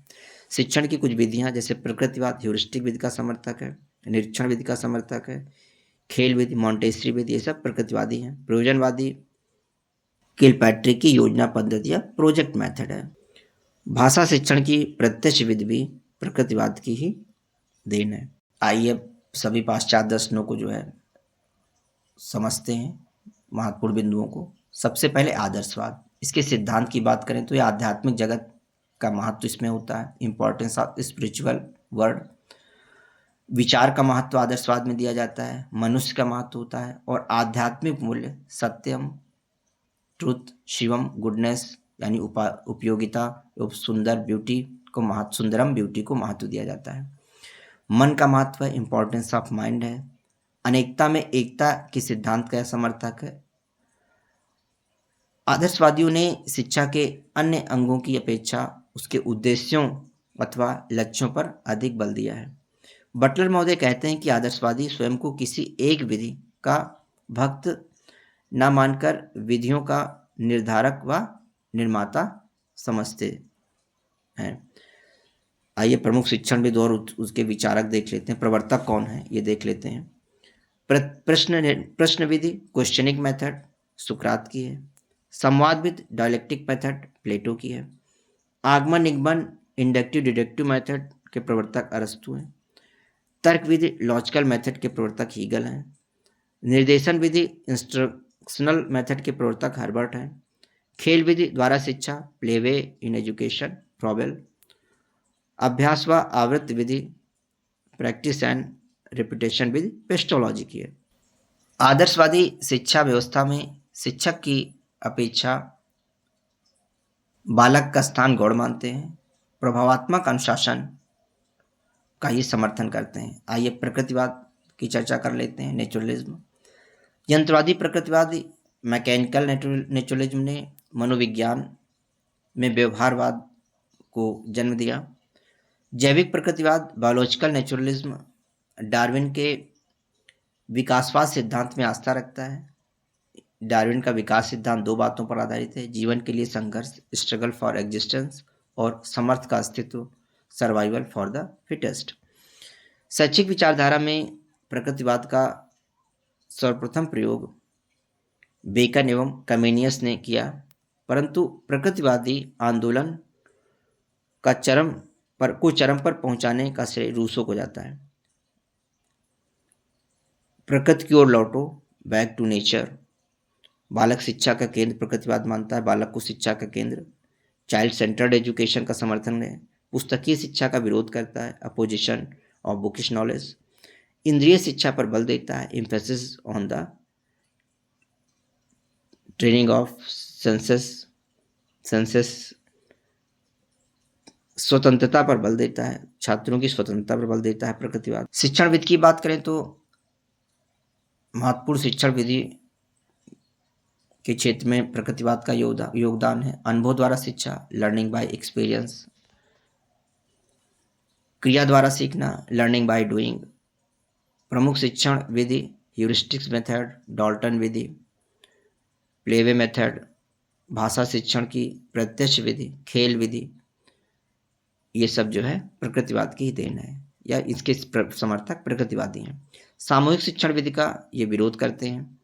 शिक्षण की कुछ विधियां जैसे प्रकृतिवाद ह्यूरिस्टिक विधि का समर्थक है, निरीक्षण विधि का समर्थक है, खेल विधि मॉन्टेसरी विधि, ये सब प्रकृतिवादी हैं। प्रयोजनवादी किलपैट्रिक की योजना पद्धति या प्रोजेक्ट मेथड है। भाषा शिक्षण की प्रत्यक्ष विधि भी प्रकृतिवाद की ही देन है। आइए सभी पाश्चात्य दर्शनों को जो है समझते हैं, महत्वपूर्ण बिंदुओं को। सबसे पहले आदर्शवाद, इसके सिद्धांत की बात करें तो यह आध्यात्मिक जगत का महत्व इसमें होता है, इंपॉर्टेंस ऑफ स्पिरिचुअल वर्ल्ड। विचार का महत्व आदर्शवाद में दिया जाता है, मनुष्य का महत्व होता है, और आध्यात्मिक मूल्य सत्यम, ट्रुथ, शिवम, गुडनेस यानी उपयोगिता, सुंदर ब्यूटी को महत्व, सुंदरम ब्यूटी को महत्व दिया जाता है। मन का महत्व है, इंपॉर्टेंस ऑफ माइंड है। अनेकता में एकता के सिद्धांत का समर्थक है। आदर्शवादियों ने शिक्षा के अन्य अंगों की अपेक्षा उसके उद्देश्यों अथवा लक्ष्यों पर अधिक बल दिया है। बटलर महोदय कहते हैं कि आदर्शवादी स्वयं को किसी एक विधि का भक्त न मानकर विधियों का निर्धारक व निर्माता समझते हैं। आइए प्रमुख शिक्षणविद और उसके विचारक देख लेते हैं। प्रवर्तक कौन है ये देख लेते हैं। प्रश्न विधि क्वेश्चनिंग मेथड सुकरात की है। संवादविद डायलेक्टिक मेथड प्लेटो की है। आगमन निगमन इंडक्टिव डिडक्टिव मेथड के प्रवर्तक अरस्तु हैं। तर्क विधि लॉजिकल मेथड के प्रवर्तक हीगल हैं। निर्देशन विधि इंस्ट्रक्शनल मेथड के प्रवर्तक हर्बर्ट हैं। खेल विधि द्वारा शिक्षा प्लेवे इन एजुकेशन फ्रॉबेल। अभ्यास व आवृत्ति विधि प्रैक्टिस एंड रिपीटेशन विधि पेस्टोलॉजी की है। आदर्शवादी शिक्षा व्यवस्था में शिक्षक की अपेक्षा बालक का स्थान गौण मानते हैं। प्रभावात्मक अनुशासन का ये समर्थन करते हैं। आइए प्रकृतिवाद की चर्चा कर लेते हैं। नेचुरलिज्म, यंत्रवादी प्रकृतिवादी मैकेनिकल नेचुरलिज्म ने मनोविज्ञान में व्यवहारवाद को जन्म दिया। जैविक प्रकृतिवाद बायोलॉजिकल नेचुरलिज्म डार्विन के विकासवाद सिद्धांत में आस्था रखता है। डार्विन का विकास सिद्धांत दो बातों पर आधारित है, जीवन के लिए संघर्ष स्ट्रगल फॉर एग्जिस्टेंस, और समर्थ का अस्तित्व सर्वाइवल फॉर द फिटेस्ट। शैक्षिक विचारधारा में प्रकृतिवाद का सर्वप्रथम प्रयोग बेकन एवं कमेनियस ने किया, परंतु प्रकृतिवादी आंदोलन का चरम पर पहुंचाने का श्रेय रूसो को जाता है। प्रकृति की ओर लौटो, बैक टू नेचर। बालक शिक्षा का केंद्र प्रकृतिवाद मानता है, बालक को शिक्षा का केंद्र। चाइल्ड सेंटर्ड एजुकेशन का समर्थन है। पुस्तकीय शिक्षा का विरोध करता है, अपोजिशन ऑफ बुकिश नॉलेज। इंद्रिय शिक्षा पर बल देता है, emphasis on the training of senses. स्वतंत्रता पर बल देता है, छात्रों की स्वतंत्रता पर बल देता है प्रकृतिवाद। शिक्षण विधि की बात करें तो महत्वपूर्ण शिक्षण विधि के क्षेत्र में प्रकृतिवाद का योगदान है। अनुभव द्वारा शिक्षा लर्निंग बाय एक्सपीरियंस, क्रिया द्वारा सीखना लर्निंग बाय डूइंग। प्रमुख शिक्षण विधि ह्यूरिस्टिक्स मेथड, डाल्टन विधि, प्लेवे मेथड। भाषा शिक्षण की प्रत्यक्ष विधि, खेल विधि, ये सब जो है प्रकृतिवाद की ही देन है, या इसके समर्थक प्रकृतिवादी हैं। सामूहिक शिक्षण विधि का ये विरोध करते हैं।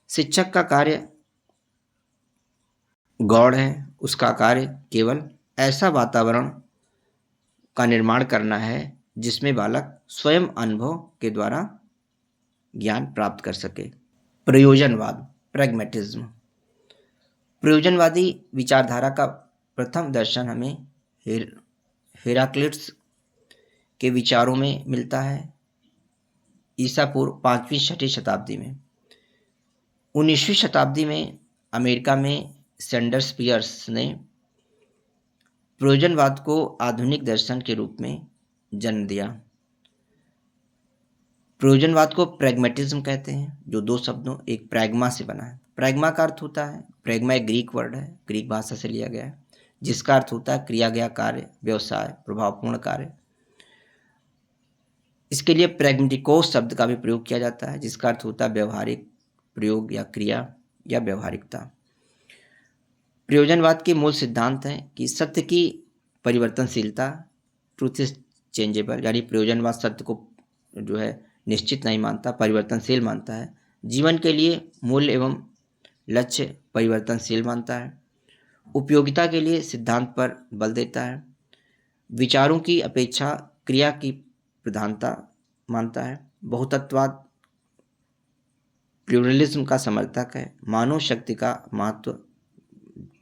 शिक्षक का कार्य गौण है, उसका कार्य केवल ऐसा वातावरण का निर्माण करना है जिसमें बालक स्वयं अनुभव के द्वारा ज्ञान प्राप्त कर सके। प्रयोजनवाद, प्रैग्मेटिज्म। प्रयोजनवादी विचारधारा का प्रथम दर्शन हमें हेराक्लिट्स के विचारों में मिलता है ईसा पूर्व 5वीं-6वीं शताब्दी में। 19वीं शताब्दी में अमेरिका में सैंडर्स पियर्स ने प्रयोजनवाद को आधुनिक दर्शन के रूप में जन्म दिया। प्रयोजनवाद को प्रैग्मेटिज्म कहते हैं, जो दो शब्दों एक प्रैग्मा से बना है। प्रैग्मा का अर्थ होता है, प्रैग्मा एक ग्रीक वर्ड है, ग्रीक भाषा से लिया गया है, जिसका अर्थ होता है क्रिया गया कार्य, व्यवसाय, प्रभावपूर्ण कार्य। इसके लिए प्रैग्मेटिकोस शब्द का भी प्रयोग किया जाता है, जिसका अर्थ होता है व्यवहारिक प्रयोग या क्रिया या व्यवहारिकता। प्रयोजनवाद के मूल सिद्धांत हैं कि सत्य की परिवर्तनशीलता, ट्रूथ इज चेंजेबल, यानी प्रयोजनवाद सत्य को जो है निश्चित नहीं मानता, परिवर्तनशील मानता है। जीवन के लिए मूल्य एवं लक्ष्य परिवर्तनशील मानता है। उपयोगिता के लिए सिद्धांत पर बल देता है। विचारों की अपेक्षा क्रिया की प्रधानता मानता है। बहुतत्ववाद प्लूरलिज्म का समर्थक है। मानव शक्ति का महत्व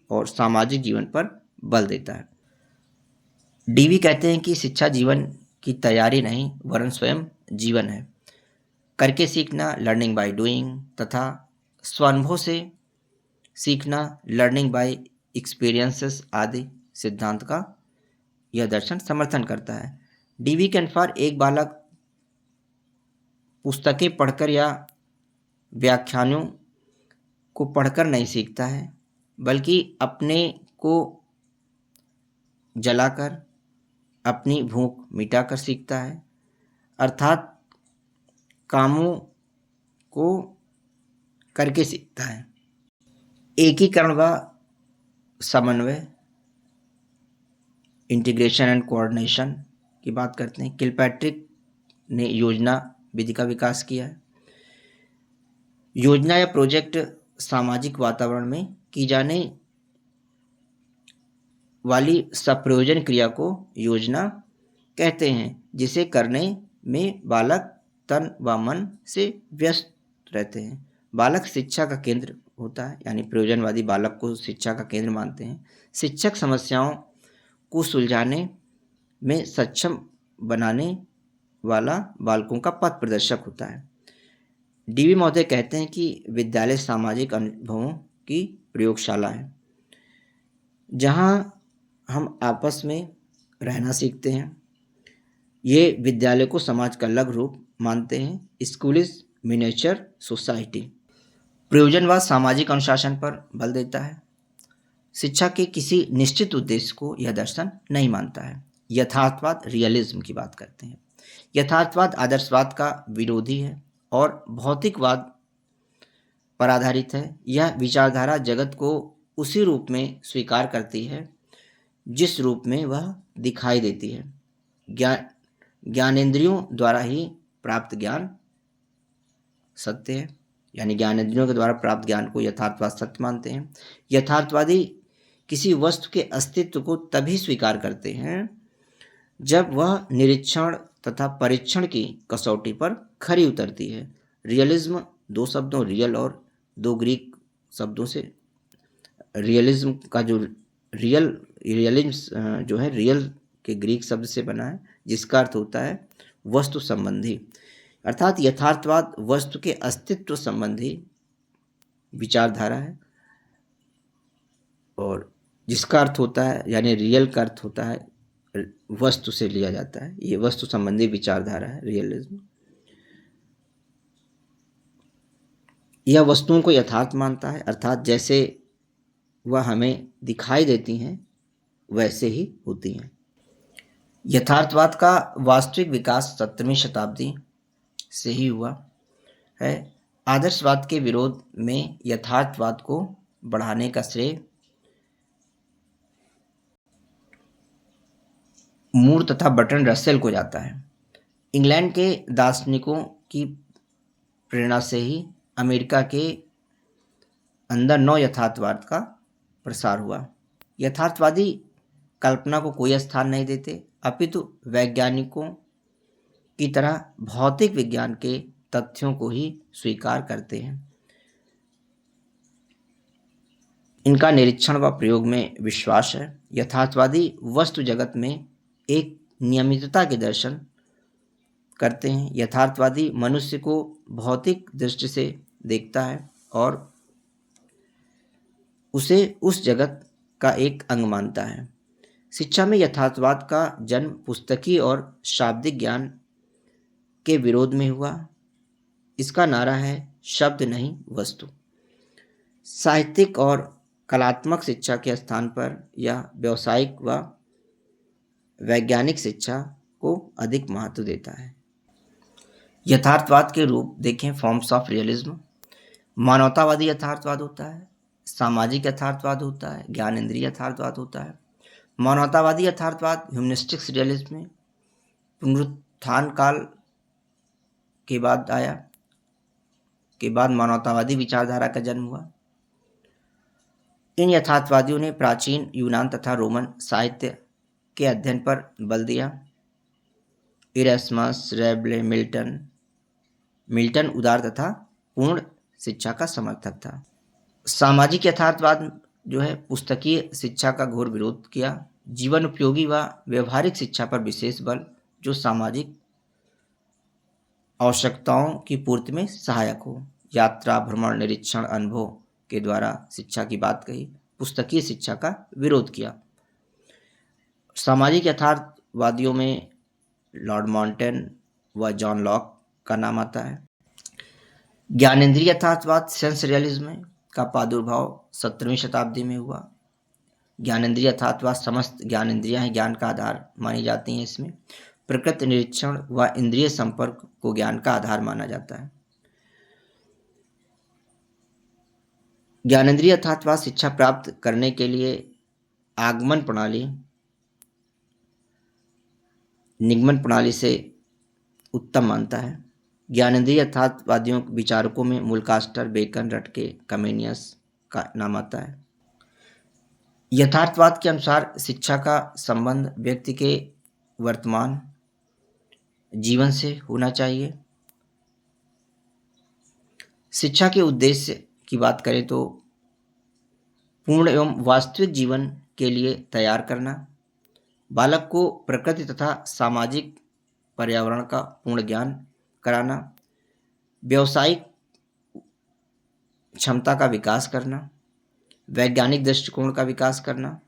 और सामाजिक जीवन पर बल देता है। डीवी कहते हैं कि शिक्षा जीवन की तैयारी नहीं वरन स्वयं जीवन है। करके सीखना, लर्निंग बाय डूइंग, तथा स्वानुभव से सीखना, लर्निंग बाय एक्सपीरियंसेस आदि सिद्धांत का यह दर्शन समर्थन करता है। डीवी के अनुसार एक बालक पुस्तकें पढ़कर या व्याख्यानों को पढ़कर नहीं सीखता है, बल्कि अपने को जलाकर अपनी भूख मिटाकर सीखता है, अर्थात कामों को करके सीखता है। एकीकरण व समन्वय, इंटीग्रेशन एंड कोऑर्डिनेशन की बात करते हैं। किलपैट्रिक ने योजना विधि का विकास किया है। योजना या प्रोजेक्ट सामाजिक वातावरण में की जाने वाली सप्रयोजन क्रिया को योजना कहते हैं, जिसे करने में बालक तन व मन से व्यस्त रहते हैं। बालक शिक्षा का केंद्र होता है, यानी प्रयोजनवादी बालक को शिक्षा का केंद्र मानते हैं। शिक्षक समस्याओं को सुलझाने में सक्षम बनाने वाला बालकों का पथ प्रदर्शक होता है। डीवी महोदय कहते हैं कि विद्यालय सामाजिक अनुभवों की प्रयोगशाला है, जहां हम आपस में रहना सीखते हैं। ये विद्यालय को समाज का अलग रूप मानते हैं। School is miniature society. प्रयोजनवाद सामाजिक अनुशासन पर बल देता है। शिक्षा के किसी निश्चित उद्देश्य को यह दर्शन नहीं मानता है। यथार्थवाद रियलिज्म की बात करते हैं। यथार्थवाद आदर्शवाद का विरोधी है और भौतिकवाद पर आधारित है। यह विचारधारा जगत को उसी रूप में स्वीकार करती है जिस रूप में वह दिखाई देती है। ज्ञानेंद्रियों द्वारा ही प्राप्त ज्ञान सत्य है, यानी ज्ञानेंद्रियों के द्वारा प्राप्त ज्ञान को यथार्थवाद सत्य मानते हैं। यथार्थवादी किसी वस्तु के अस्तित्व को तभी स्वीकार करते हैं जब वह निरीक्षण तथा परीक्षण की कसौटी पर खरी उतरती है। रियलिज्म दो शब्दों रियल और दो ग्रीक शब्दों से, रियलिज्म का जो रियलिज्म जो है रियल के ग्रीक शब्द से बना है, जिसका अर्थ होता है वस्तु संबंधी, अर्थात यथार्थवाद वस्तु के अस्तित्व संबंधी विचारधारा है, और जिसका अर्थ होता है, यानी रियल का अर्थ होता है वस्तु से लिया जाता है। ये वस्तु संबंधी विचारधारा है रियलिज्म। यह वस्तुओं को यथार्थ मानता है, अर्थात जैसे वह हमें दिखाई देती हैं वैसे ही होती हैं। यथार्थवाद का वास्तविक विकास 17वीं शताब्दी से ही हुआ है। आदर्शवाद के विरोध में यथार्थवाद को बढ़ाने का श्रेय मूर तथा बर्ट्रैंड रसेल को जाता है। इंग्लैंड के दार्शनिकों की प्रेरणा से ही अमेरिका के अंदर नव यथार्थवाद का प्रसार हुआ। यथार्थवादी कल्पना को कोई स्थान नहीं देते, अपितु वैज्ञानिकों की तरह भौतिक विज्ञान के तथ्यों को ही स्वीकार करते हैं। इनका निरीक्षण व प्रयोग में विश्वास है। यथार्थवादी वस्तु जगत में एक नियमितता के दर्शन करते हैं। यथार्थवादी मनुष्य को भौतिक दृष्टि से देखता है और उसे उस जगत का एक अंग मानता है। शिक्षा में यथार्थवाद का जन्म पुस्तकीय और शाब्दिक ज्ञान के विरोध में हुआ। इसका नारा है शब्द नहीं वस्तु। साहित्यिक और कलात्मक शिक्षा के स्थान पर यह व्यावसायिक व वैज्ञानिक शिक्षा को अधिक महत्व देता है। यथार्थवाद के रूप देखें, फॉर्म्स ऑफ रियलिज्म। मानवतावादी यथार्थवाद होता है, सामाजिक यथार्थवाद होता है, ज्ञान इंद्रिय यथार्थवाद होता है। मानवतावादी यथार्थवाद ह्यूमनिस्टिक्स रियलिज्म में पुनरुत्थान काल के बाद आया, के बाद मानवतावादी विचारधारा का जन्म हुआ। इन यथार्थवादियों ने प्राचीन यूनान तथा रोमन साहित्य के अध्ययन पर बल दिया। इरेस्मस, रेब्ले, मिल्टन उदार तथा पूर्ण शिक्षा का समर्थक था। सामाजिक यथार्थवाद जो है पुस्तकीय शिक्षा का घोर विरोध किया। जीवन उपयोगी व व्यवहारिक शिक्षा पर विशेष बल, जो सामाजिक आवश्यकताओं की पूर्ति में सहायक हो। यात्रा, भ्रमण, निरीक्षण, अनुभव के द्वारा शिक्षा की बात कही। पुस्तकीय शिक्षा का विरोध किया। सामाजिक यथार्थवादियों में लॉर्ड माउंटेन व जॉन लॉक का नाम आता है। ज्ञानेंद्रिय यथार्थवाद सेंस रियलिज्म का प्रादुर्भाव 17वीं शताब्दी में हुआ। ज्ञानेंद्रिय यथार्थवाद समस्त ज्ञानेंद्रियां ज्ञान का आधार मानी जाती हैं। इसमें प्रकृति निरीक्षण व इंद्रिय संपर्क को ज्ञान का आधार माना जाता है। ज्ञानेंद्रिय यथार्थवाद शिक्षा प्राप्त करने के लिए आगमन प्रणाली, निगमन प्रणाली से उत्तम मानता है। ज्ञानेंद्रिय यथार्थवादियों विचारकों में मुलकास्टर, बेकन, रटके, कमेनियस का नाम आता है। यथार्थवाद के अनुसार शिक्षा का संबंध व्यक्ति के वर्तमान जीवन से होना चाहिए। शिक्षा के उद्देश्य की बात करें तो पूर्ण एवं वास्तविक जीवन के लिए तैयार करना, बालक को प्रकृति तथा सामाजिक पर्यावरण का पूर्ण ज्ञान कराना, व्यावसायिक क्षमता का विकास करना, वैज्ञानिक दृष्टिकोण का विकास करना,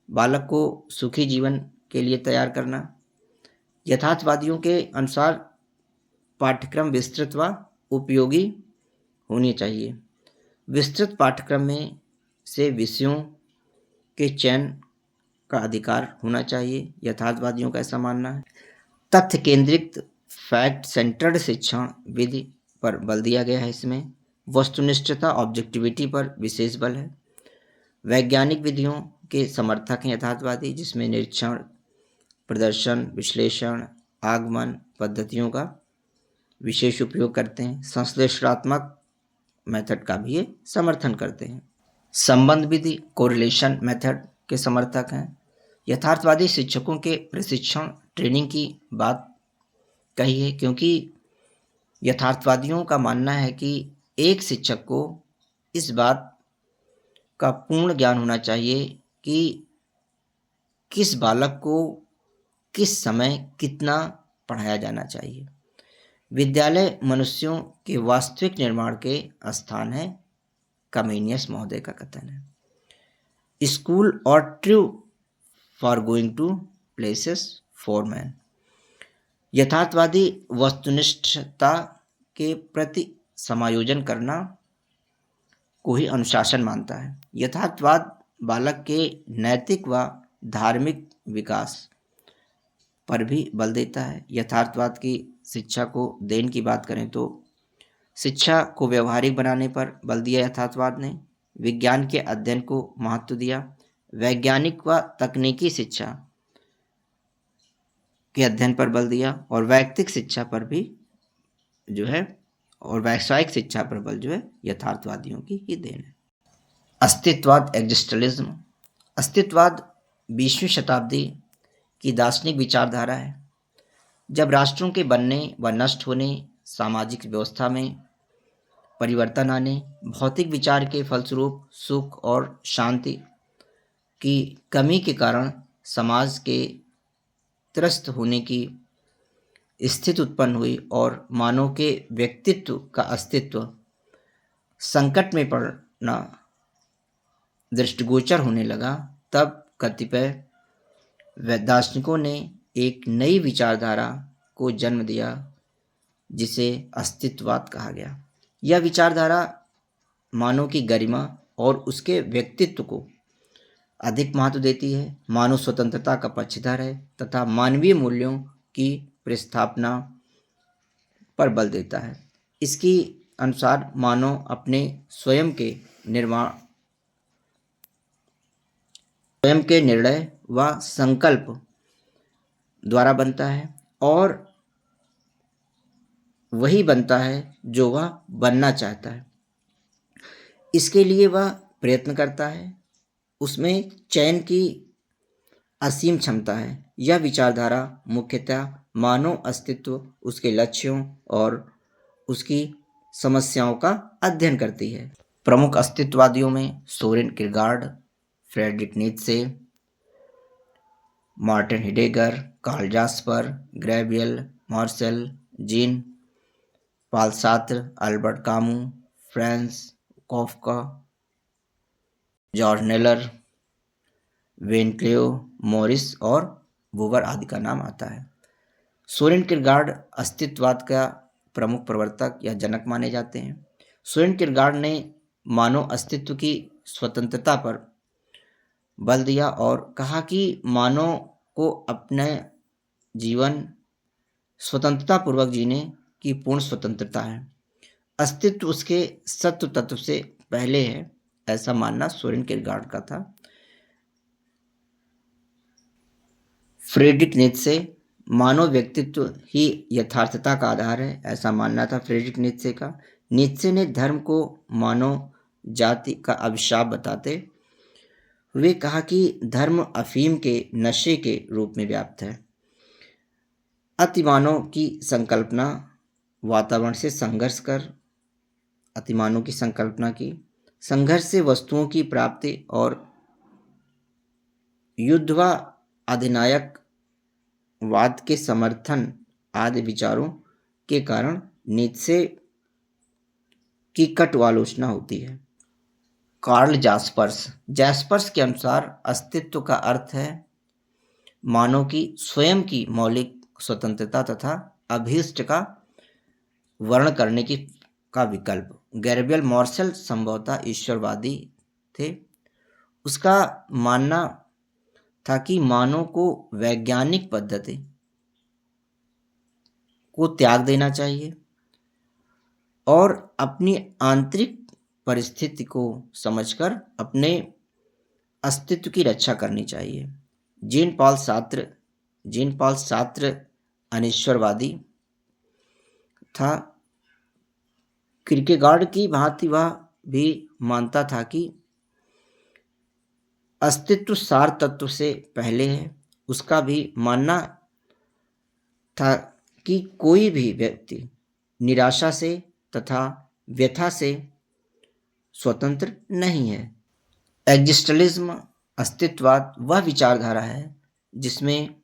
बालक को सुखी जीवन के लिए तैयार करना। यथार्थवादियों के अनुसार पाठ्यक्रम विस्तृत व उपयोगी होनी चाहिए। विस्तृत पाठ्यक्रम में से विषयों के चयन का अधिकार होना चाहिए। यथार्थवादियों का ऐसा मानना है। तथ्य केंद्रित फैक्ट सेंटर्ड शिक्षण विधि पर बल दिया गया है। इसमें वस्तुनिष्ठता ऑब्जेक्टिविटी पर विशेष बल है। वैज्ञानिक विधियों के समर्थक हैं यथार्थवादी, जिसमें निरीक्षण, प्रदर्शन, विश्लेषण, आगमन पद्धतियों का विशेष उपयोग करते हैं। संश्लेषणात्मक मेथड का भी ये समर्थन करते हैं। संबंध विधि कोरिलेशन मेथड के समर्थक हैं। यथार्थवादी शिक्षकों के प्रशिक्षण ट्रेनिंग की बात कही है, क्योंकि यथार्थवादियों का मानना है कि एक शिक्षक को इस बात का पूर्ण ज्ञान होना चाहिए कि किस बालक को किस समय कितना पढ़ाया जाना चाहिए। विद्यालय मनुष्यों के वास्तविक निर्माण के स्थान है, कमेनियस महोदय का कथन है। स्कूल और true for going to places for man. यथार्थवादी वस्तुनिष्ठता के प्रति समायोजन करना को ही अनुशासन मानता है। यथार्थवाद बालक के नैतिक व धार्मिक विकास पर भी बल देता है। यथार्थवाद की शिक्षा को देन की बात करें तो शिक्षा को व्यवहारिक बनाने पर बल दिया यथार्थवाद ने। विज्ञान के अध्ययन को महत्व दिया। वैज्ञानिक व तकनीकी शिक्षा के अध्ययन पर बल दिया और वैयक्तिक शिक्षा पर भी जो है और व्यावसायिक शिक्षा पर बल जो है यथार्थवादियों की ही देन है। अस्तित्ववाद एग्जिस्टलिज्म। अस्तित्ववाद 20वीं शताब्दी की दार्शनिक विचारधारा है। जब राष्ट्रों के बनने व नष्ट होने, सामाजिक व्यवस्था में परिवर्तन आने, भौतिक विचार के फलस्वरूप सुख और शांति की कमी के कारण समाज के त्रस्त होने की स्थिति उत्पन्न हुई और मानव के व्यक्तित्व का अस्तित्व संकट में पड़ना दृष्टिगोचर होने लगा, तब कतिपय दार्शनिकों ने एक नई विचारधारा को जन्म दिया जिसे अस्तित्ववाद कहा गया। यह विचारधारा मानव की गरिमा और उसके व्यक्तित्व को अधिक महत्व देती है, मानव स्वतंत्रता का पक्षधर है तथा मानवीय मूल्यों की प्रस्थापना पर बल देता है। इसके अनुसार मानव अपने स्वयं के निर्णय व संकल्प द्वारा बनता है और वही बनता है जो वह बनना चाहता है। इसके लिए वह प्रयत्न करता है, उसमें चयन की असीम क्षमता है। यह विचारधारा मुख्यतः मानव अस्तित्व, उसके लक्ष्यों और उसकी समस्याओं का अध्ययन करती है। प्रमुख अस्तित्ववादियों में Soren Kierkegaard, Friedrich Nietzsche, Martin Heidegger, Karl Jasper, Gabriel Marcel, Jean Paul Sartre, Albert Camus, Franz Kafka, George Kneller, Van Cleve, Morris और बूबर आदि का नाम आता है। सोरेन किरगार्ड अस्तित्ववाद का प्रमुख प्रवर्तक या जनक माने जाते हैं। सोरेन किरगार्ड ने मानव अस्तित्व की स्वतंत्रता पर बल दिया और कहा कि मानव को अपने जीवन स्वतंत्रता पूर्वक जीने की पूर्ण स्वतंत्रता है। अस्तित्व उसके सत्व तत्व से पहले है, ऐसा मानना सोरेन किरगार्ड का था। फ्रेडरिक नीत्शे, मानव व्यक्तित्व ही यथार्थता का आधार है, ऐसा मानना था फ्रेडरिक नीत्शे का। नीत्शे ने धर्म को मानव जाति का अभिशाप बताते हुए कहा कि धर्म अफीम के नशे के रूप में व्याप्त है। अतिमानव की संकल्पना वातावरण से संघर्ष कर अतिमानव की संकल्पना की संघर्ष से वस्तुओं की प्राप्ति और युद्ध व अधिनायक वाद के समर्थन आदि विचारों के कारण नीत्शे की कटु आलोचना होती है। कार्ल जैस्पर्स के अनुसार अस्तित्व का अर्थ है मानव की स्वयं की मौलिक स्वतंत्रता तथा अभीष्ट का वर्ण करने का विकल्प। गैब्रियल मार्सेल संभवतः ईश्वरवादी थे। उसका मानना था कि मानव को वैज्ञानिक पद्धति को त्याग देना चाहिए और अपनी आंतरिक परिस्थिति को समझकर अपने अस्तित्व की रक्षा करनी चाहिए। जीन पॉल सार्त्र अनिश्वरवादी था। किरकेगार्ड की भांति वह भी मानता था कि अस्तित्व सार तत्व से पहले है। उसका भी मानना था कि कोई भी व्यक्ति निराशा से तथा व्यथा से स्वतंत्र नहीं है। एग्जिस्टलिज्म अस्तित्ववाद वह विचारधारा है जिसमें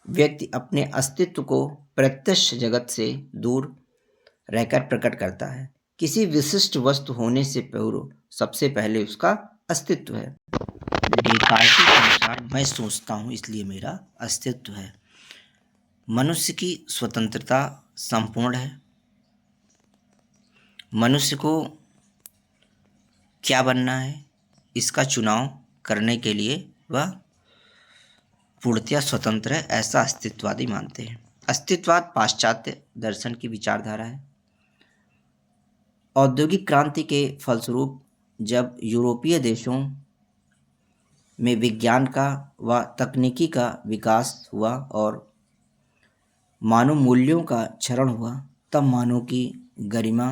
व्यक्ति अपने अस्तित्व को प्रत्यक्ष जगत से दूर रहकर प्रकट करता है। किसी विशिष्ट वस्तु होने से पूर्व सबसे पहले उसका अस्तित्व है। डेकार्टी के अनुसार मैं सोचता हूँ इसलिए मेरा अस्तित्व है। मनुष्य की स्वतंत्रता संपूर्ण है। मनुष्य को क्या बनना है इसका चुनाव करने के लिए वह पूर्णतया स्वतंत्र है, ऐसा अस्तित्ववादी मानते हैं। अस्तित्ववाद पाश्चात्य दर्शन की विचारधारा है। औद्योगिक क्रांति के फलस्वरूप जब यूरोपीय देशों में विज्ञान का व तकनीकी का विकास हुआ और मानव मूल्यों का क्षरण हुआ, तब मानव की गरिमा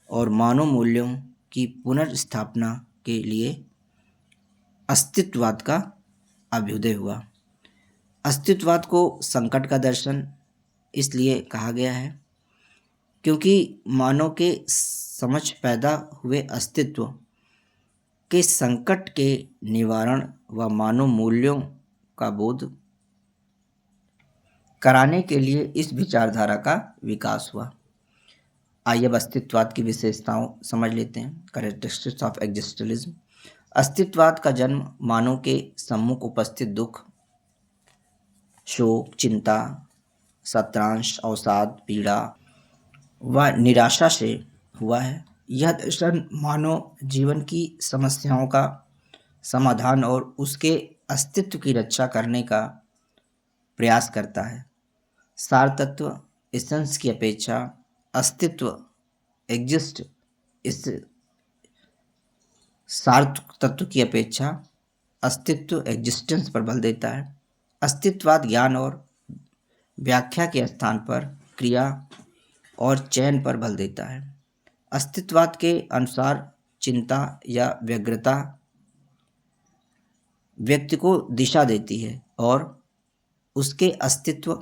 और मानव मूल्यों की पुनर्स्थापना के लिए अस्तित्ववाद का अभ्युदय हुआ। अस्तित्ववाद को संकट का दर्शन इसलिए कहा गया है क्योंकि मानव के समझ पैदा हुए अस्तित्व के संकट के निवारण व मानव मूल्यों का बोध कराने के लिए इस विचारधारा का विकास हुआ। आइए अब अस्तित्ववाद की विशेषताओं समझ लेते हैं। Characteristics of existentialism. अस्तित्ववाद का जन्म मानव के सम्मुख उपस्थित दुख, शोक, चिंता, सत्रांश, अवसाद, पीड़ा व निराशा से हुआ है। यह दर्शन मानव जीवन की समस्याओं का समाधान और उसके अस्तित्व की रक्षा करने का प्रयास करता है। सार तत्व एसेंस की अपेक्षा अस्तित्व एग्जिस्ट इस सार तत्व की अपेक्षा अस्तित्व एग्जिस्टेंस पर बल देता है। अस्तित्ववाद ज्ञान और व्याख्या के स्थान पर क्रिया और चयन पर बल देता है। अस्तित्ववाद के अनुसार चिंता या व्यग्रता व्यक्ति को दिशा देती है और उसके अस्तित्व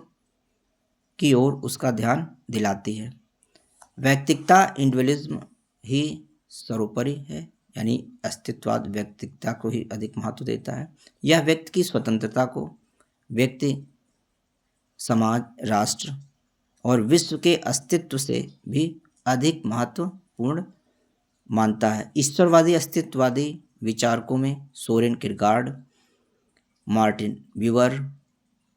की ओर उसका ध्यान दिलाती है। व्यक्तिगता इंडिविजुअलिज्म ही सर्वोपरि है, यानी अस्तित्ववाद व्यक्तिगता को ही अधिक महत्व देता है। यह व्यक्ति की स्वतंत्रता को व्यक्ति, समाज, राष्ट्र और विश्व के अस्तित्व से भी अधिक महत्वपूर्ण मानता है। ईश्वरवादी अस्तित्ववादी विचारकों में सोरेन किरगार्ड, मार्टिन ब्यूअर,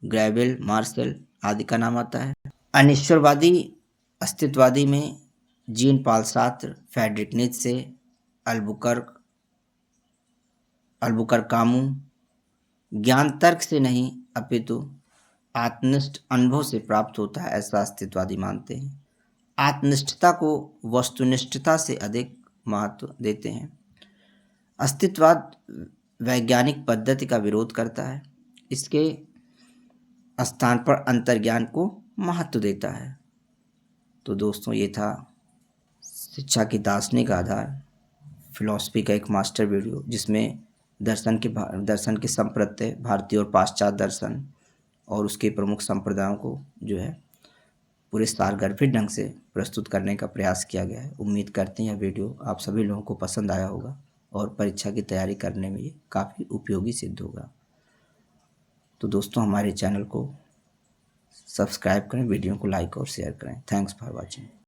ग्रेविल मार्शल आदि का नाम आता है। अनिश्वरवादी अस्तित्ववादी में Jean Paul Sartre, Friedrich Nietzsche, अल्बुकर कामू ज्ञान तर्क से नहीं अपितु आत्मनिष्ठ अनुभव से प्राप्त होता है, ऐसा अस्तित्ववादी मानते हैं। आत्मनिष्ठता को वस्तुनिष्ठता से अधिक महत्व देते हैं। अस्तित्ववाद वैज्ञानिक पद्धति का विरोध करता है, इसके स्थान पर अंतर्ज्ञान को महत्व देता है। तो दोस्तों, ये था शिक्षा की दार्शनिक आधार फिलॉसफी का एक मास्टर वीडियो, जिसमें दर्शन के संप्रत्यय, भारतीय और पाश्चात्य दर्शन और उसके प्रमुख संप्रदायों को जो है पूरे सारगर्भित ढंग से प्रस्तुत करने का प्रयास किया गया है। उम्मीद करते हैं यह वीडियो आप सभी लोगों को पसंद आया होगा और परीक्षा की तैयारी करने में ये काफ़ी उपयोगी सिद्ध होगा। तो दोस्तों, हमारे चैनल को सब्सक्राइब करें, वीडियो को लाइक और शेयर करें। Thanks for watching.